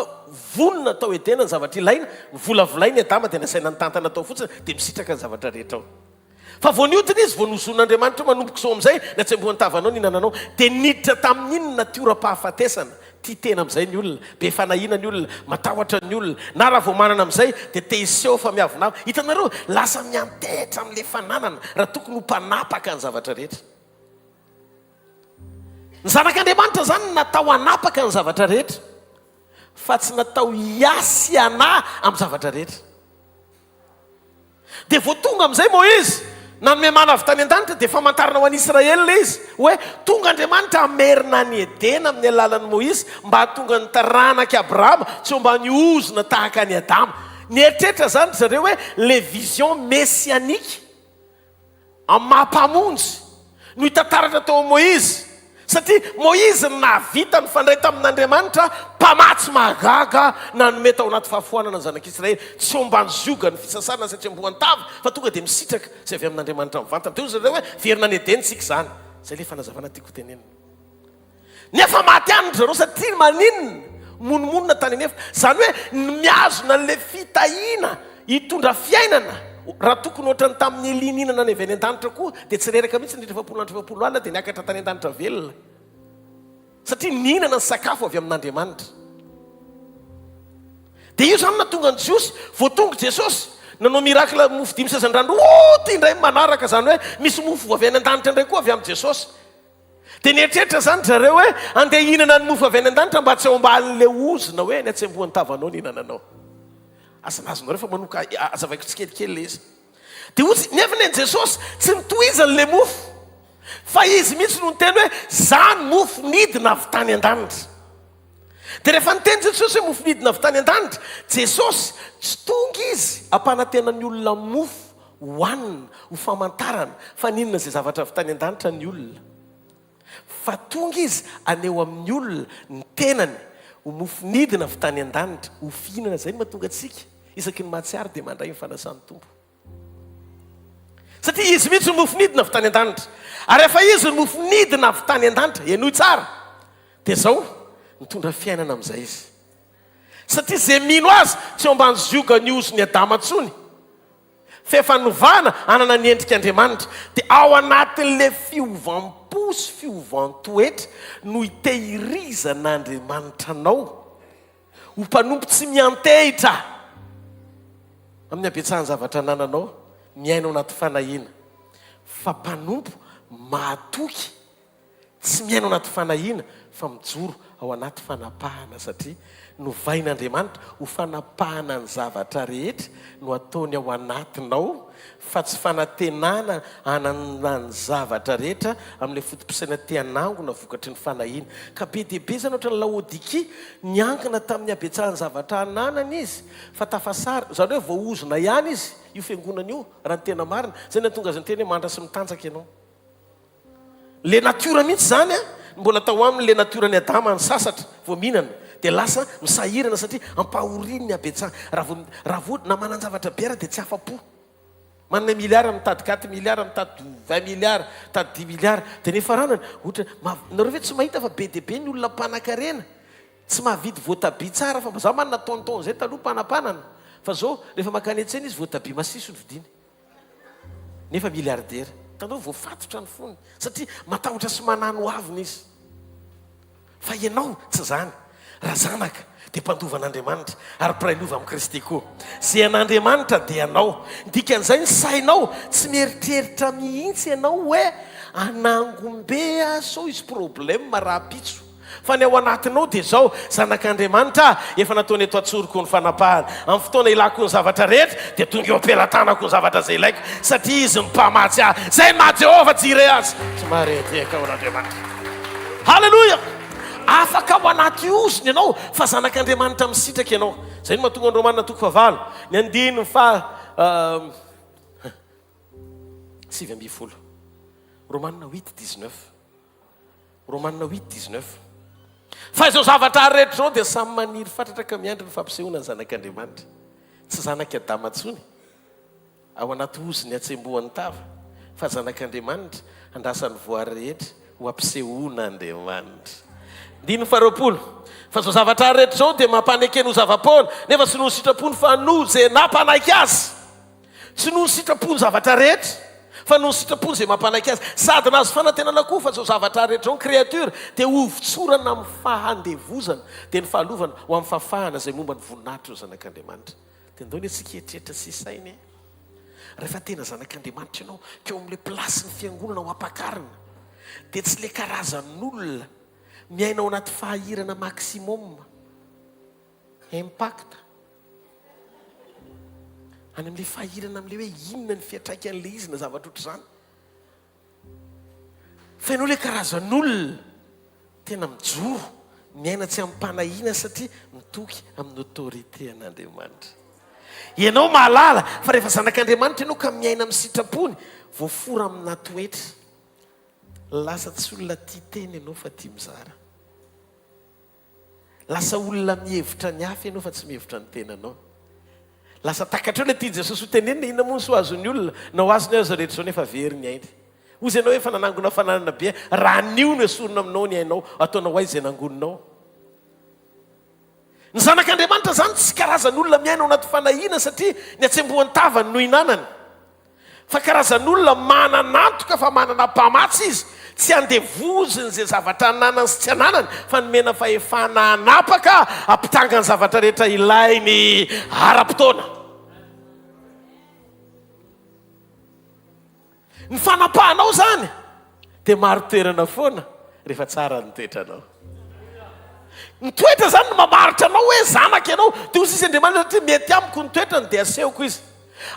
vonona tao edena ny zavatra ilaina, volavolainy Adama dia nasaina ny tantana tao fotsiny dia misitraka ny zavatra rehetra ao. Fa vao niodina izy, vao nozon'Andriamanitra manomboka izao amin'izay ny atsembohan'ny tavanao ny nananao, dia niditra tamin'iny natiora-pahafatesana, tia tena amin'izay ny olona, be fanahina ny olona, matahotra ny olona, na raha vao manana amin'izay dia teseho fa miavonavo. Hitanareo lasa miantetra amin'ilay fananana raha tokony ho mpanapaka ny zavatra rehetra. Ny zanak'Andriamanitra zany natao hanapaka ny zavatra rehetra fa tsy natao hiasy ana amin'ny zavatra rehetra. Dia vao tonga amin'izay Moïse nanome mana avy tany an-danitra dia famantarana ho an'i Israely ilay izy hoe tonga Andriamanitra hamerina ny Edena amin'ny alalan'i Moïse mba hahatonga ny taranaka Abrahama tsy mba niozona tahaka ny Adama. Ny eritreritra zany zareo hoe le vision messianique amin'ny mahampamonjy no hitantaratra tao Moïse. Satria Moïse navita ny fandray tamin'Andriamanitra mpamatsy mahagaga nanome tao anaty fahafoanana ny zanak'Israely tsy omba nizoga ny fisasana satria mboan-tava fa tonga dia misitraka izay avy amin'Andriamanitra mivantana. Teo zareo hoe verina ny Edena tsika zany. Zay le fanazavana tiako tenenina. Nefa maty any zareo satria maninona monomonina tany nefa. Zany hoe miazona an'le fitahiana hitondra fiainana. Raha tokony ohatrany tamin'ny lininana ny avy any an-danitra koa dia tsy reraka mihitsy ny 700 alina dia niakatra tany an-danitra velona satria nihinana ny sakafo avy amin'Andriamanitra. Dia io zany natonga ny Jiosy vao tonga Jesosy nanao mirakla mofo 5 sasany-drano ty indray manaraka zany hoe misy mofo avy any an-danitra indray koa avy amin'ny Jesosy. Dia nieritreritra zany zareo hoe andeha hihinana ny mofo avy any an-danitra mba tsy ao ambalin'le ozona hoe ny atsembohan-tavanao ny hinananao. Asanazonareo fa manoka azavaiko tsikelikely izy. Dia ozy nefa ny Jesosy tsy nitohizany le mofo fa izy mihitsy no niteny hoe zany mofo nidina avy tany an-danitra. Dia rehefa niteny Jesosy hoe mofo nidina avy tany an-danitra, Jesosy tsy tonga izy ampanantena ny olona mofo hohanina ho famantarana fa ninona izay zavatra avy tany an-danitra ny olona, fa tonga izy aneo amin'ny olona ny tenany ho mofo nidina avy tany an-danitra ho fihinana. Zay no mahatonga antsika isaky ny mahatsiaro dia mandray ny fanasan'ny Tompo satria izy mihitsy ny mofo nidina avy tany an-danitra. Ary rehefa izy ny mofo nidina avy tany an-danitra enoy tsara dia zao mitondra fiainana amin'izay izy satria zay mino azy tsy ao ambany zioga ny ozo ny Adama ntsony fa efa novana anana ny endrik'Andriamanitra. Dia ao anatin'le fiovam-po sy fiovam-toetra no hitehirizan'Andriamanitra anao ho mpanompo tsy miantehitra amin'ny abetsahany zavatra nananao miainao anaty fanahina, fa mpanompo mahatoky tsy miainao anaty fanahina fa mijoro ao anaty fanapahana satria novain'Andriamanitra ho fanapahana ny zavatra rehetra no ataony ao anatinao fa tsy fanantenana hanana ny zavatra rehetra amin'ilay fotom-pisaina te-hanangona vokatry ny fanahina. Ka be dia be zany ohatrany Laodiki niankina tamin'ny abetsahany zavatra hananana izy fa tafasara zany hoe vao ozona ihany izy io fiangonana io raha ny tena marina. Zay natonga azy ny teny hoe mandra sy mitanjaka ianao. Le natiora mihitsy zany mbola tao amin'le natiorany Adama ny sasatra vao mihinana dia lasa misahirana satria ampahoriny ny abetsahany. Raha vao na manana zavatra biara dia tsy afa-po. Manana miliara mitady 4 miliara mitady 20 miliara mitady 10 miliara dia nefa ranany ohatra nareo ve tsy mahita fa be dia be ny olona mpanan-karena tsy mahavidy voatabia tsara fa za manana tonton zay taloha mpanampanana fa zao rehefa makany etsena izy voatabia masisy hovidiny nefa miliardera. Tanao voafatotra ny foniny satria matahotra sy manano aviny izy. Fa ianao tsy zany, raha zanaka dia mpandovan'Andriamanitra ary mpiray lova amin'ny Kristy koa. Zay an'Andriamanitra dia anao. Dikan'izay ny sainao tsy mieritreritra mihitsy ianao hoe anangombe sao izy problème raha-pitso. Fa ny ao anatinao dia zao zanak'Andriamanitra efa nataony eto atsoriko ny fanapahana. Amin'ny fotoana ilako ny zavatra rehetra dia tonga eo ampelantanako ny zavatra zay ilaiko satria izy mpamatsy ahy. Zay ma Jehova jire azy tsy mahareteka ao an'Andriamanitra. Halleluja! Afaka ao anaty ozony ianao fa zanak'Andriamanitra misitraka ianao. Zay no mahatonga ny Romanina 9 ny andiny fa 7 Romanina 8:19 Romanina 8:19 fa izao zavatra rehetra zao dia samy maniry fatratra ka miandry ny fampisehoana ny zanak'Andriamanitra tsy zanak' Adama ntsony ao anaty ozony atsembohan'ny tava fa zanak'Andriamanitra andrasan'ny voary rehetra ho ampisehoana Andriamanitra. Diny 20 fa zao zavatra rehetra zao dia mampanekeny ho zava-poana nefa tsy noho ny sitrapony fa noho zay nampanaiky azy. Tsy noho ny sitrapony zavatra rehetra fa no sitrapony zay mampanaika azy sady nazo fanantenana koa fa zao zavatra rehetra ao ny créature dia ovitsorana amin'ny fahandevozana dia ny fahalovana ho amin'ny fahafahana zay momba ny voninahitra eo zanak'Andriamanitra. dia ndao ny atsikeritreritra sisainy rehefa tena zanak'Andriamanitra ianao keo amin'ilay plasy ny fiangonana ho ampakarina dia tsy le karazan'olona miainao anaty fahirana maximum impact any amin'ilay fahirana amin'ilay hoe inona ny fiatraikan'ilay izy na zavatra oatra izany fa ianao ilay karazan'olona tena mijoro miaina tsy amin'ny mpanahina satria mitoky amin'ny autorité an'Andriamanitra. Ianao mahalala fa rehefa zanak'Andriamanitra ianao ka miaina amin'ny sitrapony voafora amina toetra lasa tsy olona tia teny ianao fa tia mizara, lasa olona mihevitra ny hafa ianao fa tsy mihevitra ny tenanao, lasa takatreo ilay tia Jesosy ho tenenina inona moa ny soazony olona na ho azony azy rehetra zao nefa very ny ainy ozy ianao efa nanangona fananana be raha nio no esorona aminao ny ainao ataonao aizy nangoninao. Ny zanak'Andriamanitra zany tsy karazan'olona miaina anaty fanahina satria ny atsembohan'ny tavany no hinanany fa karazan'olona mananantoka fa manana mpamatsy izy tsy andevoziny zay zavatra ananany sy tsy ananany fa nomena fahefana anapaka ampitanga ny zavatra rehetra ilainy ara-potoana. Ny fanapahanao zany dia maro toerana foana rehefa tsara ny toetranao. Ny toetra zany no mamaritra anao hoe zanaka ianao dia ozy izy Andriamanitra satria mety amiko ny toetrany dia asehoko izy.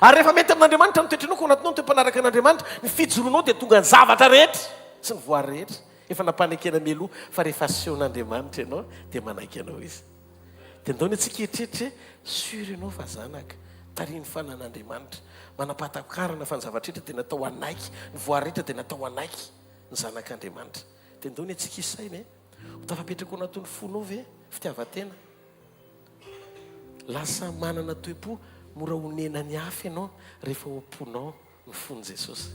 Ary rehefa mety amin'Andriamanitra ny toetranao ka anatinao ny toe-panaraka an'Andriamanitra ny fijoronao dia tonga ny zavatra rehetra sy ny voary rehetra efa nampanekena mialoha fa rehefa asehon'Andriamanitra ianao dia manaiky anao izy. dia ndao ny atsikeritreritra sur ianao fa zanaka tariny fanan'Andriamanitra manapatakarana fa ny zavatra rehetra dia natao anaiky ny voary rehetra dia natao anaiky ny zanak'Andriamanitra. dia ndao ny atsikisainy ho tafapetraka ao anatin'ny fonao ve fitiavatena lasa manana toe-po mora honena ny hafa ianao rehefa omponao ny fony Jesosy.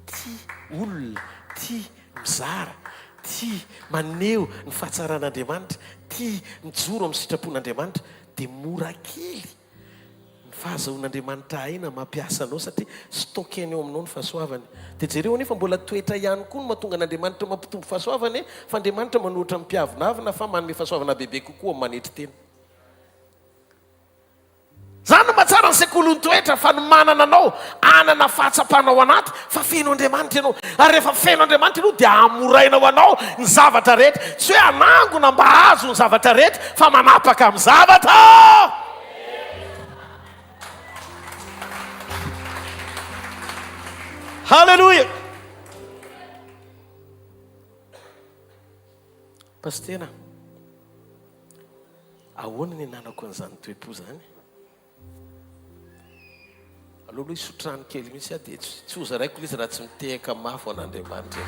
Tia olona, tia mizara, tia maneho ny fahatsaran'Andriamanitra, tia mijoro amin'ny sitrapon'Andriamanitra dia mora kely ny fahazahoan'Andriamanitra aina mampiasa anao satria stokeny eo aminao ny fahasoavany. dia jereo anefa mbola toetra ihany koa no mahatonga an'Andriamanitra mampitombo fahasoavany fa Andriamanitra manohitra mpiavinavina fa manome fahasoavana bebe kokoa amin'ny manetry tena. Zany no mahatsara ny sekolony toetra fa ny manana anao anana fahatsapanao anaty fa feno Andriamanitra ianao ary rehefa feno Andriamanitra ianao dia amorainao anao ny zavatra rehetra tsy hoe anangona mba azo ny zavatra rehetra fa manapaka amin'ny zavatra. Haleluya. Pastera, ahoana ny ananako an'izany toe-po zany? Aloha isotrany kely mihitsy dia tsy oza raiko izy raha tsy mitehaka mafy an'Andriamanitra.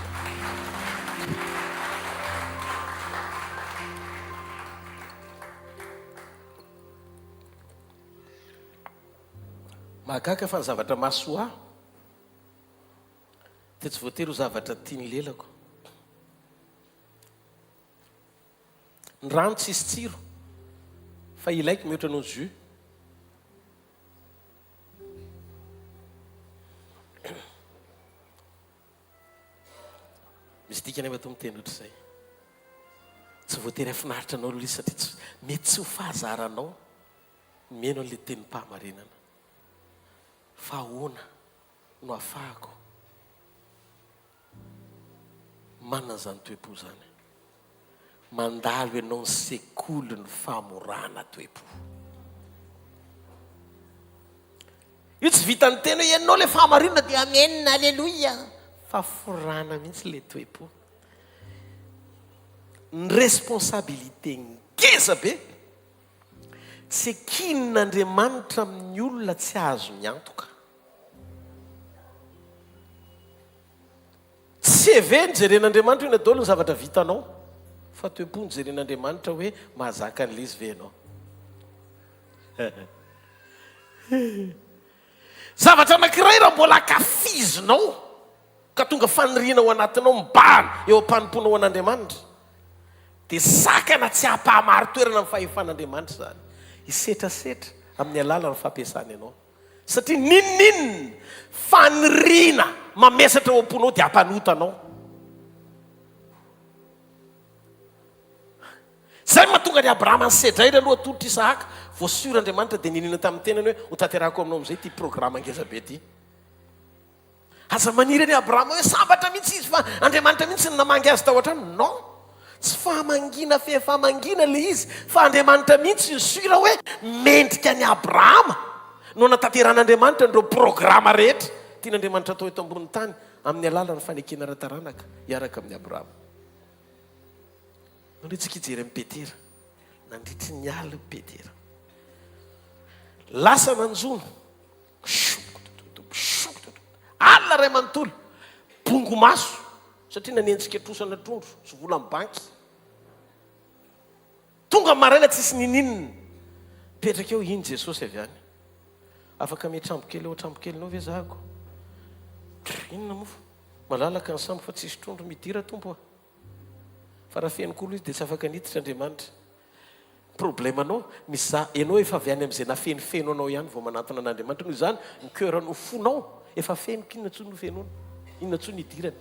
Mahagaga fa ny zavatra mahasoa dia tsy voatery ho zavatra tiany lelako. Ny rano tsisy tsiro fa ilaiko mihoatra noho jus. Misy dikany avy ato miteny ohatr'izay tsy voatery hafinaritra anao aloha izy satria mety tsy ho fahazaranao meno an'ilay tenim-pahamarinana fa ahoana no ahafahako manana zany toe-po zany mandalo ianao ny sekolo ny famorana toe-po. Io tsy vitany tena hoe ianao le fahamarinana dia amenina aleloia fa forana mihitsy le toe-po. Ny responsabilité ngeza be tsy ekin'Andriamanitra amin'ny olona tsy azo miantoka. Tsy heve nijeren'Andriamanitra hoe nadolo ny zavatra vitanao fa toe-po nijeren'Andriamanitra hoe mahazaka an'ilay izy ve ianao. Zavatra anankiray raha mbola kafizinao ka tonga faniriana ao anatinao mibahana eo am-panomponao an'Andriamanitra dia sakana tsy hampahamaro toerana amin'ny fahefan'Andriamanitra zany hisetrasetra amin'ny alalan'ny fampiasany ianao satria ninninina faniriana mamesatra ao am-ponao dia hampanotanao. Zay mahatonga ny Abrahama nysedraira aloha atolotra Isahaka. Voasiro Andriamanitra dia ninina tamin'ny tenany hoe ho tanterahako aminao amin'izay ty programa ngeza be ty. Aza maniry ny Abrahama hoe sambatra mihitsy izy fa Andriamanitra mihitsy ny namangy azy tao an-trano. Non, tsy fahamangina famangina le izy fa Andriamanitra mihitsy ny sira hoe mendrika ny Abrahama no natanteran'Andriamanitra nireo programa rehetra tian'Andriamanitra atao eto ambony tany amin'ny alalan'ny fanekena ara-taranaka hiaraka amin'ny Abrahama. Nandritsika ijery amin'ny Petera, nandritry ny ala Petera, lasa nanjono alina ray manontolo bongo maso satria nanenjika trosana trondro sy vola amin'ny banky. Tonga maraina tsisy ninininy petraka eo iny Jesosy avy any. Afaka miatrambo kely eo atrambo kelinao ve zahako? Inona mofo malalaka ny sambo fa tsisy trondro midira tompo a. Fa raha fenokolo izy dia tsy afaka niditra Andriamanitra. Problemanao misy za ianao efa avy any amin'izay nafenofeno anao ihany vao manatona an'Andriamanitra. Noho izany ny cœur-nao fonao efa fenoko, inona tsoa no fenona, inona tsoa ny idirany.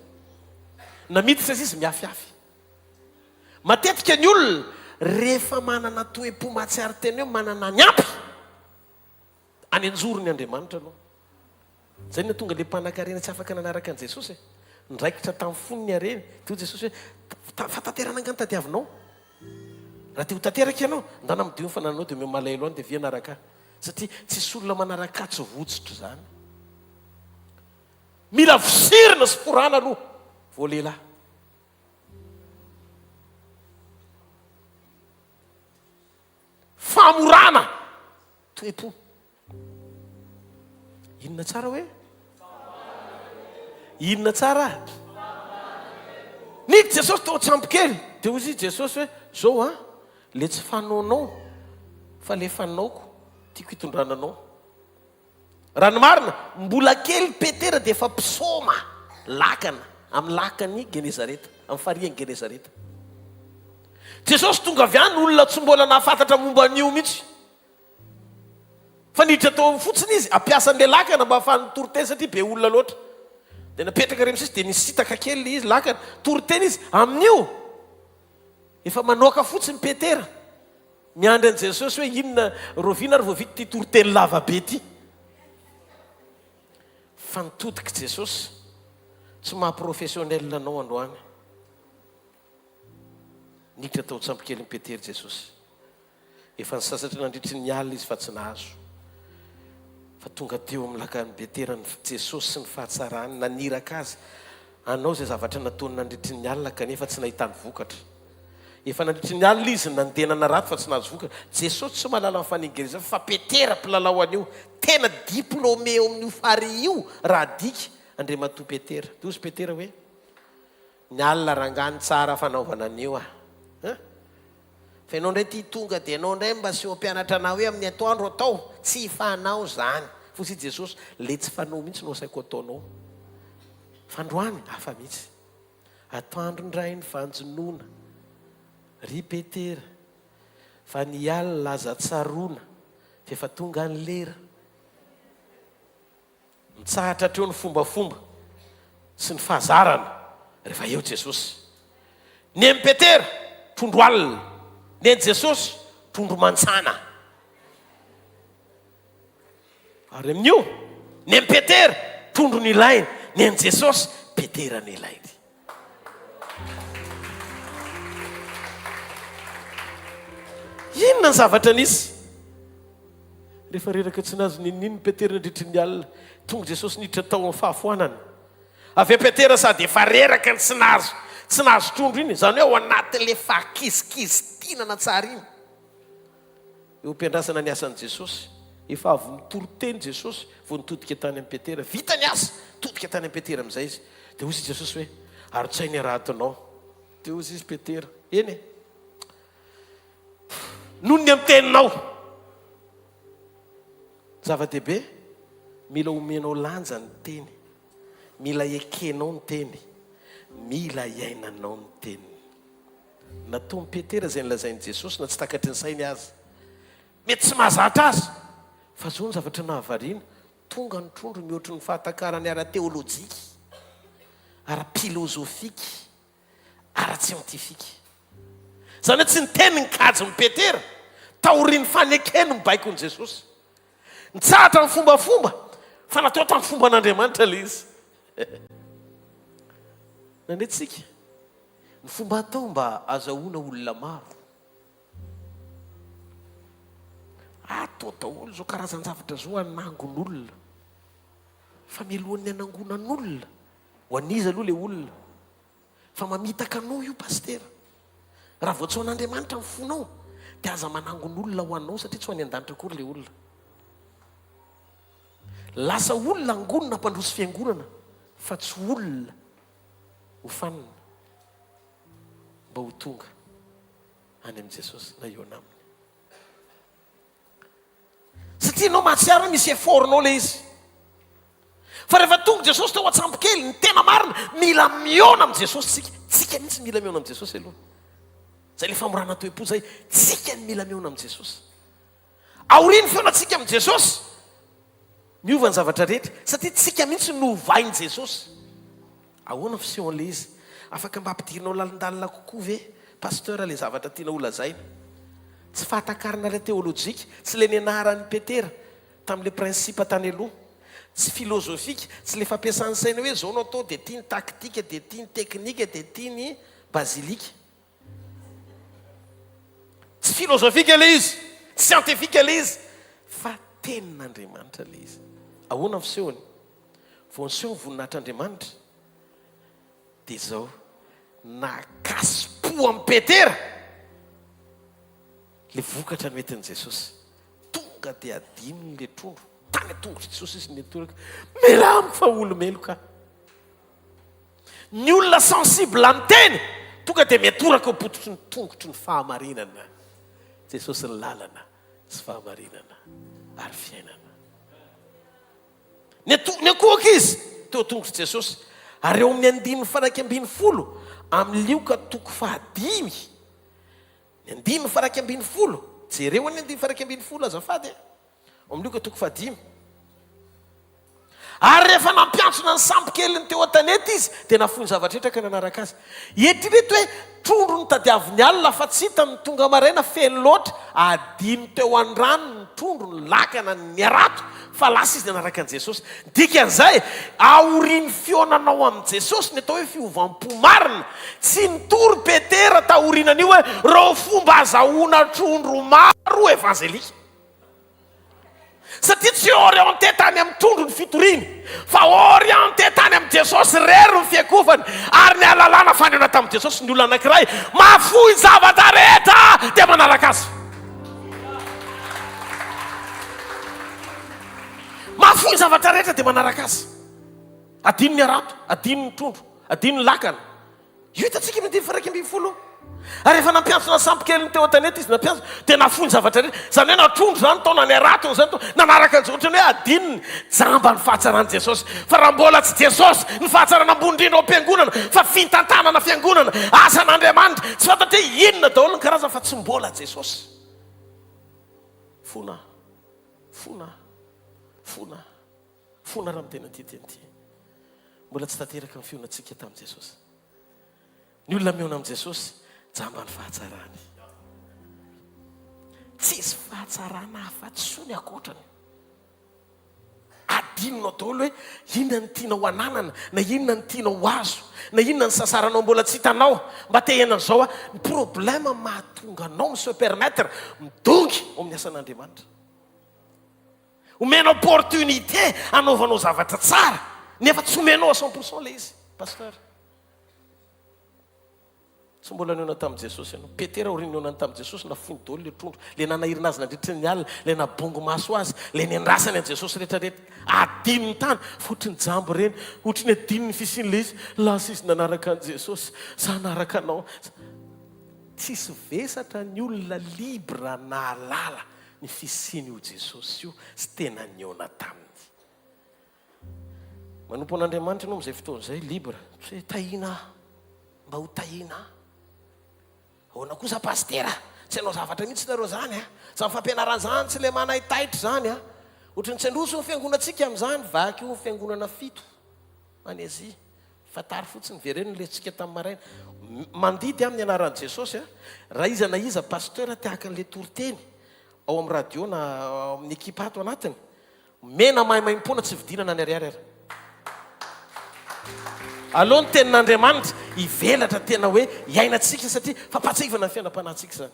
Na miditra izy miafiafy. Matetika ny olona rehefa manana toe-po mahatsiaro tena hoe manana ny ampy any anjorony Andriamanitra anao. Zay no tonga le mpanan-karena tsy afaka nanaraka an' Jesosy. Ndraikitra tamin'ny fonony areny teo Jesosy hoe fa tanterana angano tadiavinao. Raha te ho tanteraka ianao ndana midio fa nanao dia malaelo any dia via naraka. Satria tsisy olona manaraka tsy votsotro zany. Mila visirina sy forana aloha vao lehilahy. Famorana toe-po. Inona tsara hoe? Inona tsara? Niditra Jesosy tao an-tsambo kely dia hoy izy Jesosy hoe zao a le tsy fanaonao fa le fanaoko tiako hitondrananao. Raha ny marina mbola kely Petera dia efa mpisoma lakana amin'ny lakany Genezareta, amin'ny fariany Genezareta. Jesosy tonga avy any olona tsy mbola nahafantatra momba an'io mihitsy. Fa niditra tao fotsiny izy ampiasan'le lakana mba ahafahany toroteny satria be olona loatra. Dia napetraka reny sisy dia nisitaka kely izy lakana toroteny izy amin'io. Efa manoaka fotsiny Petera miandry an' Jesosy hoe inona roviana ary vao vita ty toroteny lava be ty. Fa nitodika Jesosy tsy maha-professionnel anao androany. Niditra tao an-tsambo kely ny Petera Jesosy. Efa nisasatra nandritry ny alina izy fa tsy nahazo. Fa tonga teo amin'ny lakany Petera ny Jesosy sy ny fahatsarany naniraka azy. Anao zay zavatra nataony nandritry ny alina kanefa tsy nahitany vokatra. Efa nandritry ny alina izy nandenana raty fa tsy nahazo vokatra. Jesosy tsy mahalala amin'ny faningereza fa Petera mpilalao an'io. Tena diplômé eo amin'io fary io raha dika Andriamatoa Petera. Dia ozy Petera hoe ny alina rangany tsara fanaovana an'io a. Fa ianao ndray ty tonga dia ianao ndray mba sy ho mpianatra anao hoe amin'ny atoandro atao tsy fanao zany. Fosy Jesosy le tsy fanao mihitsy no asaiko ataonao. Fa androany hafa mihitsy. Atoandro ndray ny fanjonoana ry Petera fa ny alina laza tsaroana fa efa tonga ny lera. Mitsahatra treo ny fombafomba sy ny fahazarana rehefa eo Jesosy. Ny amin'ny Petera trondro alina, ny an'i Jesosy trondro mantsana. Ary amin'io ny amin'ny Petera trondro ny ilainy, ny an'i Jesosy Petera ny ilainy. Inona ny zavatra nisy? Rehefa reraka tsy nazo nininy Petera nandritry ny alina, tonga Jesosy niditra tao amin'ny fahafoanana. Avy Petera sady efa reraka ny tsy nazo trondro iny, zany hoe ao anatin'le fahakizikizitinana tsara iny. Eo am-piandrasana ny asan'i Jesosy, efa avy nitoroteny Jesosy vao nitodika tany amin'ny Petera. Vita ny asa, todika tany amin'ny Petera amin'izay izy. Dia hozy Jesosy hoe aron-tsainy raha ataonao. Dia hozy izy Petera, eny e, noho ny amin'ny teninao. Zava-dehibe, mila omenao lanja ny teny, mila ekenao ny teny, mila iainanao ny teny. Nataony Petera zay nilazain'i Jesosy na tsy takatry ny sainy azy. Mety tsy mahazatra azy. Fa zao ny zavatra nahavariana, tonga ny trondro mihoatry ny fahatakarany ara-teolojika. ara-pilôzofika ara-tsientifika zany hoe tsy ny teny ny kajy ny petera taoriany fanekeny ny baikon' jesosy nitsahatra ny fombafomba fa natao tamin'ny fomba an'Andriamanitra le izy nandretsika ny fomba atao mba azahoana olona maro atao daholo zao karazan-javatra zao anangon'olona fa milohan'ny anangonan'olona ho anizy aloha le olona fa mamitaka anao io pastera raha vao tsy ho an'Andriamanitra ny fonao dia aza manangon'olona ho anao satria tsy ho any an-danitra kory le olona lasa olona angonina mpandroso fiangonana fa tsy olona ho fanina mba ho tonga any amin'i Jesosy na eo anaminy satria anao mahatsiaro misy effortnao le izy fa rehefa tonga Jesosy tao atsampo kely ny tena marina mila miona amin'i Jesosy tsika mihitsy mila miona amin'i Jesosy aloha zay le famorana toe-po zay tsika ny mila miona amin'i Jesosy aoriny feonatsika amin'i Jesosy miova ny zavatra rehetra satria tsika mihitsy novainy Jesosy ahoana fisehoan'le izy afaka mba ampidirinao lalindalina kokoa ve pasteur le zavatra tiana olazaina tsy fahatakarana le théolojika tsy le nianaran'ny Petera tamin'le principe tany aloha tsy filozofika tsy le fampiasan'ny saina hoe zao no atao dia tia ny taktika dia tia ny teknika dia tia ny bazilika tsy filozofika le izy tsy scientifique le izy fa tenin'Andriamanitra le izy ahoana fisehoany vao niseho ny voninahitr'Andriamanitra dia zao nakasipo amin'ny Petera le vokatra ny metin'i Jesosy tonga dia adinony le trondro tany tongotra Jesosy izy netoraka melamo fa olomeloka ny olona sensible amin'ny teny tonga dia metoraka pototry ny tongotry ny fahamarinana Jesosy ny lalana sy fahamarinana ary fiainana ny akohaka izy teo tongotry Jesosy ary eo amin'ny 5:10 amin'ny lioka toko 5 ny 5:10 jereo ny 5:10 azafady amin'ny lioka toko 5 ary rehefa nampiantsona ny sampo kely ny teo an-tanety izy dia nafoy ny zavatra rehetra ka nanaraka azy eritrereto hoe trondro ny tadiaviny alina fa tsy hita ny tonga maraina feno loatra adino teo an-drano ny trondro ny lakana ny arato fa lasa izy nanaraka an'i Jesosy dikan'izay aoriny fionanao amin'i Jesosy ny atao hoe fiovam-po marina tsy nitory Petera taorinan'io hoe reo fomba azahoana trondro maro evanjelika satria tsy orienté tany amin'ny trondro ny fitoriany fa orienté tany amin'i Jesosy rery ny fiakofany ary ny alalàna faneona tamin'i Jesosy ny olona anankiray mafoy zavatra rehetra dia manaraka azy mafoy zavatra rehetra dia manaraka azy adino ny arato adino ny trondro adino ny lakana io hitantsika amin'ny 5:10 ary efa nampiantsona sampo kely ny teo an-tanety izy nampiantsona dia nafoy ny zavatra rehetra zany hoe na trondro zany tao na ny arato zany tao nanaraka an'izao ohatrany hoe adinony jamba ny fahatsarany Jesosy fa raha mbola tsy Jesosy ny fahatsarana ambony indrindra ao am-piangonana fa fintantanana fiangonana asan'Andriamanitra tsy fantatra hoe inona daholo ny karazana fa tsy mbola Jesosy fona raha mitena ty mbola tsy tanteraka ny fionatsika tamin'i Jesosy ny olona miona amin'i Jesosy jamba ny fahatsarany tsisy fahatsarana afa-tsy ny akoatrany adinonao daholo hoe inona ny tiana ho ananana na inona ny tiana ho azo na inona ny sasaranao mbola tsy hitanao mba te henan'izao a ny problème mahatonga anao mi se permettre midongy ao amin'ny asan'Andriamanitra omena opportunité anaovanao zavatra tsara nefa tsy omenao à 100% le izy pasteur tsy mbola niona tamin'i Jesosy ianao Petera oriny niona tamin'i Jesosy nafoy daholo le trondro le nanahirina azy nandritra ny alina le nabongo maso azy le niandrasany an'i Jesosy rehetrarehetra adino ny tany fotry ny jambo reny ohatry ny adino ny fisiny le izy lasa izy nanaraka an'i Jesosy sa nanaraka anao tsisy vesatra ny olona libra na alala ny fisiny io Jesosy io sy tena niona taminy manompo an'Andriamanitra ianao amin'izay fotoana izay libra tsy hoe tahina mba ho tahina ahoana kosa pastera tsy hanao zavatra mihitsy nareo zany zany fampianarana zany tsy le manahitaitra zany ohatrany tsy androso ny fiangonantsika amin'izany vaky io ny fiangonana 7 any Azia fatary fotsiny vereny letsika tamin'ny maraina mandidy amin'ny anaran'i jesosy a raha iza na iza pasteur tiaka an'le toriteny ao amin'ny radio na amin'ny ekipa ato anatiny mena mahimaimpona tsy vidinana ny ariary ary aloha ny tenin'Andriamanitra ivelatra tena hoe iainantsika satria fampatsivana ny fiainam-panahintsika zany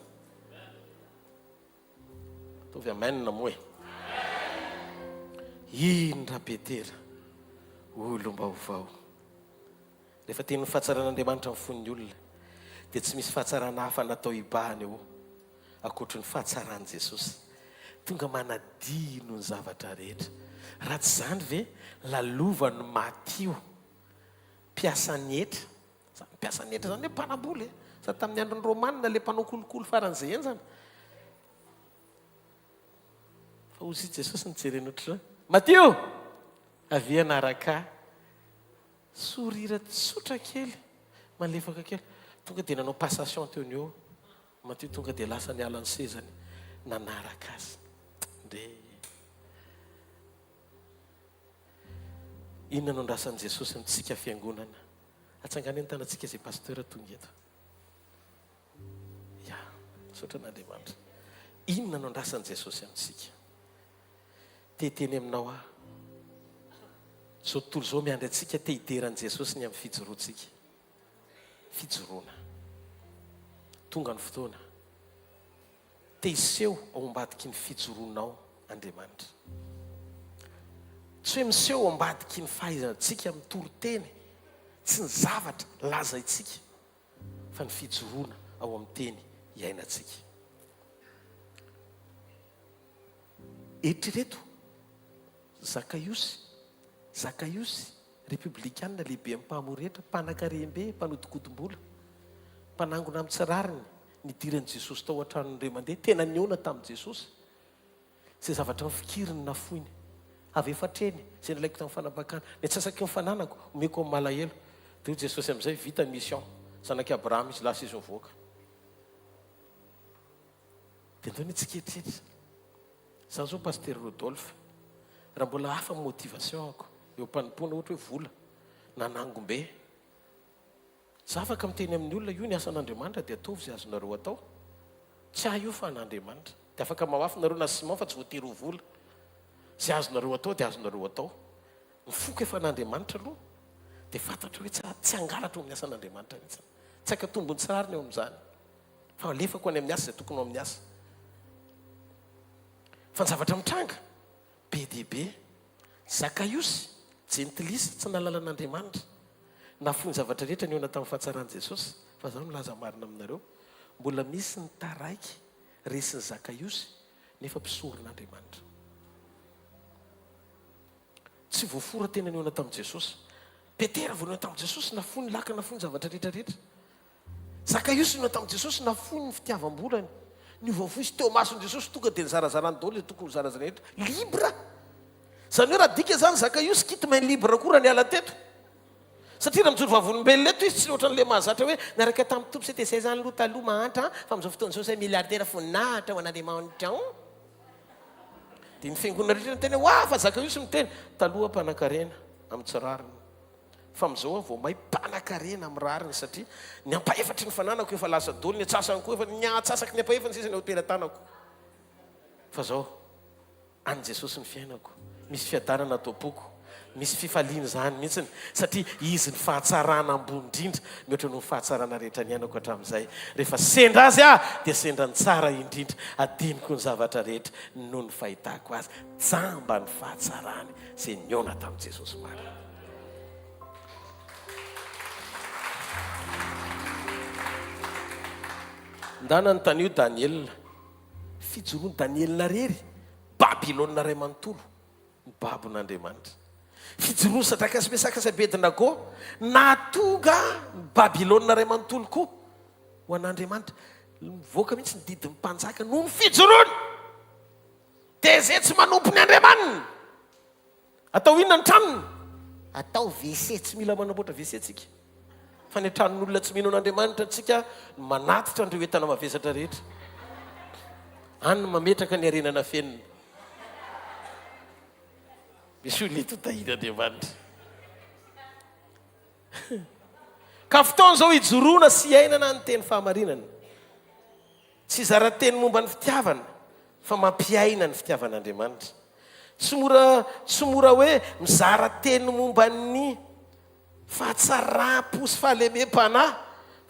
tovy amainina moe indra Petera olom-baovao rehefa teny ny fahatsaran'Andriamanitra amin'ny fon'ny olona dia tsy misy fahatsarana hafa natao ibahana eo akoatry ny fahatsaran'i Jesosy tonga manadino ny zavatra rehetra raha tsy zany ve lalovany Matio mpiasany etra zany hoe mpanamboly sady tamin'ny androny romanina le mpanao kolokolo faran'izay eny zany fa ozy Jesosy nijereny ohatr'izany Matio avy anaraka sorira tsotra kely malefaka kely tonga dia nanao passation teo ny eo Matio tonga dia lasa ny alan'ny sezany nanaraka azy nde inona no ndrasan'i Jesosy amintsika fiangonana atsangany ny tanantsika izay pasteur tonga eto ya sotra n'Andriamanitra inona no ndrasan'i Jesosy amintsika teteny aminao ah zao tontolo zao miandry antsika te hideran'i Jesosy ny amin'ny fijoroantsika fijoroana tonga ny fotoana te hiseho ao ambadiky ny fijoroanao Andriamanitra tsy hoe miseho ao ambadiky ny fahaizantsika amin'ny toriteny tsy ny zavatra lazaitsika fa ny fijoroana ao amin'ny teny iainantsika eritrereto Zakaiosy républicaine lehibe amin'ny mpahamoretra mpanan-karembe mpanodikodim-bola mpanangona amin'ny tsirariny nidiran'i Jesosy tao an-tranon'ire mandeha tena niona tamin'i Jesosy zay zavatra mifikiriny nafoiny avy efatreny zay nalaiko tamin'ny fanambakana ny atsasako mifananako omeko amin'ny malahelo dia Jesosy amin'izay vita ny mission zanaky Abraham izy lasa izy mivoaka dia ndao ny tsikeritreritra zaho zao pasteur Rodolphe raha mbola hafa motivation ako eo mpanompoana ohatra hoe vola nanangom-be za afaka miteny amin'ny olona io ny asan'Andriamanitra dia atovy zay azonareo atao tsy ahy io fa an'Andriamanitra dia afaka mahafinareo na Simon fa tsy voatery ho vola zay azonareo atao dia azonareo atao mifoka efa an'Andriamanitra aloha dia fantatra hoe tsy hangalatra eo amin'ny asan'Andriamanitra mihitsy tsy aka tombony tsarany eo amin'izany fa alefako any amin'ny asa zay tokony ao amin'ny asa fa ny zavatra mitranga be dia be Zakaiosy jentilisa tsy nalala an'Andriamanitra nafony zavatra rehetra ny eo tamin'ny fahatsaran'i Jesosy fa zao milaza marina aminareo mbola misy ny taraiky resin'ny Zakaiosy nefa mpisoron'Andriamanitra tsy voafora tena ny eo tamin'i Jesosy Petera voanao tamin'i Jesosy nafony laka nafony zavatra rehetrarehetra Zakaiosy no tamin'i Jesosy nafony ny fitiavam-bolany ny voavoa izy teo mason'i Jesosy tonga dia nizarazarany daholo le tokony zarazana rehetra libra zany hoe raha dika zany Zakaiosy kity main libra koa raha niala teto satria raha mijoro vavolombelona eto izy tsy ohatran'le mahazatra hoe naraka tamin'ny tompo c'était zay zany aloha taloha mahantra fa amin'izao fotoana zao zay milliardaire voninahitra ho an'Andriamanitra dia ny fiangonana rehetra ny tena hoa fa Zakaiosy miteny taloha mpanan-karena amin'ny tsirariny fa amin'izao vao mahay mpanan-karena amin'ny rariny satria ny ampahefatry ny fananako efa lasa dolo ny atsasany koa efa ny atsasaky ny ampahefa ny sisany hotera-tanako fa zao any Jesosy ny fiainako misy fiadanana atao-poko misy fifaliana zany mihitsiny satria izy ny fahatsarana ambony indrindra mihoatra no ny fahatsarana rehetra ny ainako hatramin'izay rehefa sendra azy dia sendra ny tsara indrindra adiniko ny zavatra rehetra noho ny fahitako azy jamba ny fahatsarany zay niona tamin'i Jesosy marina ndana ny tanio Daniela fijoroany Daniela rery Babilôna ray manontolo ny babon'Andriamanitra fijoroany Sadraka sy Mesaka sy Abednego natonga ny Babilôna ray manontolo koa ho an'Andriamanitra mivoaka mihitsy ny didin'ny mpanjaka noho ny fijoroany dia zay tsy manompo ny Andriamanina atao inona ny tranony atao WC tsy mila manamboatra WC tsika fa ny tranon'olona tsy mino an'Andriamanitra tsika manatitra andreo entana mavesatra rehetra any mametraka ny arenana fenina misy olona eto tahiny Andriamanitra ka fotoana zao ijoroana sy iainana ny teny fahamarinana tsy zara-teny momba ny fitiavana fa mampiaina ny fitiavan'Andriamanitra. Tsy mora hoe mizara teny momba ny fahatsarapo sy fahalemem-panahy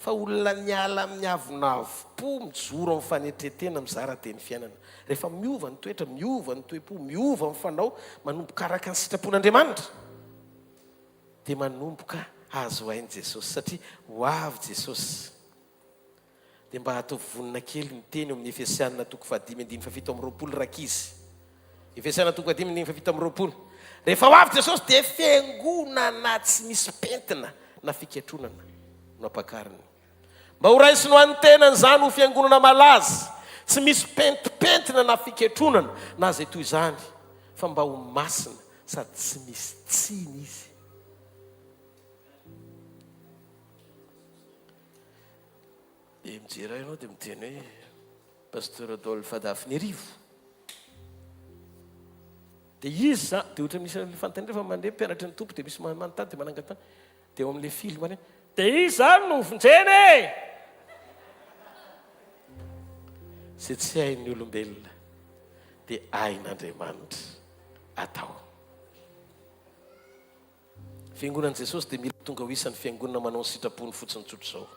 fa olona niala amin'ny avonavopo mijoro amin'ny fanetretena mizara teny fiainana. Rehefa miova ny toetra, miova ny toe-po, miova ny fanao, manomboka araka ny sitrapon'Andriamanitra dia manomboka azo hainy Jesosy satria ho avy Jesosy. Dia mba hatao vonina kely ny teny eo amin'ny Efesianina 5:7-20 rakizy. Efesianina 5:7-20. Rehefa ho avy Jesosy dia fiangonana tsy misy pentina na fiketronana no ampakariny. Mba ho raisiny ho an'ny tenany izany ho fiangonana malaza, tsy misy pentimpentina na fiketronana na zay toy izany, fa mba ho masina sady tsy misy tsiny izy. Dia mijery ianao dia miteny hoe pasteur Adolphe Adafy Rivo. Dia izy za dia ohatra misy fantany rehefa mandeha mpianatra ny tompo dia misy manontany dia manangatany dia eo amin'ilay film any dia izy zany no vonjeny zay tsy hain'ny olombelona dia hain'Andriamanitra atao. Fiangonan'i Jesosy dia mila tonga ho isan'ny fiangonana manao ny sitrapony fotsiny tsotro izao.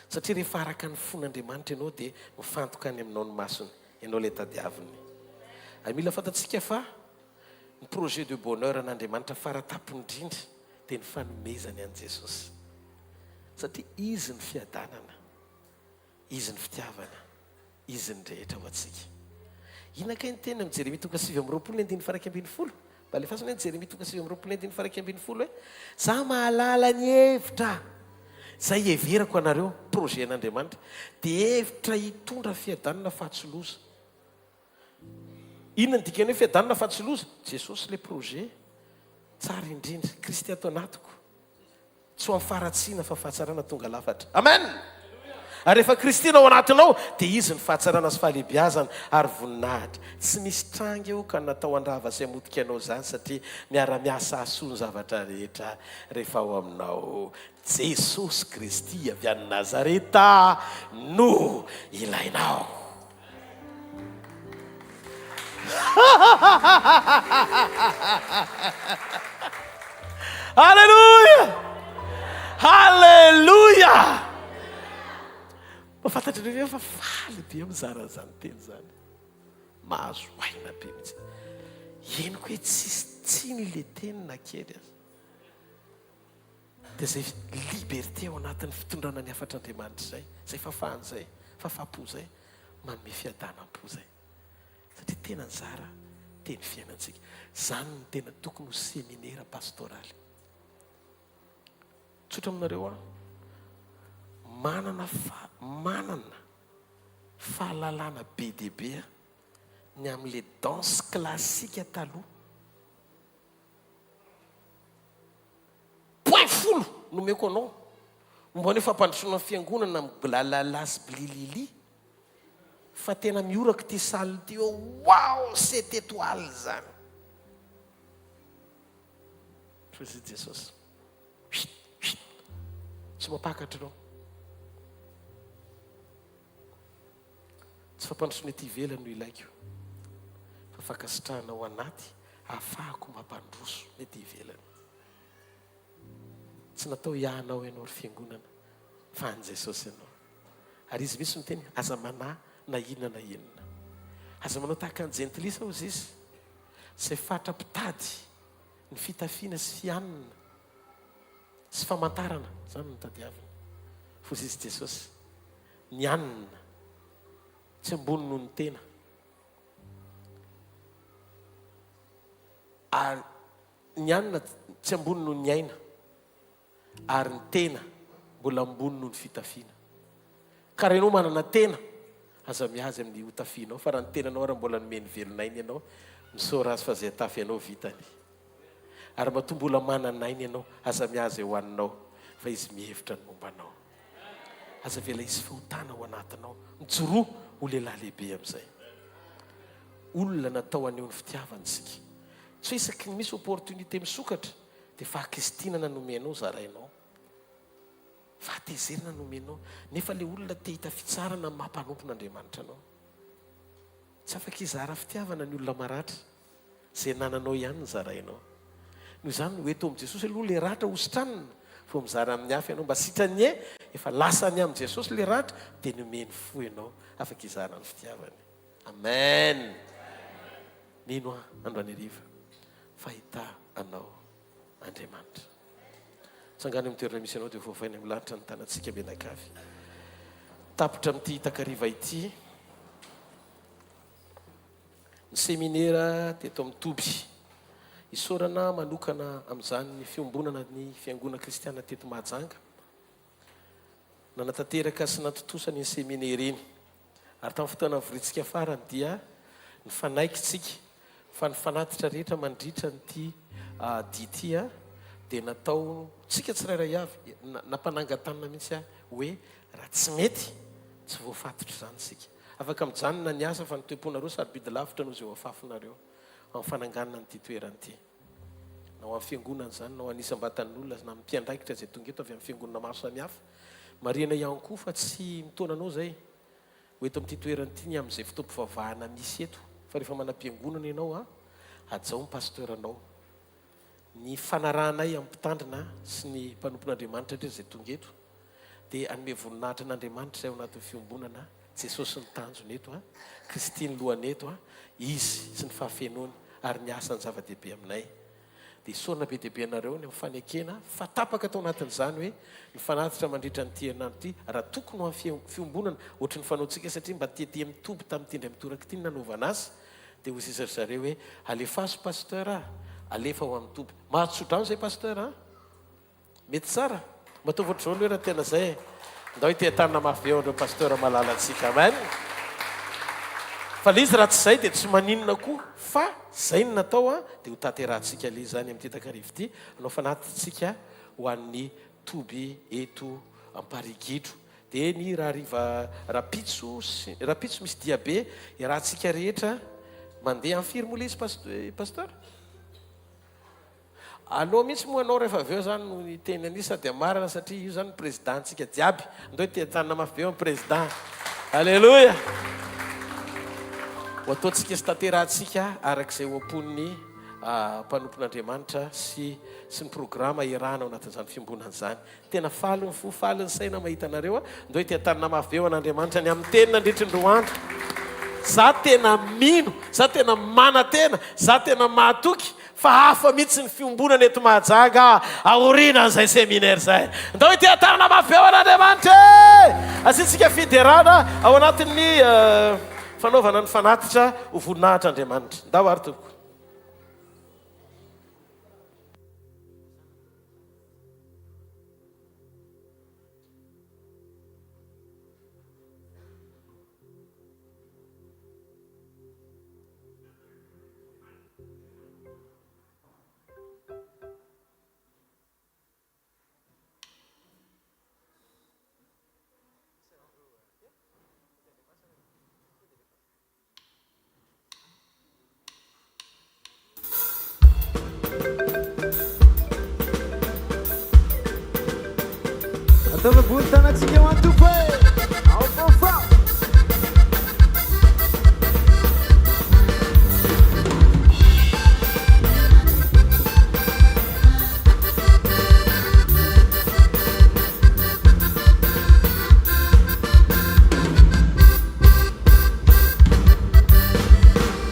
Satria rehefa araka ny fon'Andriamanitra ianao dia mifantoka any aminao ny masony, ianao ilay tadiaviny. Ary mila fantatsika fa ny projet de bonheur an'Andriamanitra faratapo indrindra dia ny fanomezany an' Jesosy. Satria izy ny fiadanana, izy ny fitiavana, izy ny rehetra ho antsika. Inaka ny tena amin'ny Jeremia 9:20 mba le fasana ny Jeremia 9:20 hoe za mahalala ny hevitra zay heverako anareo, projet an'Andriamanitra dia hevitra hitondra fiadanana fahatsoloza. Inona ny dikany hoe fiadanana fahatsoloza? Jesosy le projet tsara indrindra, Kristy ato anatiko, tsy ho amin'ny faharatsiana fa fahatsarana tonga lafatra. Amen. Ary rehefa Kristy ao anatinao dia izy ny fahatsarana sy fahalebiazana ary voninahitra. Tsy misy tranga eo ka natao andrava sy hamotika anao zany satria miara-miasa asoa ny zavatra rehetra rehefa ao aminao. Jesosy Kristy avy any Nazareta no ilainao. Halleluja! Halleluja! Mafantatra ireo fa faly be mizara zany teny zany. Mahazo aina be mihitsy. Henoko hoe tsisy tsiny le teny na kely azy. Dia zay liberté ao anatin'ny fitondrana ny afatr'Andriamanitra zay, zay fafahany zay, fafapo zay, manome fiadanam-po zay. Satria tena nzara teny fiainantsika. Zany ny tena tokony ho séminaire pastoraly. Tsotra aminareo manana fahalalana be dia be ny amin'ilay danse classique taloha. Point folo nomeko anao momba ny fampandrosoana fiangonana milalala sy blilili fa tena mioraka ty saly ty eo. Wow, c'est étoile zany. Fosy Jesosy tsy mapakatra anao. Tsy fampandrosoana ety ivelany no ilaiko fa fankasitrahana ao anaty ahafahako mampandroso ety ivelany. Tsy natao hiahanao ianao ry fiangonana fa an' Jesosy ianao. Ary izy misy miteny aza manahy na inona na inona. Aza manao tahaka ny jentilisa ozy izy zay fatra-pitady ny fitafiana sy fianina sy famantarana zany ny tadiavina. Fozy izy Jesosy ny anina tsy ambony noho ny tena, ary ny anina tsy ambony noho ny aina, ary ny tena mbola ambony noho ny fitafiana. Ka raha ianao manana tena aza mihazy amin'ny hotafianao, fa raha ny tenanao raha mbola nomeny velonainy ianao misaora azy fa zay tafy ianao vitany. Ary matoa mbola mananainy ianao aza mihazy eo aninao fa izy mihevitra ny mombanao. Aza vela izy fahotana ao anatinao mijoroa ho lehilahy lehibe amin'izay. Olona natao aneo ny fitiavansika. Tsy isaky ny misy opportunité misokatra dia fahakizitinana nomenao zarainao. fatezerina nomenao nefa le olona te hita fitsarana ny mampanompon'Andriamanitra anao tsy afaka izara fitiavana ny olona maratra zay nananao ihany ny zarainao noho izany no eto amin'i Jesosy aloha le ratra hositranina fo mizara amin'ny hafa ianao mba sitrany efa lasany amin'i Jesosy le ratra dia nomeny fo ianao afaka izara ny fitiavany. Amen. Nino androany hariva fahita anao Andriamanitra. Sangany amin'ny toerana misy anao dia voavaina amin'ny lanitra ny tanantsika menakavy. Tapitra amin'ity hitakariva ity ny seminaire teto amin'ny Toby isorana manokana amin'izany ny fiombonana ny fiangonana kristiana teto Mahajanga. Nanatanteraka sy natotosany ny seminaire iny ary tamin'ny fotoana nivorintsika farany dia ny fanaikitsika fa ny fanatitra rehetra mandritra nyity dity dia natao tsika tsirairay avy nampanangan-tanina mihitsy hoe raha tsy mety tsy voafatitra izany sika afaka mijanona ny asa fa ny toeponareo sarobidy lavitra noho izay voafafinareo amin'ny fananganana nyity toerany ity nao amin'ny fiangonana izany nao anisam-batan'ny olona na mpiandraikitra izay tonga eto avy amin'ny fiangonana maro samihafa marina ihany koa fa tsy mitonanao zay ho eto amin'ity toerany ity ny amin'izay fotoam-pivavahana misy eto fa rehefa manam-piangonana ianao ajao ny pastoranao ny fanarahanay amin'ny mpitandrina sy ny mpanompon'Andriamanitra rehetra izay tonga eto dia anome voninahitra n'Andriamanitra izay ao anatin'ny fiombonana Jesosy ny tanjony eto Kristy ny lohany eto izy sy ny fahafenony ary ny asany zava-dehibe aminay dia isaorana be dehibe anareo ny amin'ny fanekena fa tapaka tao anatin'izany hoe ny fanatitra mandritra ny tianandro ity raha tokony ho amin'ny fiombonana ohatry ny fanaontsika satria mba tiety mitoby tamin'ity indray mitoraka ity ny nanaovana azy dia ho zay zareo hoe alefaso pasteur alefa ho amin'ny toby mahatsodrano zay pasteur mety tsara mataovy ohatr'izao hoe raha tena zay ndao itetanina mafy eo andreo pasteur malala antsika. Amen. Fa le izy raha tsy zay dia tsy maninona koa fa zay ny natao dia ho taterahantsika le zany amin'ny tetakarivo ity anao fanatitsika ho an'ny Toby eto Amparihigidro dia ny rapitso misy diabe rahantsika rehetra mandeha amin'ny firy mola izy pasteur aloha mihitsy moa anao rehefa avy eo zany no teny anisy sady amarana satria io zany présidentsika jiaby ndao tetanina mafy eo amin'ny président. Alleluia. ho ataontsika sy tanterahantsika arak'izay hoampon'ny mpanompon'Andriamanitra sy ny programa iarahana ao anatin'izany fiombonana izany. Tena faly ny fo faly ny saina mahita anareo ndao itetanina mafy eo an'Andriamanitra ny amin'ny teny nandritry ny roa andro. Za tena mino, za tena manatena, za tena mahatoky fa hafa mihitsy ny fiombonana eto Mahajanga aoriana an'izay seminaire zay. Ndao itetanina mafy eo an'Andriamanitra asiantsika fiderana ao anatin'ny fanaovana ny fanatitra ho voninahitra Andriamanitra. Ndao ary toko. Tava botando a tia uma tupa, ao fofão.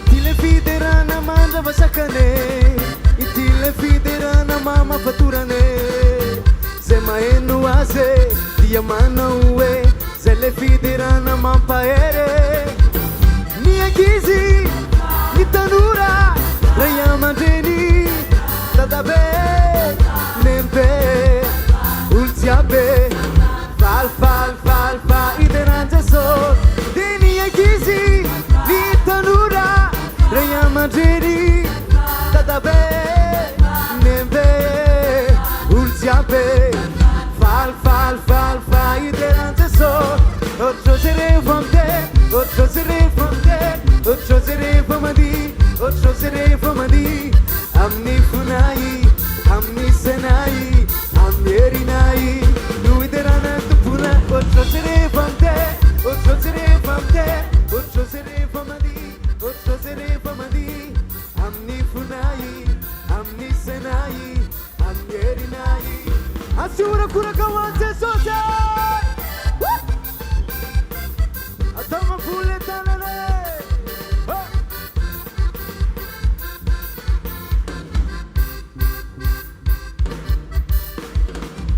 Tile fiderana manda vasacane, e tile fiderana mama faturane. Maeno aze dia manaue zele fiderana mampaere ni akizi ni tanura raya mandeni tadabe nembe ultiabe fal ideranja so ni akizi ni tanura raya mandeni tadabe nembe ultiabe Fal, iderante so Otro serefo madi Amni funai, amni senai Amni erinai Nu iderana Kura kawan sesosa. Atama pule tanane.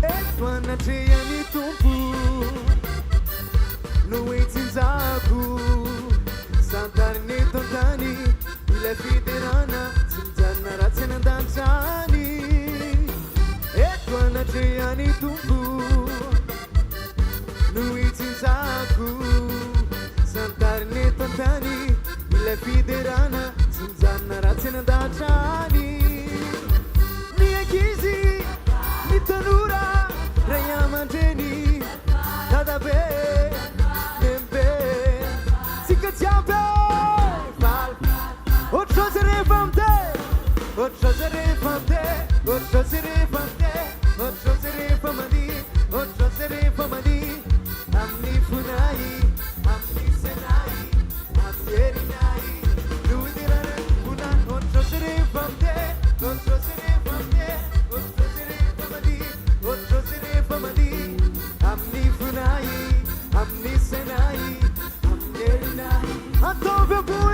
Ekwana teyani tumpu. No itinzaku. Santarni tontani. Ile fiderana. Sinjana ratsena danzani. Ekwana teyani tumpu. No itinzaku. Santarni tontani. Ile fiderana. Sinjana ratsena danzani. Niakizi. Nitanura. Rayamanteni. Tadabe. Nembe. Sikachambe. Otrosere famte. Otrosere famte. Otrosere famte. Otrosere famadi. Otrosere famadi. Amni funai. Amni senai. Amni nai. Ludirane funa. Otrosere famte. Otrosere famte. Otrosere famadi. Otrosere famadi. Amni funai. Amni senai. Amni nai. Atove pure.